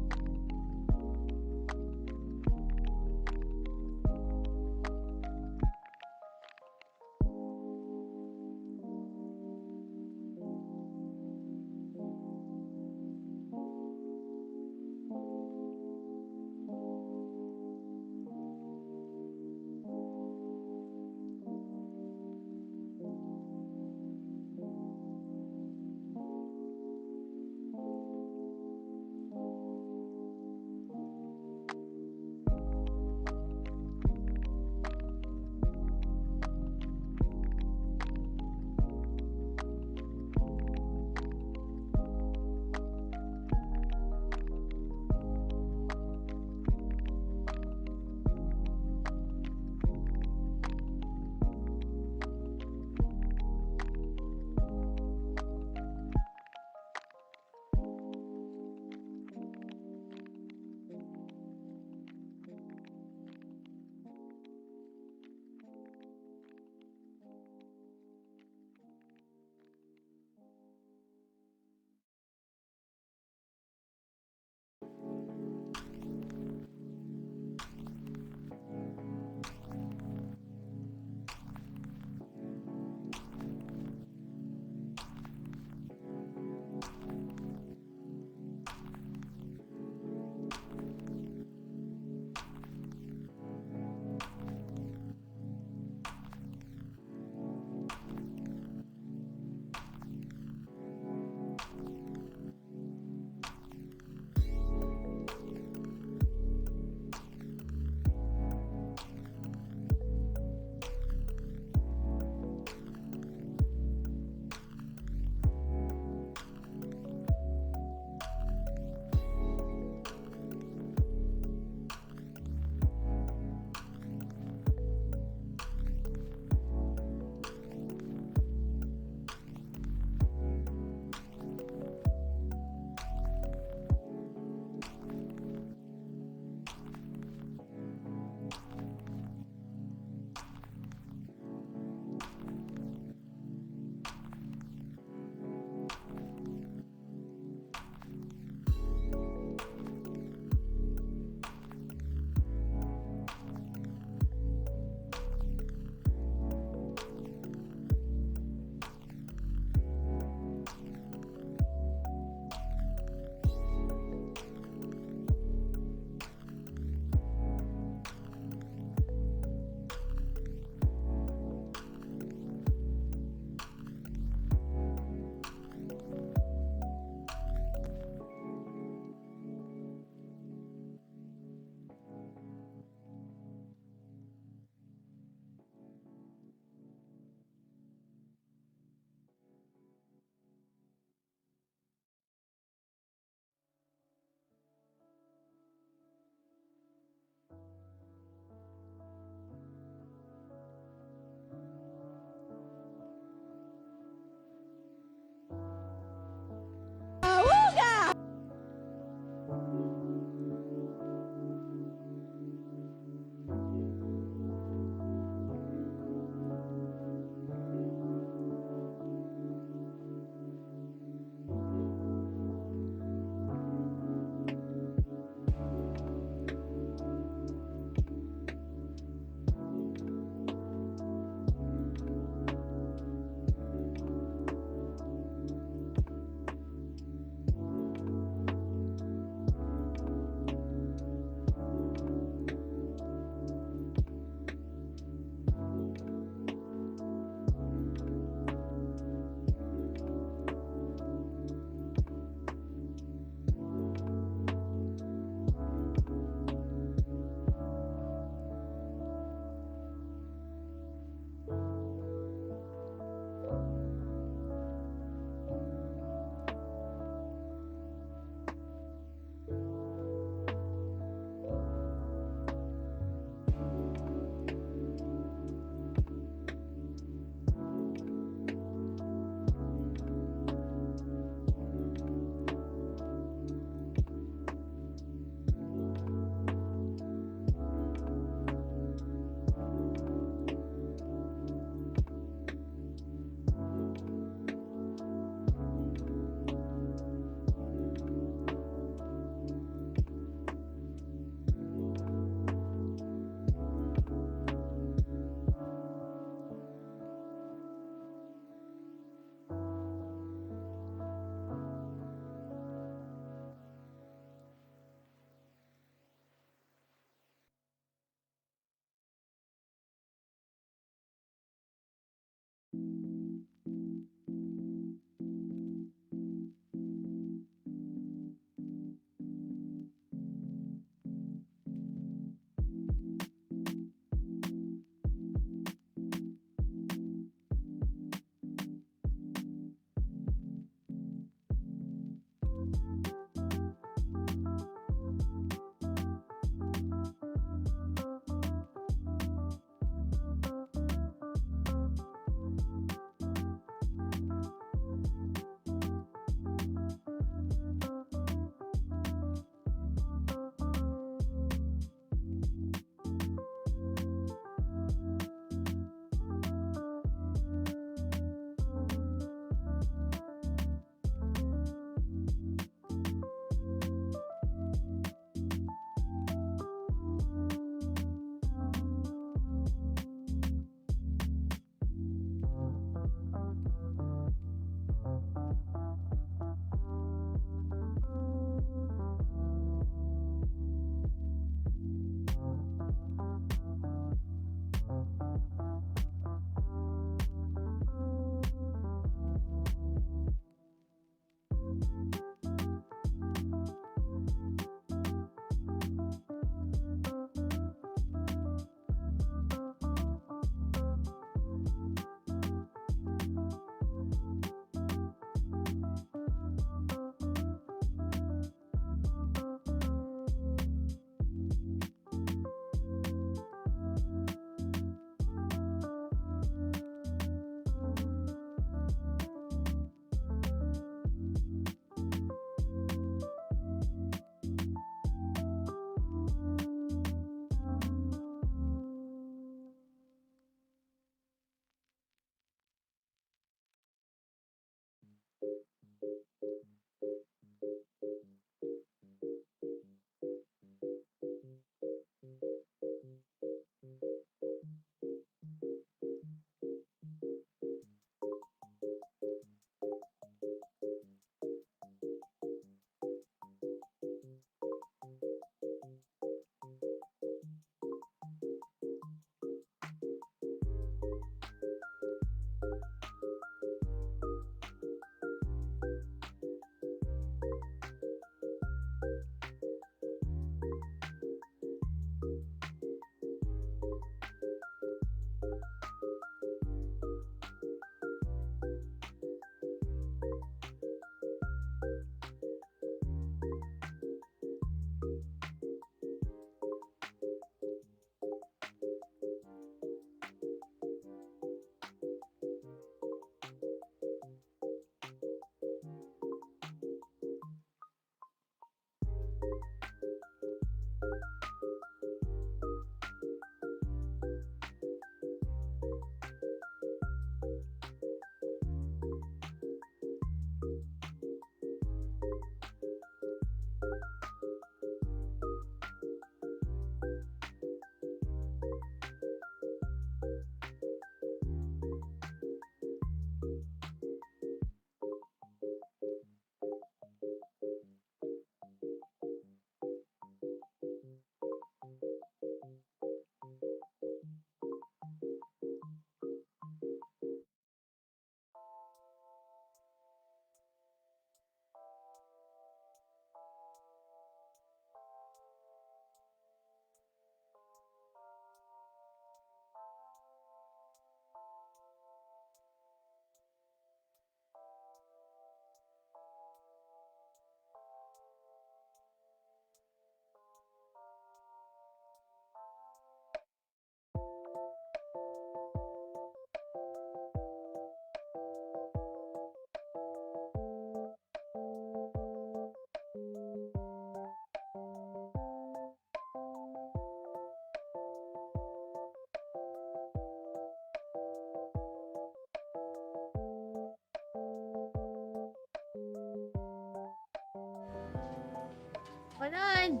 Hold on.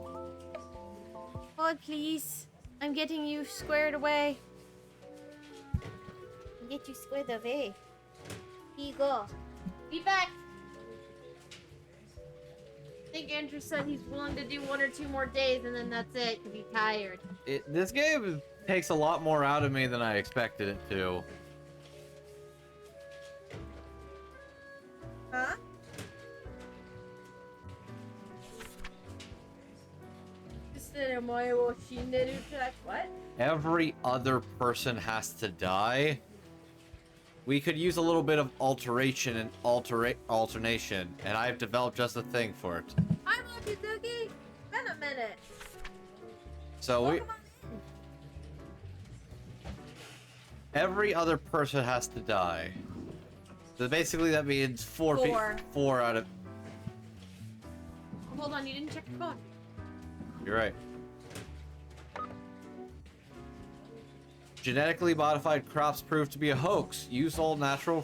Hold, please. I'm getting you squared away. Get you squared away. Here you go. Be back. I think Andrew said he's willing to do 1 or 2 more days, and then that's it. He'll be tired. This game takes a lot more out of me than I expected it to. Huh? What? Every other person has to die. We could use a little bit of alteration and alternation, and I've developed just a thing for it. Hi, Mochizuki. Been a minute. So every other person has to die. So basically that means 4 people. 4 out of... Hold on, you didn't check your phone. You're right. Genetically modified crops proved to be a hoax. Use all natural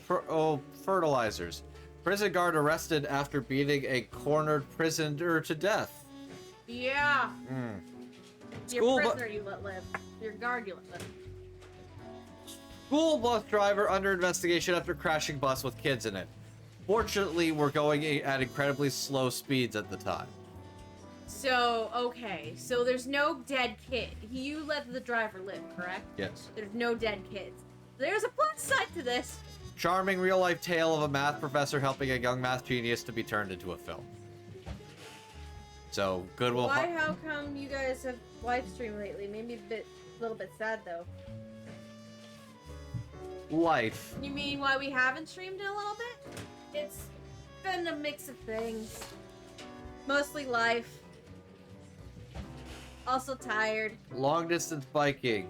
fertilizers. Prison guard arrested after beating a cornered prisoner to death. Yeah. Your School prisoner you let live. Your guard you let live. School bus driver under investigation after crashing bus with kids in it. Fortunately, we're going at incredibly slow speeds at the time. So, okay. So there's no dead kid. You let the driver live, correct? Yes. There's no dead kids. There's a plus side to this. Charming real-life tale of a math professor helping a young math genius to be turned into a film. So, Goodwill... How come you guys have live streamed lately? Maybe a little bit sad, though. Life. You mean why we haven't streamed in a little bit? It's been a mix of things. Mostly life. Also tired. Long distance biking.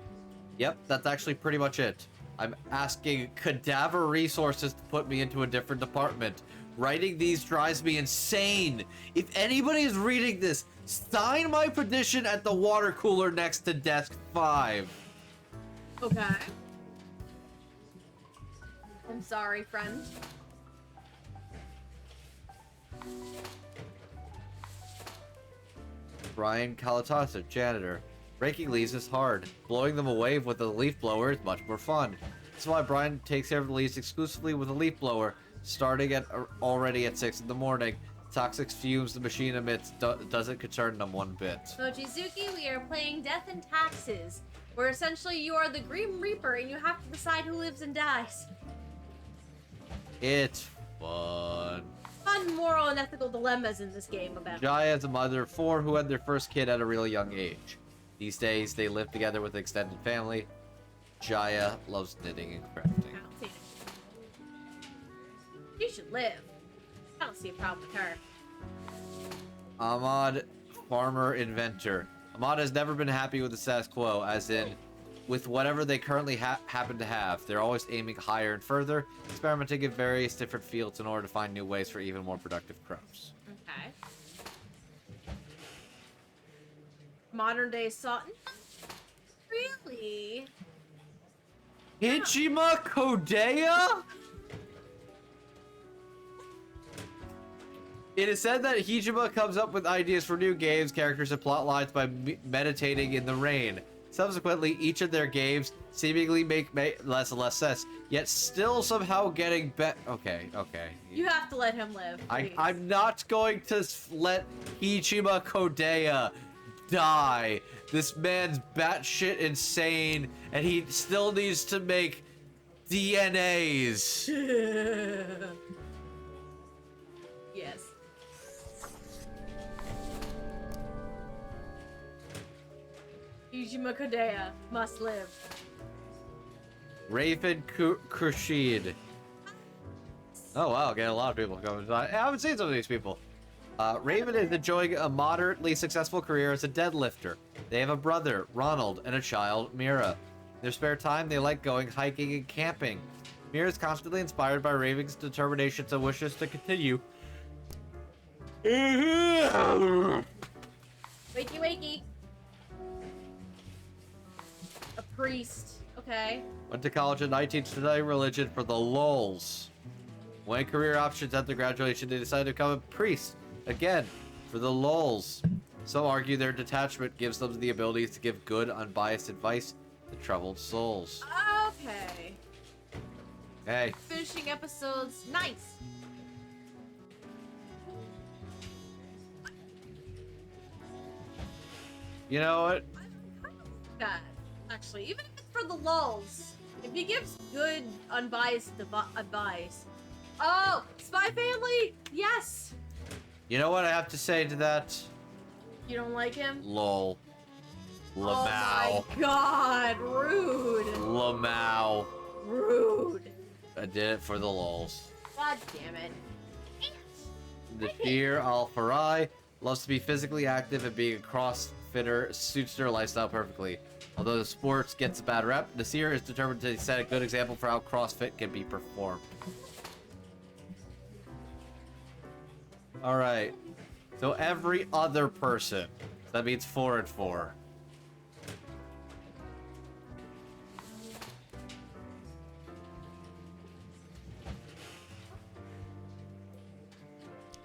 Yep, that's actually pretty much it. I'm asking cadaver resources to put me into a different department. Writing these drives me insane. If anybody is reading this, sign my petition at the water cooler next to desk 5. Okay. I'm sorry, friend. Brian Kalatasa, janitor. Raking leaves is hard. Blowing them away with a leaf blower is much more fun. That's why Brian takes care of the leaves exclusively with a leaf blower, starting already at 6 in the morning. Toxic fumes the machine emits doesn't concern them one bit. Mochizuki, we are playing Death and Taxes, where essentially you are the Grim Reaper and you have to decide who lives and dies. It's fun. Fun moral and ethical dilemmas in this game about. Jaya is a mother of 4 who had their first kid at a really young age. These days, they live together with an extended family. Jaya loves knitting and crafting. She should live. I don't see a problem with her. Ahmad, farmer inventor. Ahmad has never been happy with the status quo, as in, with whatever they currently happen to have. They're always aiming higher and further, experimenting in various different fields in order to find new ways for even more productive crops. Okay. Modern day Saw. Really? Hijima Kodea? It is said that Hijima comes up with ideas for new games, characters, and plot lines by meditating in the rain. Subsequently, each of their games seemingly make less and less sense, yet still somehow getting better. Okay. You have to let him live. Please. I'm not going to let Hijima Kodea die. This man's batshit insane, and he still needs to make DNAs. Yes. Hijima Kodea must live. Raven Kushid. Oh wow, getting a lot of people coming. I haven't seen some of these people. Raven is enjoying a moderately successful career as a deadlifter. They have a brother, Ronald, and a child, Mira. In their spare time, they like going hiking and camping. Mira is constantly inspired by Raven's determinations and wishes to continue. Wakey, wakey. A priest. Okay. Went to college at 19 to study religion for the lulz. When career options after graduation, they decided to become a priest. Again, for the lulz. Some argue their detachment gives them the ability to give good, unbiased advice to troubled souls. Okay. Hey. Finishing episodes. Nice. You know what? That actually, even if it's for the lulz, if he gives good, unbiased advice. Oh, Spy Family. Yes. You know what I have to say to that? You don't like him? Lol. Lamau. Oh my god, rude. Lamau. Rude. I did it for the lulz. God damn it. The dear Al-Farai loves to be physically active, and being a crossfitter suits their lifestyle perfectly. Although the sports gets a bad rep, Nasir is determined to set a good example for how CrossFit can be performed. Alright. So every other person. That means 4 and 4.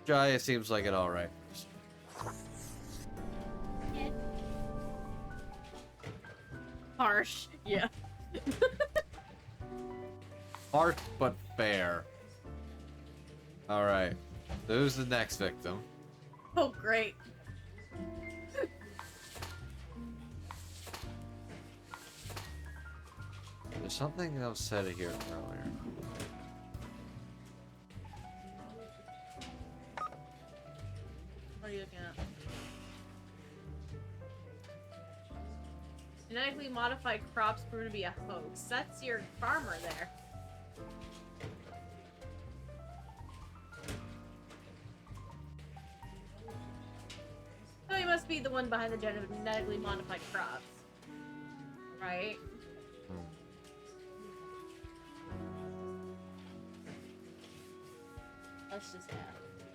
Jaya seems like it alright. Harsh. Yeah. Harsh but fair. Alright. Who's the next victim? Oh, great. There's something else said here earlier. What are you looking at? Genetically modified crops prove to be a hoax. That's your farmer there. So he must be the one behind the genetically modified crops. Right? Let's just have.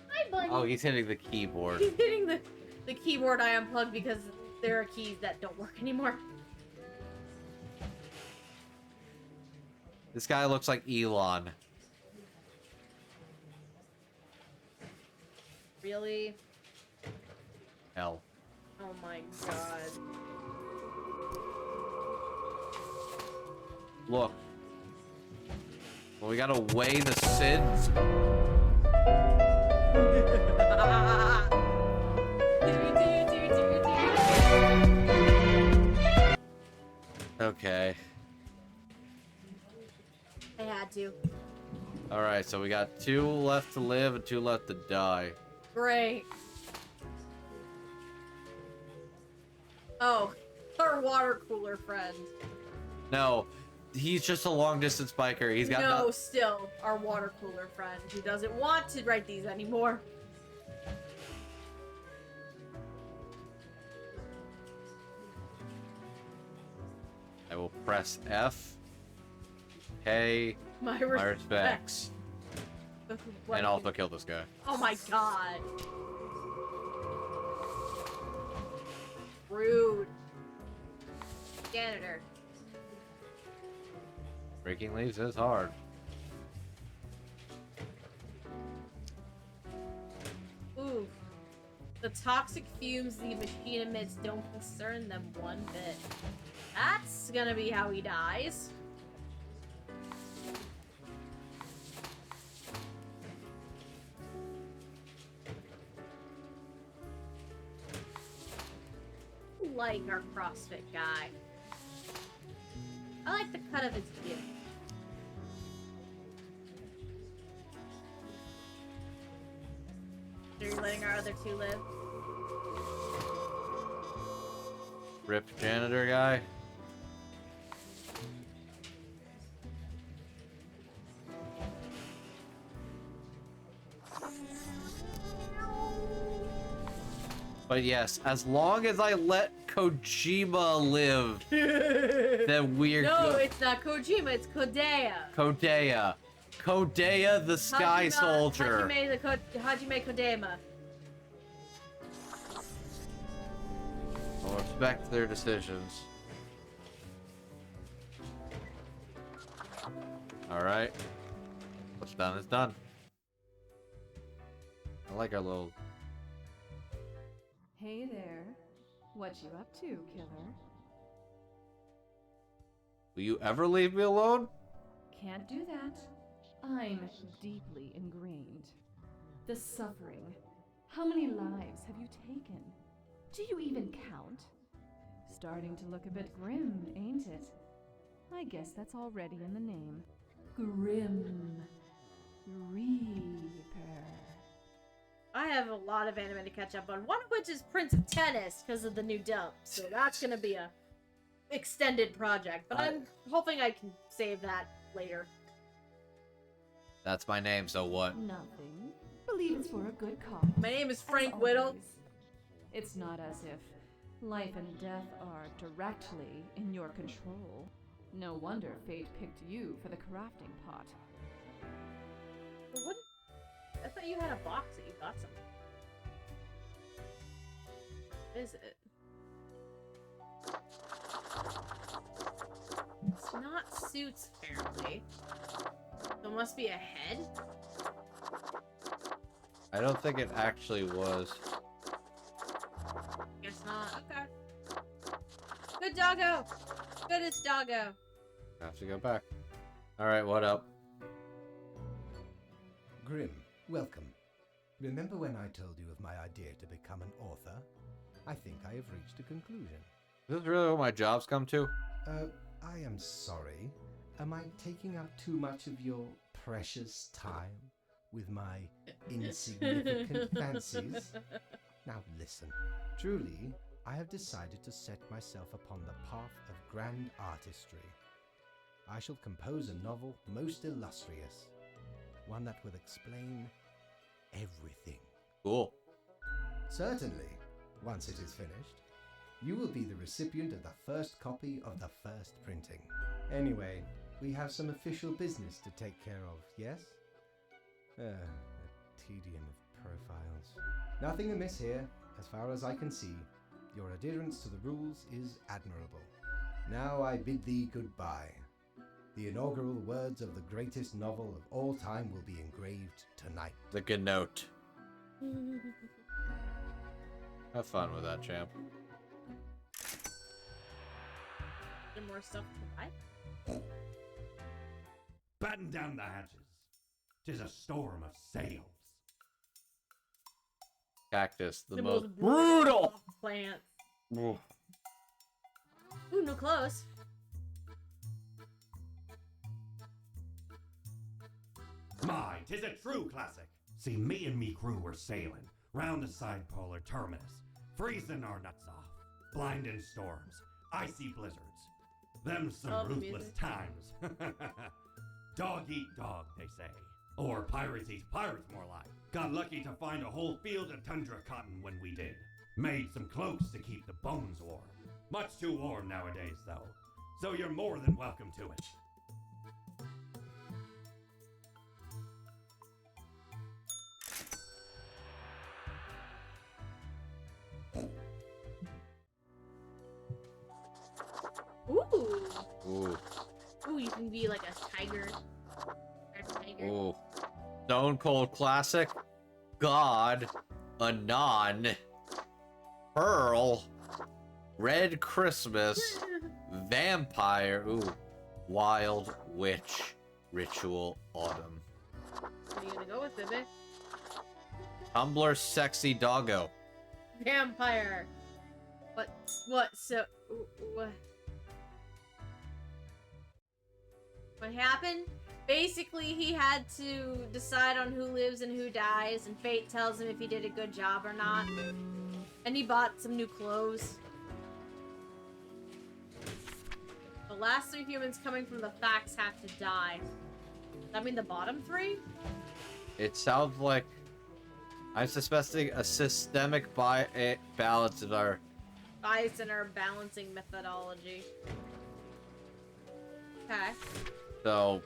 Hi, buddy! Oh, he's hitting the keyboard. He's hitting the keyboard I unplugged because there are keys that don't work anymore. This guy looks like Elon. Really? Hell. Oh my god. Look. Well, we gotta weigh the sins. Okay. I had to. Alright, so we got 2 left to live and 2 left to die. Great. Oh, our water cooler friend. No, he's just a long distance biker. He's got no, still our water cooler friend who doesn't want to write these anymore. I will press F. Hey, My my respects. What? And also kill this guy. Oh my god. Rude. Janitor. Breaking leaves is hard. Ooh. The toxic fumes the machine emits don't concern them one bit. That's gonna be how he dies. Like our CrossFit guy. I like the cut of his beard. Are you letting our other two live? Rip janitor guy. But yes, as long as I let Kojima live, then we're No, good. it's not Kojima, it's Kodea. Kodea. Kodea the Sky Soldier. Hajime Kodama. I'll respect their decisions. Alright. What's done is done. I like our little... Hey there. What you up to, killer? Will you ever leave me alone? Can't do that. I'm deeply ingrained. The suffering. How many lives have you taken? Do you even count? Starting to look a bit grim, ain't it? I guess that's already in the name. Grim Reaper. I have a lot of anime to catch up on, one of which is Prince of Tennis because of the new dub. So that's gonna be a extended project, but I'm hoping I can save that later. That's my name, so what? Nothing. Believe it's for a good cause. My name is Frank As Whittle. always. It's not as if life and death are directly in your control. No wonder fate picked you for the crafting pot. What? I thought you had a box that you got something. What is it? It's not suits, apparently. So it must be a head? I don't think it actually was. Guess not. Okay. Good doggo! Goodest doggo. I have to go back. Alright, what up? Grim, welcome. Remember when I told you of my idea to become an author? I think I have reached a conclusion. Is this really what my jobs come to? I am sorry. Am I taking up too much of your precious time with my insignificant fancies? Now listen. Truly, I have decided to set myself upon the path of grand artistry. I shall compose a novel most illustrious. One that will explain everything. Cool. Certainly, once it is finished, you will be the recipient of the first copy of the first printing. Anyway, we have some official business to take care of, yes? The tedium of profiles. Nothing amiss here, as far as I can see. Your adherence to the rules is admirable. Now I bid thee goodbye. The inaugural words of the greatest novel of all time will be engraved tonight. The good note. Have fun with that, champ. Is there more stuff to buy? Batten down the hatches. 'Tis a storm of sails. Cactus, the most most brutal! Plant. Ooh. Ooh, no clothes. My, 'tis a true classic. See, me and me crew were sailing round the side polar terminus, freezing our nuts off, blinding storms, icy blizzards. Them some Oh, the ruthless music. times. Dog eat dog, they say. Or pirates eat pirates, more like. Got lucky to find a whole field of tundra cotton when we did. Made some cloaks to keep the bones warm. Much too warm nowadays, though. So you're more than welcome to it. Ooh. Ooh. Ooh, you can be like a tiger. A tiger. Ooh. Stone Cold Classic. God. Anon. Pearl. Red Christmas. Vampire. Ooh. Wild Witch. Ritual Autumn. What are you gonna go with, baby? Tumblr Sexy Doggo. Vampire. What? So, what? What happened? Basically, he had to decide on who lives and who dies, and fate tells him if he did a good job or not. And he bought some new clothes. The last 3 humans coming from the facts have to die. Does that mean the bottom 3? It sounds like I'm suspecting a systemic balance in our Bias in our balancing methodology. Okay. So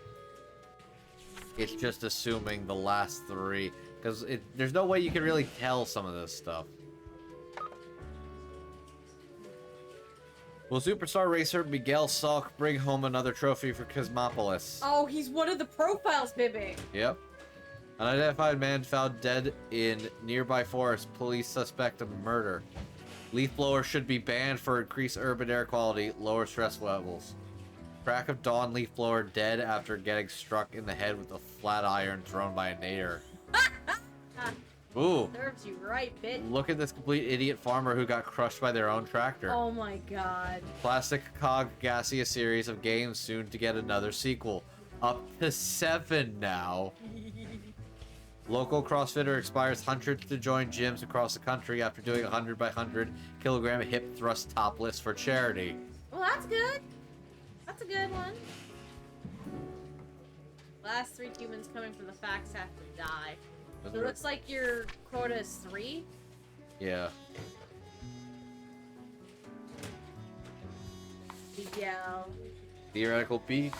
it's just assuming the last 3, because there's no way you can really tell some of this stuff. Will Superstar Racer Miguel Salk bring home another trophy for Cosmopolis? Oh, he's one of the profiles, baby. Yep. An unidentified man found dead in nearby forest. Police suspect of murder. Leaf blower should be banned for increased urban air quality, lower stress levels. Crack of dawn leaf blower dead after getting struck in the head with a flat iron thrown by a nader. Ooh. Serves you right, bitch. Look at this complete idiot farmer who got crushed by their own tractor. Oh my god. Plastic Cog Gaseous series of games soon to get another sequel. Up to 7 now. Local CrossFitter inspires hundreds to join gyms across the country after doing 100 by 100 kilogram hip thrust topless for charity. Well, that's good. That's a good one. Last 3 humans coming from the facts have to die. So it looks like your quota is 3? Yeah. Miguel. Theoretical B.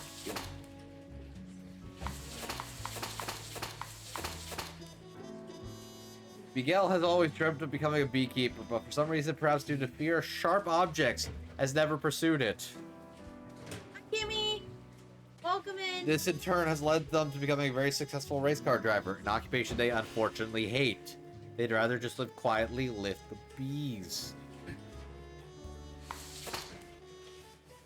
Miguel has always dreamt of becoming a beekeeper, but for some reason, perhaps due to fear of sharp objects, has never pursued it. Kimmy! Welcome in! This in turn has led them to becoming a very successful race car driver, an occupation they unfortunately hate. They'd rather just live quietly, lift the bees.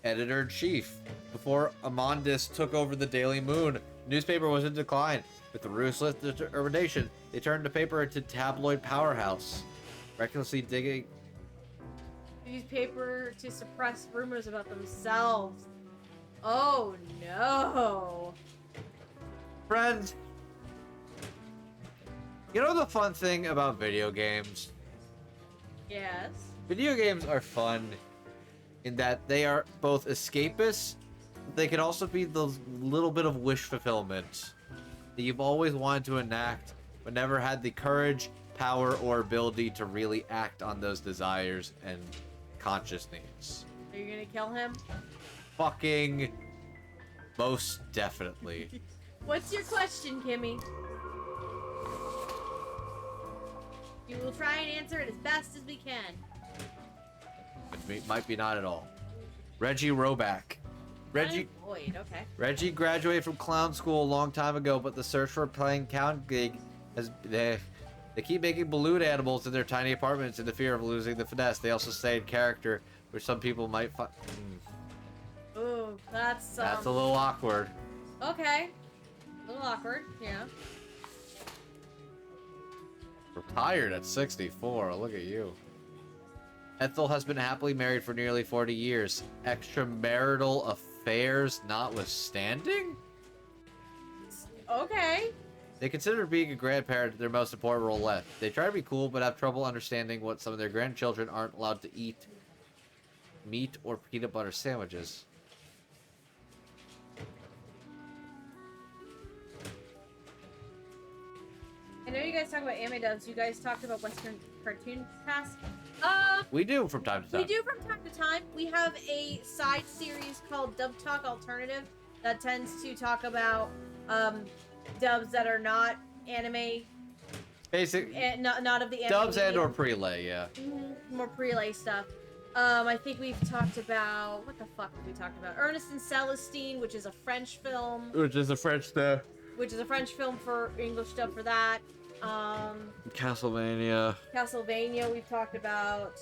Editor-in-Chief. Before Amandus took over the Daily Moon, the newspaper was in decline. With the ruthless determination, they turned the paper into tabloid powerhouse. Recklessly digging... Use paper to suppress rumors about themselves. Oh no. Friends, you know the fun thing about video games? Yes. Video games are fun in that they are both escapist, they can also be the little bit of wish fulfillment that you've always wanted to enact, but never had the courage, power, or ability to really act on those desires and conscious needs. Are you gonna kill him? Fucking most definitely. What's your question, Kimmy? We will try and answer it as best as we can. It might be not at all. Reggie Roback. Unemployed, okay. Reggie graduated from clown school a long time ago, but the search for a playing clown gig has... They keep making balloon animals in their tiny apartments in the fear of losing the finesse. They also stay in character, which some people might find... Ooh, that's a little awkward. Okay. A little awkward, yeah. Retired at 64. Look at you. Ethel has been happily married for nearly 40 years. Extramarital affairs notwithstanding? Okay. They consider being a grandparent their most important role left. They try to be cool, but have trouble understanding what some of their grandchildren aren't allowed to eat. Meat or peanut butter sandwiches. I know you guys talk about anime dubs. You guys talked about Western Cartoon Cast. We do from time to time. We do from time to time. We have a side series called Dub Talk Alternative that tends to talk about dubs that are not anime. Basic. Not of the anime. Dubs and or prelay, yeah. More prelay stuff. I think we've talked about what the fuck have we talked about? Ernest and Celestine, which is a French film. Which is a French stuff. Which is a French film for English dub for that. Castlevania. Castlevania we've talked about.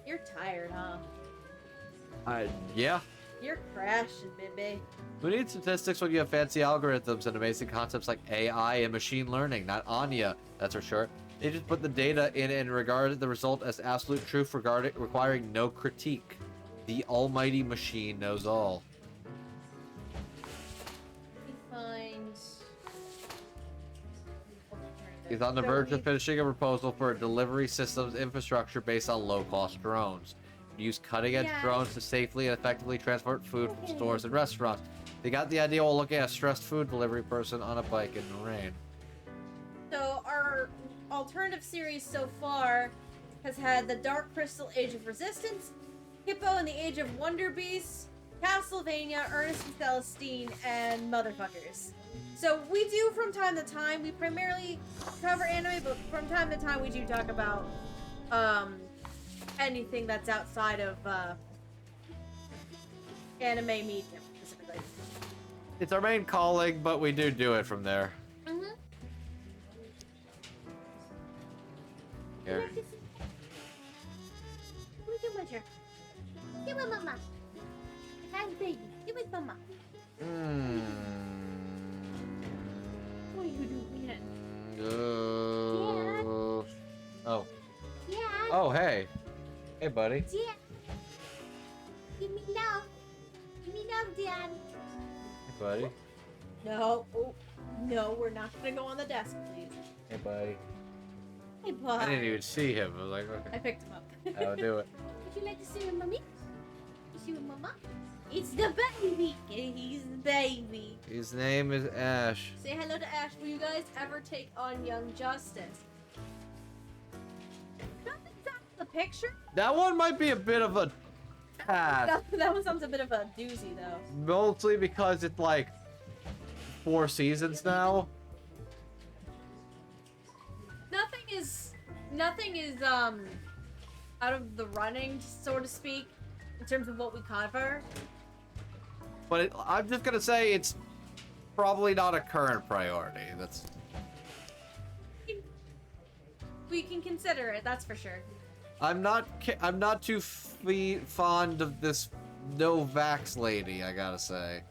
You're tired, huh? Yeah. You're crashing, baby. Who needs statistics when you have fancy algorithms and amazing concepts like AI and machine learning? Not Anya, that's for sure. They just put the data in and regarded the result as absolute truth, requiring no critique. The almighty machine knows all. He's on the verge of finishing a proposal for a delivery systems infrastructure based on low-cost drones. Use cutting-edge drones to safely and effectively transport food from stores and restaurants. They got the idea while looking at a stressed food delivery person on a bike in the rain. So our alternative series so far has had the Dark Crystal Age of Resistance, Hippo and the Age of Wonder Beasts, Castlevania, Ernest and Celestine, and Motherfuckers. So we do from time to time, we primarily cover anime, but from time to time we do talk about anything that's outside of anime medium specifically. It's our main calling, but we do it from there. Mm-hmm. Here. Give it, Mama. Hi, baby. Give it, Mama. What are you doing? Oh. Yeah. Oh, hey. Hey, buddy. Yeah. Give me love. Give me love, Dad. Hey, buddy. No. Oh, no, we're not gonna go on the desk, please. Hey, buddy. Hey, boy. I didn't even see him. I was like, okay. I picked him up. I'll do it. Would you like to see with Mommy? You see with Mama? It's the baby. He's the baby. His name is Ash. Say hello to Ash. Will you guys ever take on Young Justice? The picture? That one might be a bit of a pass. That one sounds a bit of a doozy, though. Mostly because it's like 4 seasons now. Nothing is out of the running, so to speak, in terms of what we cover. But I'm just gonna say it's probably not a current priority. That's. We can consider it. That's for sure. I'm not too fond of this no-vax lady, I gotta say.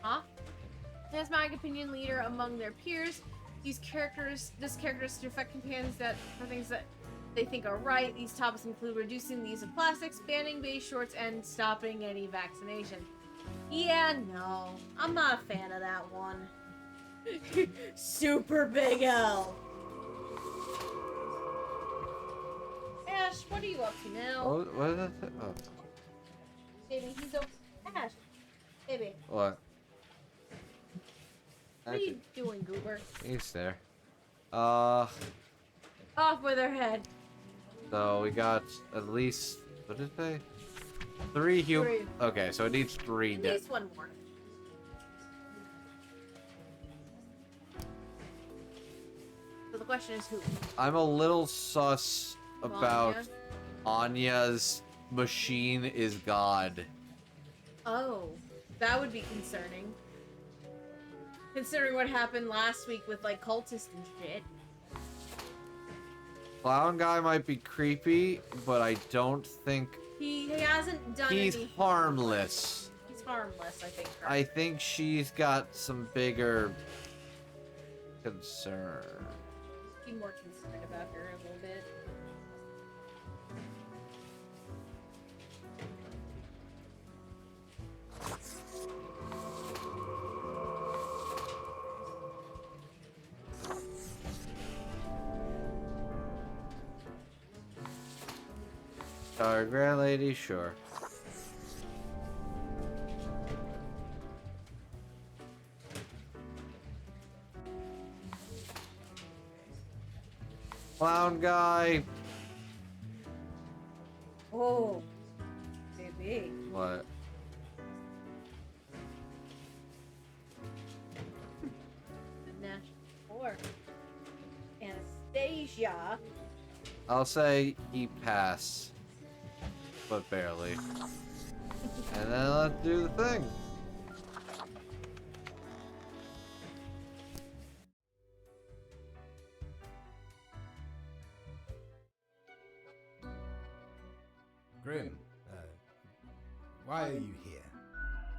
Huh? As my opinion leader among their peers, this character is to affect companions that for things that they think are right. These topics include reducing the use of plastics, banning beige shorts, and stopping any vaccination. Yeah, no, I'm not a fan of that one. Super Big L. Ash, what are you up to now? Oh, what is that? Oh. Baby, he's over. Ash, baby. What? What are you doing, Goober? He's there. Off with her head. So we got at least, what did it say? 3 human. 3. Okay, so it needs 3 At dead. least one more. So the question is who? I'm a little sus about Anya's machine is God. Oh, that would be concerning. Considering what happened last week with like cultists and shit. Clown guy might be creepy, but I don't think He hasn't done he's any. harmless. He's harmless, I think. I think she's got some bigger concern. Be more concerned about her a little bit. Our grand lady, sure. Clown guy. Oh, baby. What? National 4. Anastasia. I'll say he pass, but barely. And then let's do the thing. Grim, why are you here?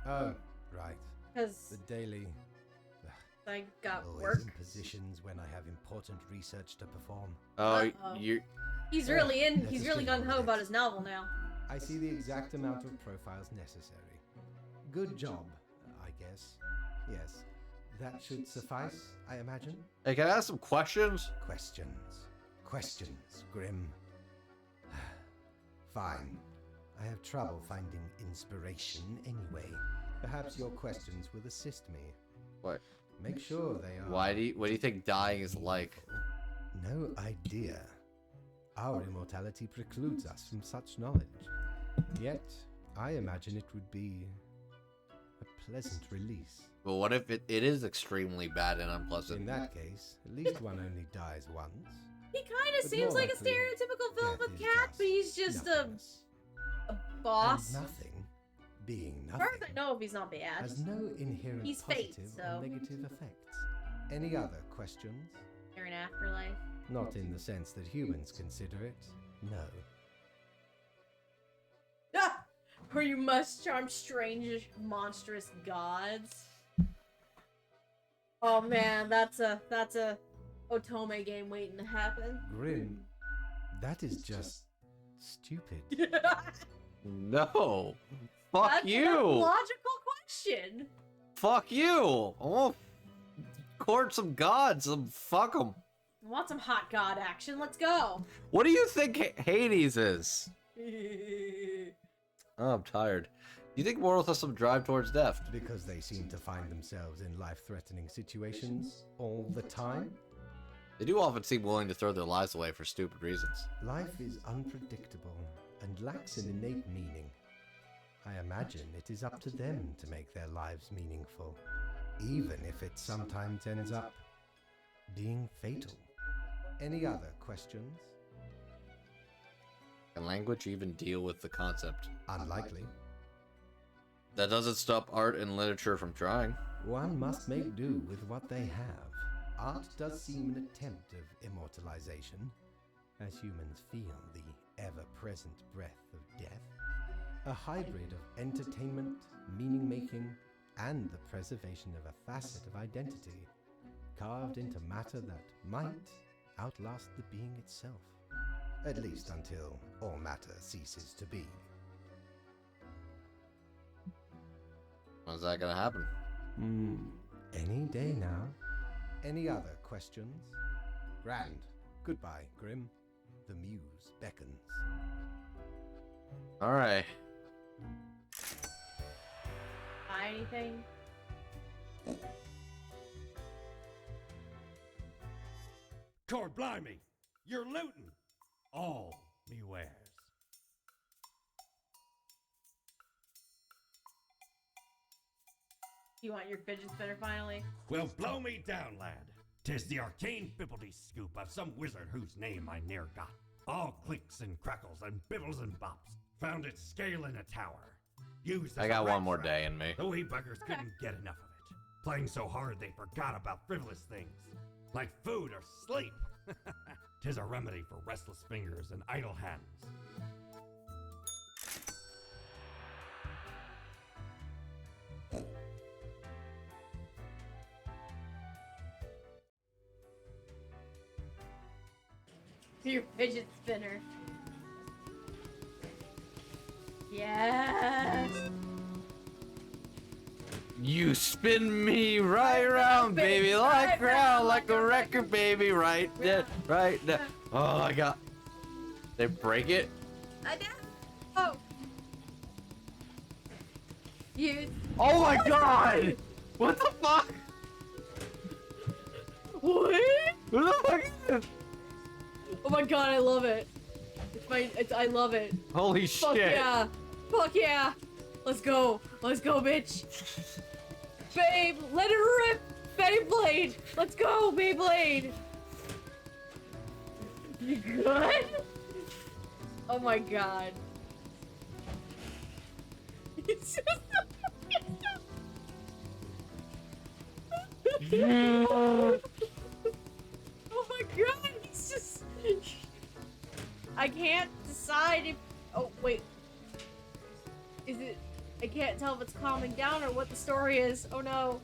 Oh, right. Because The daily I got always work. in positions when I have important research to perform. Oh, Uh-oh. you. He's really in. Let He's us really get on gung ho with about it. his novel now. I see the exact amount of profiles necessary. Good job, I guess. Yes, that should suffice, I imagine. Hey, can I ask some questions? Questions, Grim. Fine. I have trouble finding inspiration anyway. Perhaps your questions will assist me. What? Make sure they are. What do you think dying is like? No idea. Our immortality precludes us from such knowledge. Yet, I imagine it would be a pleasant release. Well, what if it is extremely bad and unpleasant? In that case, at least one only dies once. He kind of But seems more like a likely, stereotypical death velvet is cat, but he's just a nothingness. boss. And nothing, being As far as nothing, I know, if he's not bad. has no inherent He's fate, positive so- or negative effects. Any other questions? They're an afterlife. Not in the sense that humans consider it, no. Ah! Where you must charm strange, monstrous gods. Oh man, that's a Otome game waiting to happen. Grim, that is just stupid. No. Fuck That's a you. logical question. Fuck you. I won't court some gods. Fuck them. I want some hot god action. Let's go. What do you think Hades is? Oh, I'm tired. You think mortals have some drive towards death? Because they seem to find themselves in life-threatening situations all the time. They do often seem willing to throw their lives away for stupid reasons. Life is unpredictable and lacks an innate meaning. I imagine it is up to them to make their lives meaningful, even if it sometimes ends up being fatal. Any other questions? Can language even deal with the concept? Unlikely. That doesn't stop art and literature from trying. One must make do with what they have. Art does seem an attempt of immortalization, as humans feel the ever-present breath of death. A hybrid of entertainment, meaning-making, and the preservation of a facet of identity, carved into matter that might outlast the being itself. At least until all matter ceases to be. When's that gonna happen? Any day now. Any other questions? Grand. Goodbye, Grim. The muse beckons. Alright. Buy anything? Cord blimey, you're looting all me wares. You want your fidget spinner finally? Well, blow me down, lad. 'Tis the arcane bibbledy scoop of some wizard whose name I ne'er got. All clicks and crackles and bibbles and bops. Found it scale in a tower. Used as I a got rat one more trap. day in me. The wee buggers couldn't get enough of it. Playing so hard they forgot about frivolous things. Like food or sleep. 'Tis a remedy for restless fingers and idle hands. Your fidget spinner. Yes. You spin me right around, baby, like round, like a record, baby, right there, right there. Oh, I got. They break it? I did. Oh. You. Oh my god! What the fuck? What? Who the fuck is this? Oh my god, I love it. I love it. Holy Fuck shit. yeah. Fuck yeah. Let's go. Let's go, bitch. Babe, let it rip. Beyblade. Let's go, Beyblade. You good? Oh my god. It's just oh my god, he's just... I can't decide if... Oh, wait. Is it... I can't tell if it's calming down or what the story is. Oh no.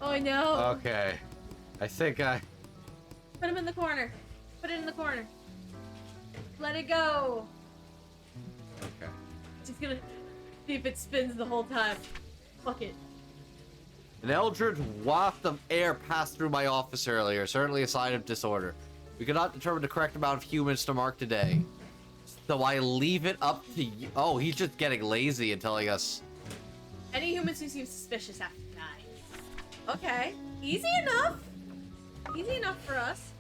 Oh no. Okay. I think I... Put him in the corner. Put it in the corner. Let it go. Okay. Just gonna see if it spins the whole time. Fuck it. An eldritch waft of air passed through my office earlier, certainly a sign of disorder. We could not determine the correct amount of humans to mark today. So I leave it up to you. Oh, he's just getting lazy and telling us. Any humans who seem suspicious have to die. Okay. Easy enough. Easy enough for us.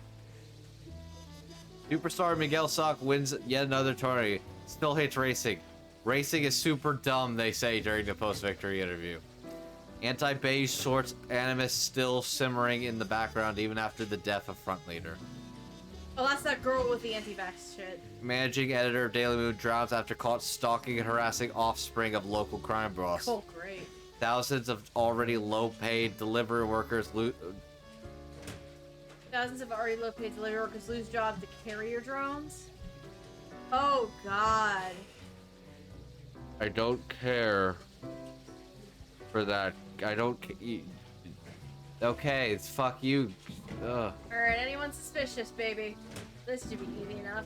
Superstar Miguel Sock wins yet another tourney. Still hates racing. Racing is super dumb, they say during the post-victory interview. Anti-beige sorts animus still simmering in the background even after the death of front leader. Oh, that's that girl with the anti-vax shit. Managing editor of Daily Moon drowns after caught stalking and harassing offspring of local crime boss. Oh, great. Thousands of already low-paid delivery workers Thousands of already low-paid delivery workers lose jobs to carrier drones. Oh, God. I don't care for that. I don't. Okay, it's fuck you. Ugh. Alright, anyone suspicious, baby? This should be easy enough.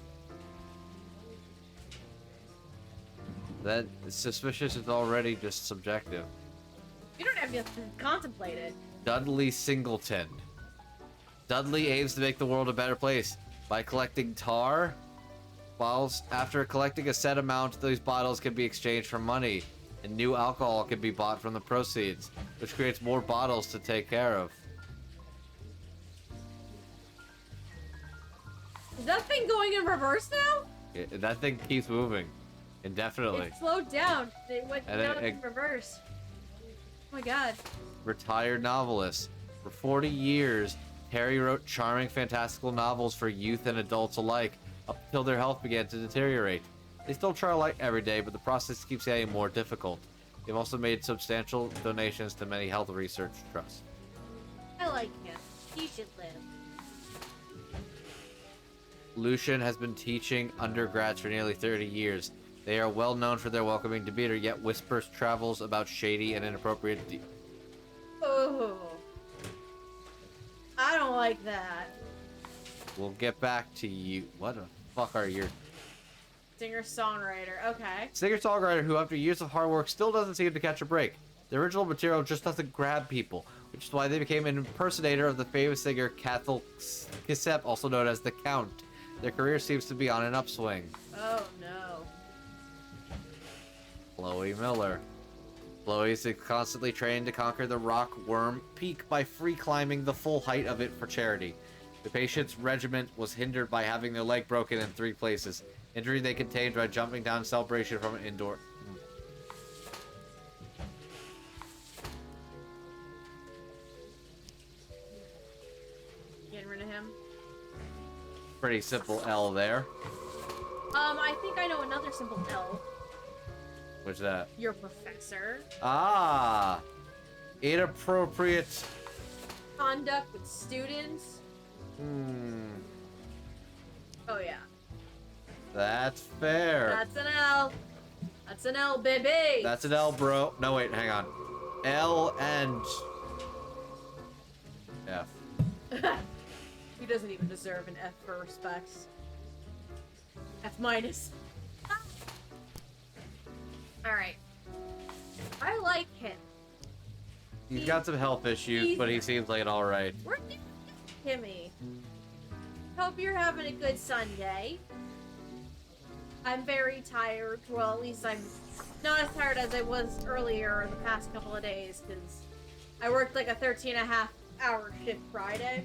That suspicious is already just subjective. You don't have to contemplate it. Dudley Singleton. Dudley aims to make the world a better place by collecting tar bottles. After collecting a set amount, these bottles can be exchanged for money, and new alcohol can be bought from the proceeds, which creates more bottles to take care of. Is that thing going in reverse now? That thing keeps moving indefinitely. It slowed down. It went And down it- in reverse. Oh my god. Retired novelist. For 40 years, Terry wrote charming, fantastical novels for youth and adults alike, up until their health began to deteriorate. They still try like every day, but the process keeps getting more difficult. They've also made substantial donations to many health research trusts. I like him. He should live. Lucian has been teaching undergrads for nearly 30 years. They are well known for their welcoming demeanor, yet whispers travels about shady and inappropriate Oh. I don't like that. We'll get back to you. What the fuck are your... Singer-songwriter. Okay. Singer-songwriter who, after years of hard work, still doesn't seem to catch a break. The original material just doesn't grab people, which is why they became an impersonator of the famous singer Cathal Kisep, also known as the Count. Their career seems to be on an upswing. Oh no. Chloe Miller. Chloe is constantly training to conquer the rock worm peak by free climbing the full height of it for charity. The patient's regiment was hindered by having their leg broken in 3 places, injury they contained by jumping down in celebration from an indoor... Getting rid of him. Pretty simple L there. I think I know another simple L. What's that? Your professor. Ah! Inappropriate... Conduct with students. Oh yeah. That's fair. That's an L. That's an L, baby. That's an L, bro. No, wait, hang on. L and... F. He doesn't even deserve an F for respect. F minus. Alright. I like him. He's got some health issues, but he seems like an alright. We're doing good, Kimmy. Hope you're having a good Sunday. I'm very tired. Well, at least I'm not as tired as I was earlier in the past couple of days, because I worked like a 13.5-hour shift Friday.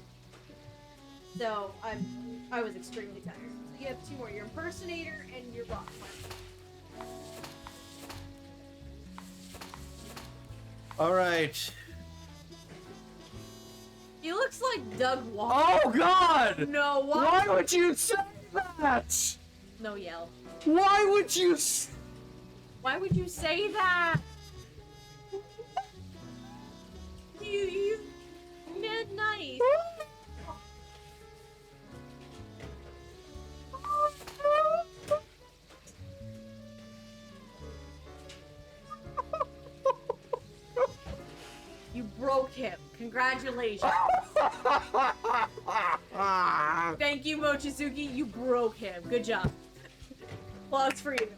So I was extremely tired. So you have 2 more, your impersonator and your rock climber. Alright. He looks like Doug Walker. Oh god! No, why? Why would you say that? No yell. Why would you? Why would you say that? You mad nice. You broke him. Congratulations. Thank you, Mochizuki. You broke him. Good job. Applause for you.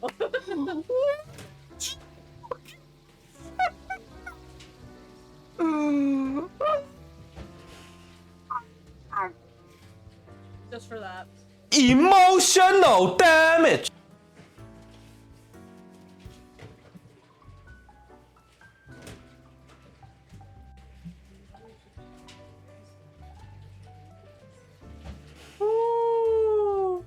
Just for that. Emotional damage. Oh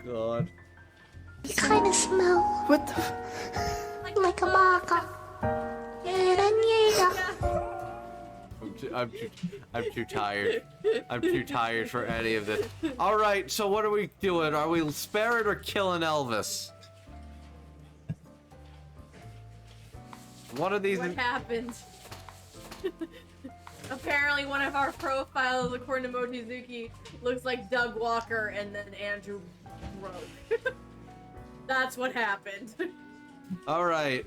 god. You kind of smell. What the? Like a baka. I'm too tired. I'm too tired for any of this. All right, so what are we doing? Are we sparing or killing Elvis? One of these. What happened? Apparently, one of our profiles, according to Mochizuki, looks like Doug Walker, and then Andrew broke. That's what happened. All right.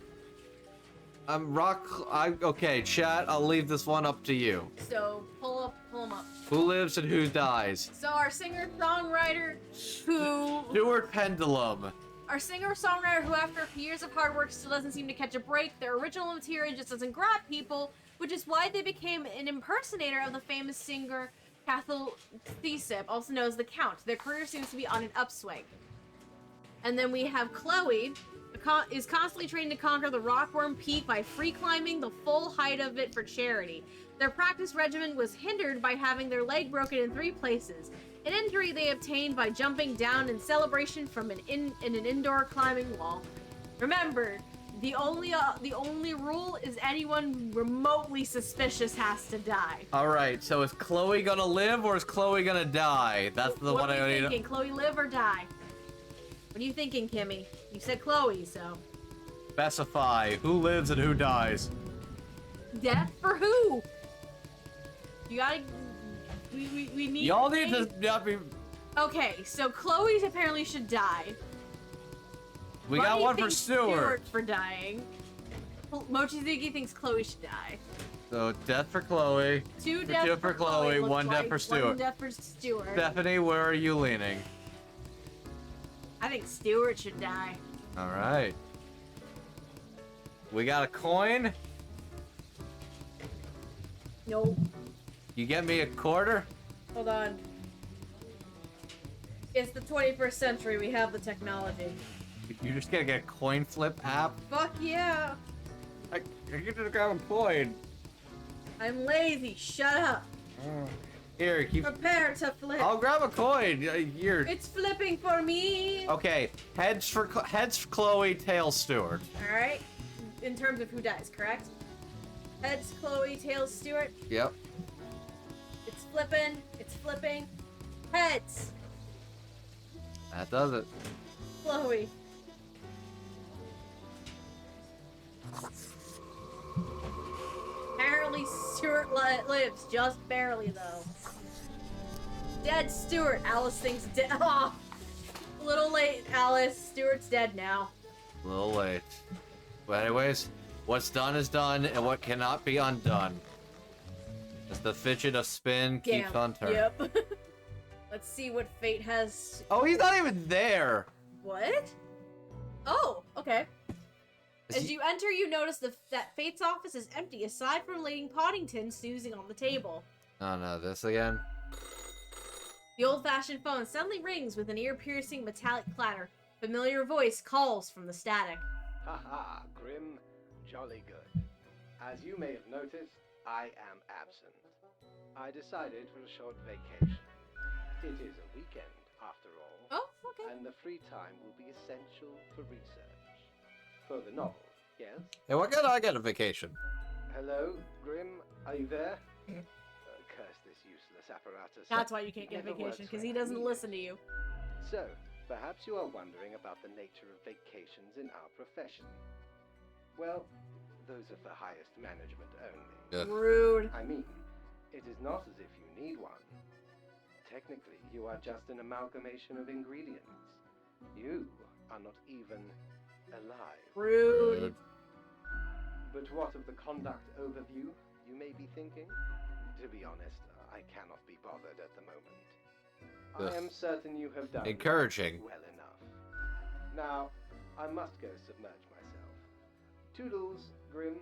Okay, chat. I'll leave this one up to you. So pull him up. Who lives and who dies? So our singer-songwriter, who Stuart Pendulum. Our singer-songwriter who, after a few years of hard work, still doesn't seem to catch a break. Their original material just doesn't grab people, which is why they became an impersonator of the famous singer Cathal Thesip, also known as the Count. Their career seems to be on an upswing. And then we have Chloe, is constantly trained to conquer the Rockworm Peak by free climbing the full height of it for charity. Their practice regimen was hindered by having their leg broken in 3 places. An injury they obtained by jumping down in celebration from an indoor climbing wall. Remember, the only rule is anyone remotely suspicious has to die. All right, so is Chloe gonna live or is Chloe gonna die? That's the what one are I you need. thinking? Chloe live or die? What are you thinking, Kimmy? You said Chloe, so. Specify who lives and who dies. Death for who? You gotta. We need. Y'all need to not be. Okay, so Chloe apparently should die. We Buddy got one for thinks Stuart. for dying. Mochizuki thinks Chloe should die. So death for Chloe. 2 deaths for Chloe, looks 1 death like. for Stuart. 1 death for Stuart. Stephanie, where are you leaning? I think Stuart should die. All right. We got a coin. Nope. You get me a quarter? Hold on. It's the 21st century. We have the technology. You're just gonna get a coin flip app? Fuck yeah. I get to grab a coin. I'm lazy. Shut up. Here, keep. Prepare to flip. I'll grab a coin. Here. It's flipping for me. Okay, heads for Chloe, tails Stuart. All right. In terms of who dies, correct? Heads Chloe, tails Stuart. Yep. It's flipping. It's flipping. Heads That does it. Chloe. Apparently Stuart lives, just barely though. Dead Stuart. Alice thinks dead. Oh, a little late, Alice. Stuart's dead now. A little late. But anyways, what's done is done, and what cannot be undone. As the fidget of spin keeps on turning. Yep. Let's see what fate has. Oh, he's not even there. What? Oh, okay. As you enter, you notice that Fate's office is empty, aside from Lady Poddington snoozing on the table. Oh no, this again? The old-fashioned phone suddenly rings with an ear-piercing metallic clatter. Familiar voice calls from the static. Haha, Grim, jolly good. As you may have noticed, I am absent. I decided for a short vacation. It is a weekend, after all. Oh, okay. And the free time will be essential for research. For the novel, yes? Hey, what can I get a vacation? Hello, Grim, are you there? Curse this useless apparatus. That's why you can't get a never vacation, works because when he I doesn't need it. listen to you. So, perhaps you are wondering about the nature of vacations in our profession. Well, those are for highest management only. Rude. I mean, it is not as if you need one. Technically, you are just an amalgamation of ingredients. You are not even alive. Rude. But what of the conduct overview, you may be thinking? To be honest, I cannot be bothered at the moment. Ugh. I am certain you have done Encouraging. well enough. Now, I must go submerge myself. Toodles, Grim.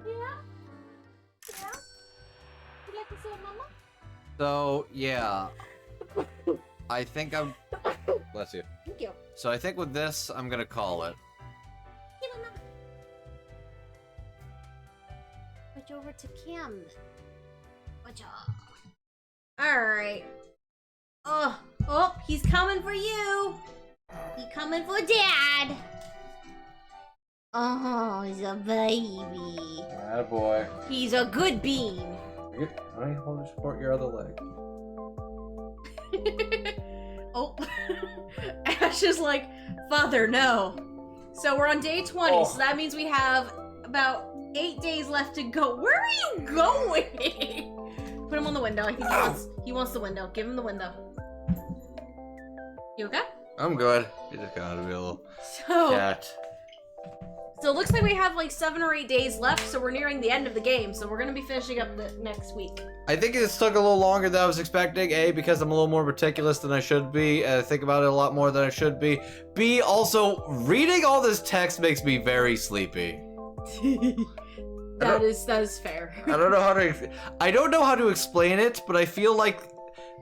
Yeah? Yeah? You like to say mama? So, yeah. I think I'm... Bless you. Thank you. So I think with this, I'm gonna call it. Switch over to Kim. Watch out. Alright. Oh, he's coming for you. He coming for Dad. Oh, he's a baby. Attaboy. He's a good bean. I hold to support your other leg. Oh. Ash is like, Father, no. So we're on day 20, so that means we have about 8 days left to go. Where are you going? Put him on the window. I think he wants the window. Give him the window. You okay? I'm good. You just gotta be a little So cat. So it looks like we have like 7 or 8 days left, so we're nearing the end of the game, so we're gonna be finishing up the next week. I think this took a little longer than I was expecting. A, because I'm a little more meticulous than I should be, and I think about it a lot more than I should be. B, also, reading all this text makes me very sleepy. That is fair. I don't know how to explain it, but I feel like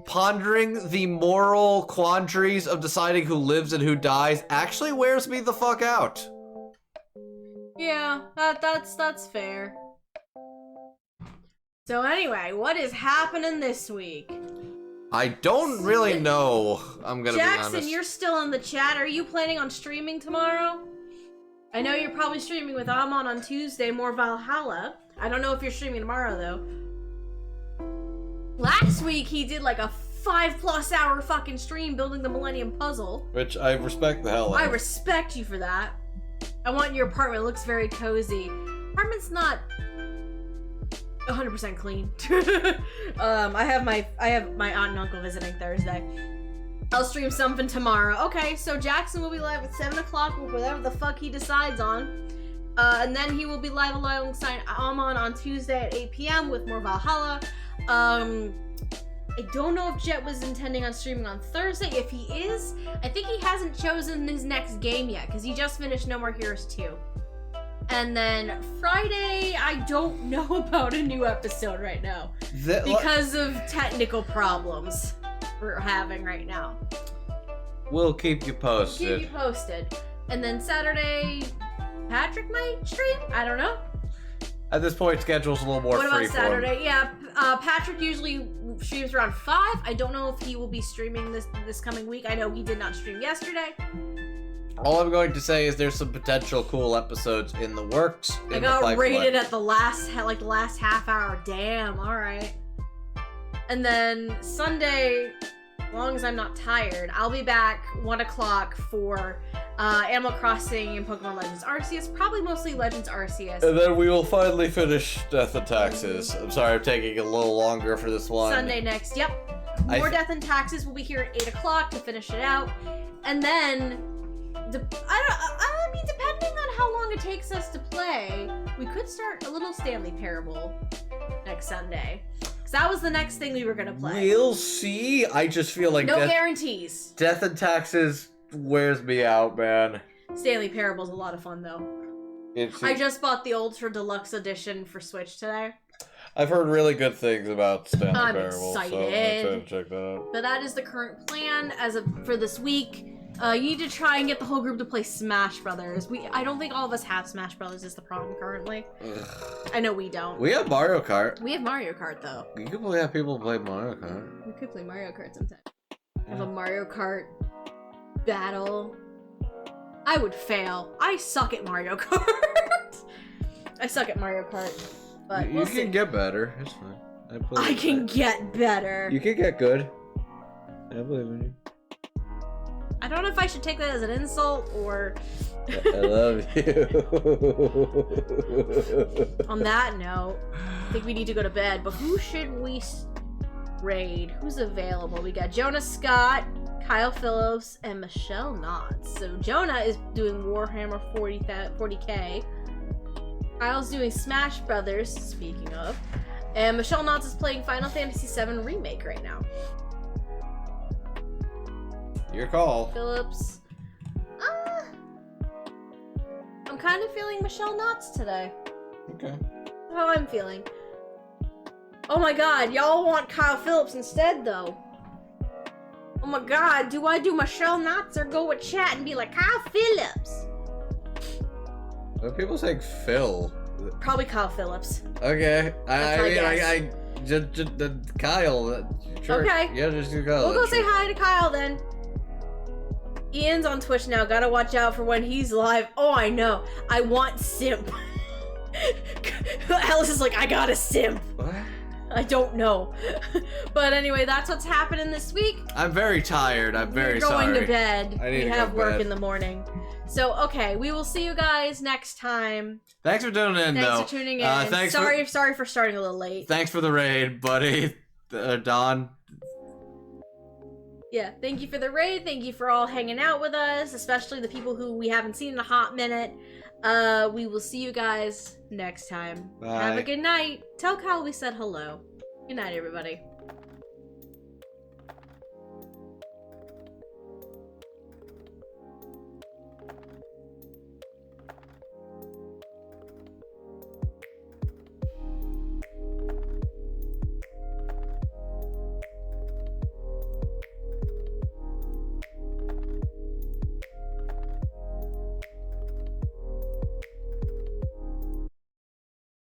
pondering the moral quandaries of deciding who lives and who dies actually wears me the fuck out. Yeah, that's fair. So anyway, what is happening this week? I don't really know. I'm gonna be honest. Jackson, you're still in the chat. Are you planning on streaming tomorrow? I know you're probably streaming with Amon on Tuesday, more Valhalla. I don't know if you're streaming tomorrow though. Last week he did like a 5+ hour fucking stream building the Millennium Puzzle. Which I respect the hell out of. I respect you for that. I want your apartment. It looks very cozy. Apartment's not 100% clean. I have my aunt and uncle visiting Thursday. I'll stream something tomorrow. Okay, so Jackson will be live at 7 o'clock, whatever the fuck he decides on. And then he will be live alongside Amon on Tuesday at 8 p.m. with more Valhalla. I don't know if Jet was intending on streaming on Thursday. If he is, I think he hasn't chosen his next game yet, because he just finished No More Heroes 2. And then Friday, I don't know about a new episode right now. Because of technical problems we're having right now. We'll keep you posted. Keep you posted. And then Saturday, Patrick might stream? I don't know. At this point, schedule's a little more free. What about Saturday? Yeah, Patrick usually streams around 5. I don't know if he will be streaming this coming week. I know he did not stream yesterday. All I'm going to say is there's some potential cool episodes in the works. I got rated at the last half hour. Damn, alright. And then Sunday, as long as I'm not tired, I'll be back 1 o'clock for Animal Crossing and Pokemon Legends Arceus. Probably mostly Legends Arceus. And then we will finally finish Death and Taxes. I'm sorry I'm taking a little longer for this one. Sunday next, yep. More Death and Taxes will be here at 8 o'clock to finish it out. And then, I mean, depending on how long it takes us to play, we could start a little Stanley Parable next Sunday. Because that was the next thing we were going to play. We'll see. I just feel like no guarantees. Death and Taxes wears me out, man. Stanley Parable's a lot of fun, though. I just bought the Ultra Deluxe Edition for Switch today. I've heard really good things about Stanley Parable, excited. so I'm excited to check that out. But that is the current plan for this week. You need to try and get the whole group to play Smash Brothers. I don't think all of us have Smash Brothers is the problem currently. Ugh. I know we don't. We have Mario Kart. We have Mario Kart though. You could have people play Mario Kart. We could play Mario Kart sometime. Have a Mario Kart battle. I would fail. I suck at Mario Kart. I suck at Mario Kart. But you can get better. It's fine. I can get better. You can get good. I believe in you. I don't know if I should take that as an insult or... I love you. On that note, I think we need to go to bed, but who should we raid? Who's available? We got Jonah Scott, Kyle Phillips, and Michelle Knotts. So Jonah is doing Warhammer 40K. Kyle's doing Smash Brothers, speaking of. And Michelle Knotts is playing Final Fantasy VII Remake right now. Your call. Phillips. I'm kind of feeling Michelle Knotts today. Okay. How I'm feeling. Oh my god, y'all want Kyle Phillips instead, though. Oh my god, do I do Michelle Knotts or go with chat and be like, Kyle Phillips? Are people saying Phil? Probably Kyle Phillips. Okay. That's my guess. I just Kyle. Sure. Okay. Yeah, just do Kyle. We'll go say hi to Kyle then. Ian's on Twitch now. Gotta watch out for when he's live. Oh, I know. I want simp. Alice is like, I got a simp. What? I don't know. But anyway, that's what's happening this week. I'm very tired. I'm very We're going sorry. to bed. I need We to go have to work bed. in the morning. So, okay, we will see you guys next time. Thanks for tuning in, Thanks though. for tuning in. Sorry for starting a little late. Thanks for the raid, buddy. Don. Yeah, thank you for the raid. Thank you for all hanging out with us, especially the people who we haven't seen in a hot minute. We will see you guys next time. Bye. Have a good night. Tell Kyle we said hello. Good night, everybody.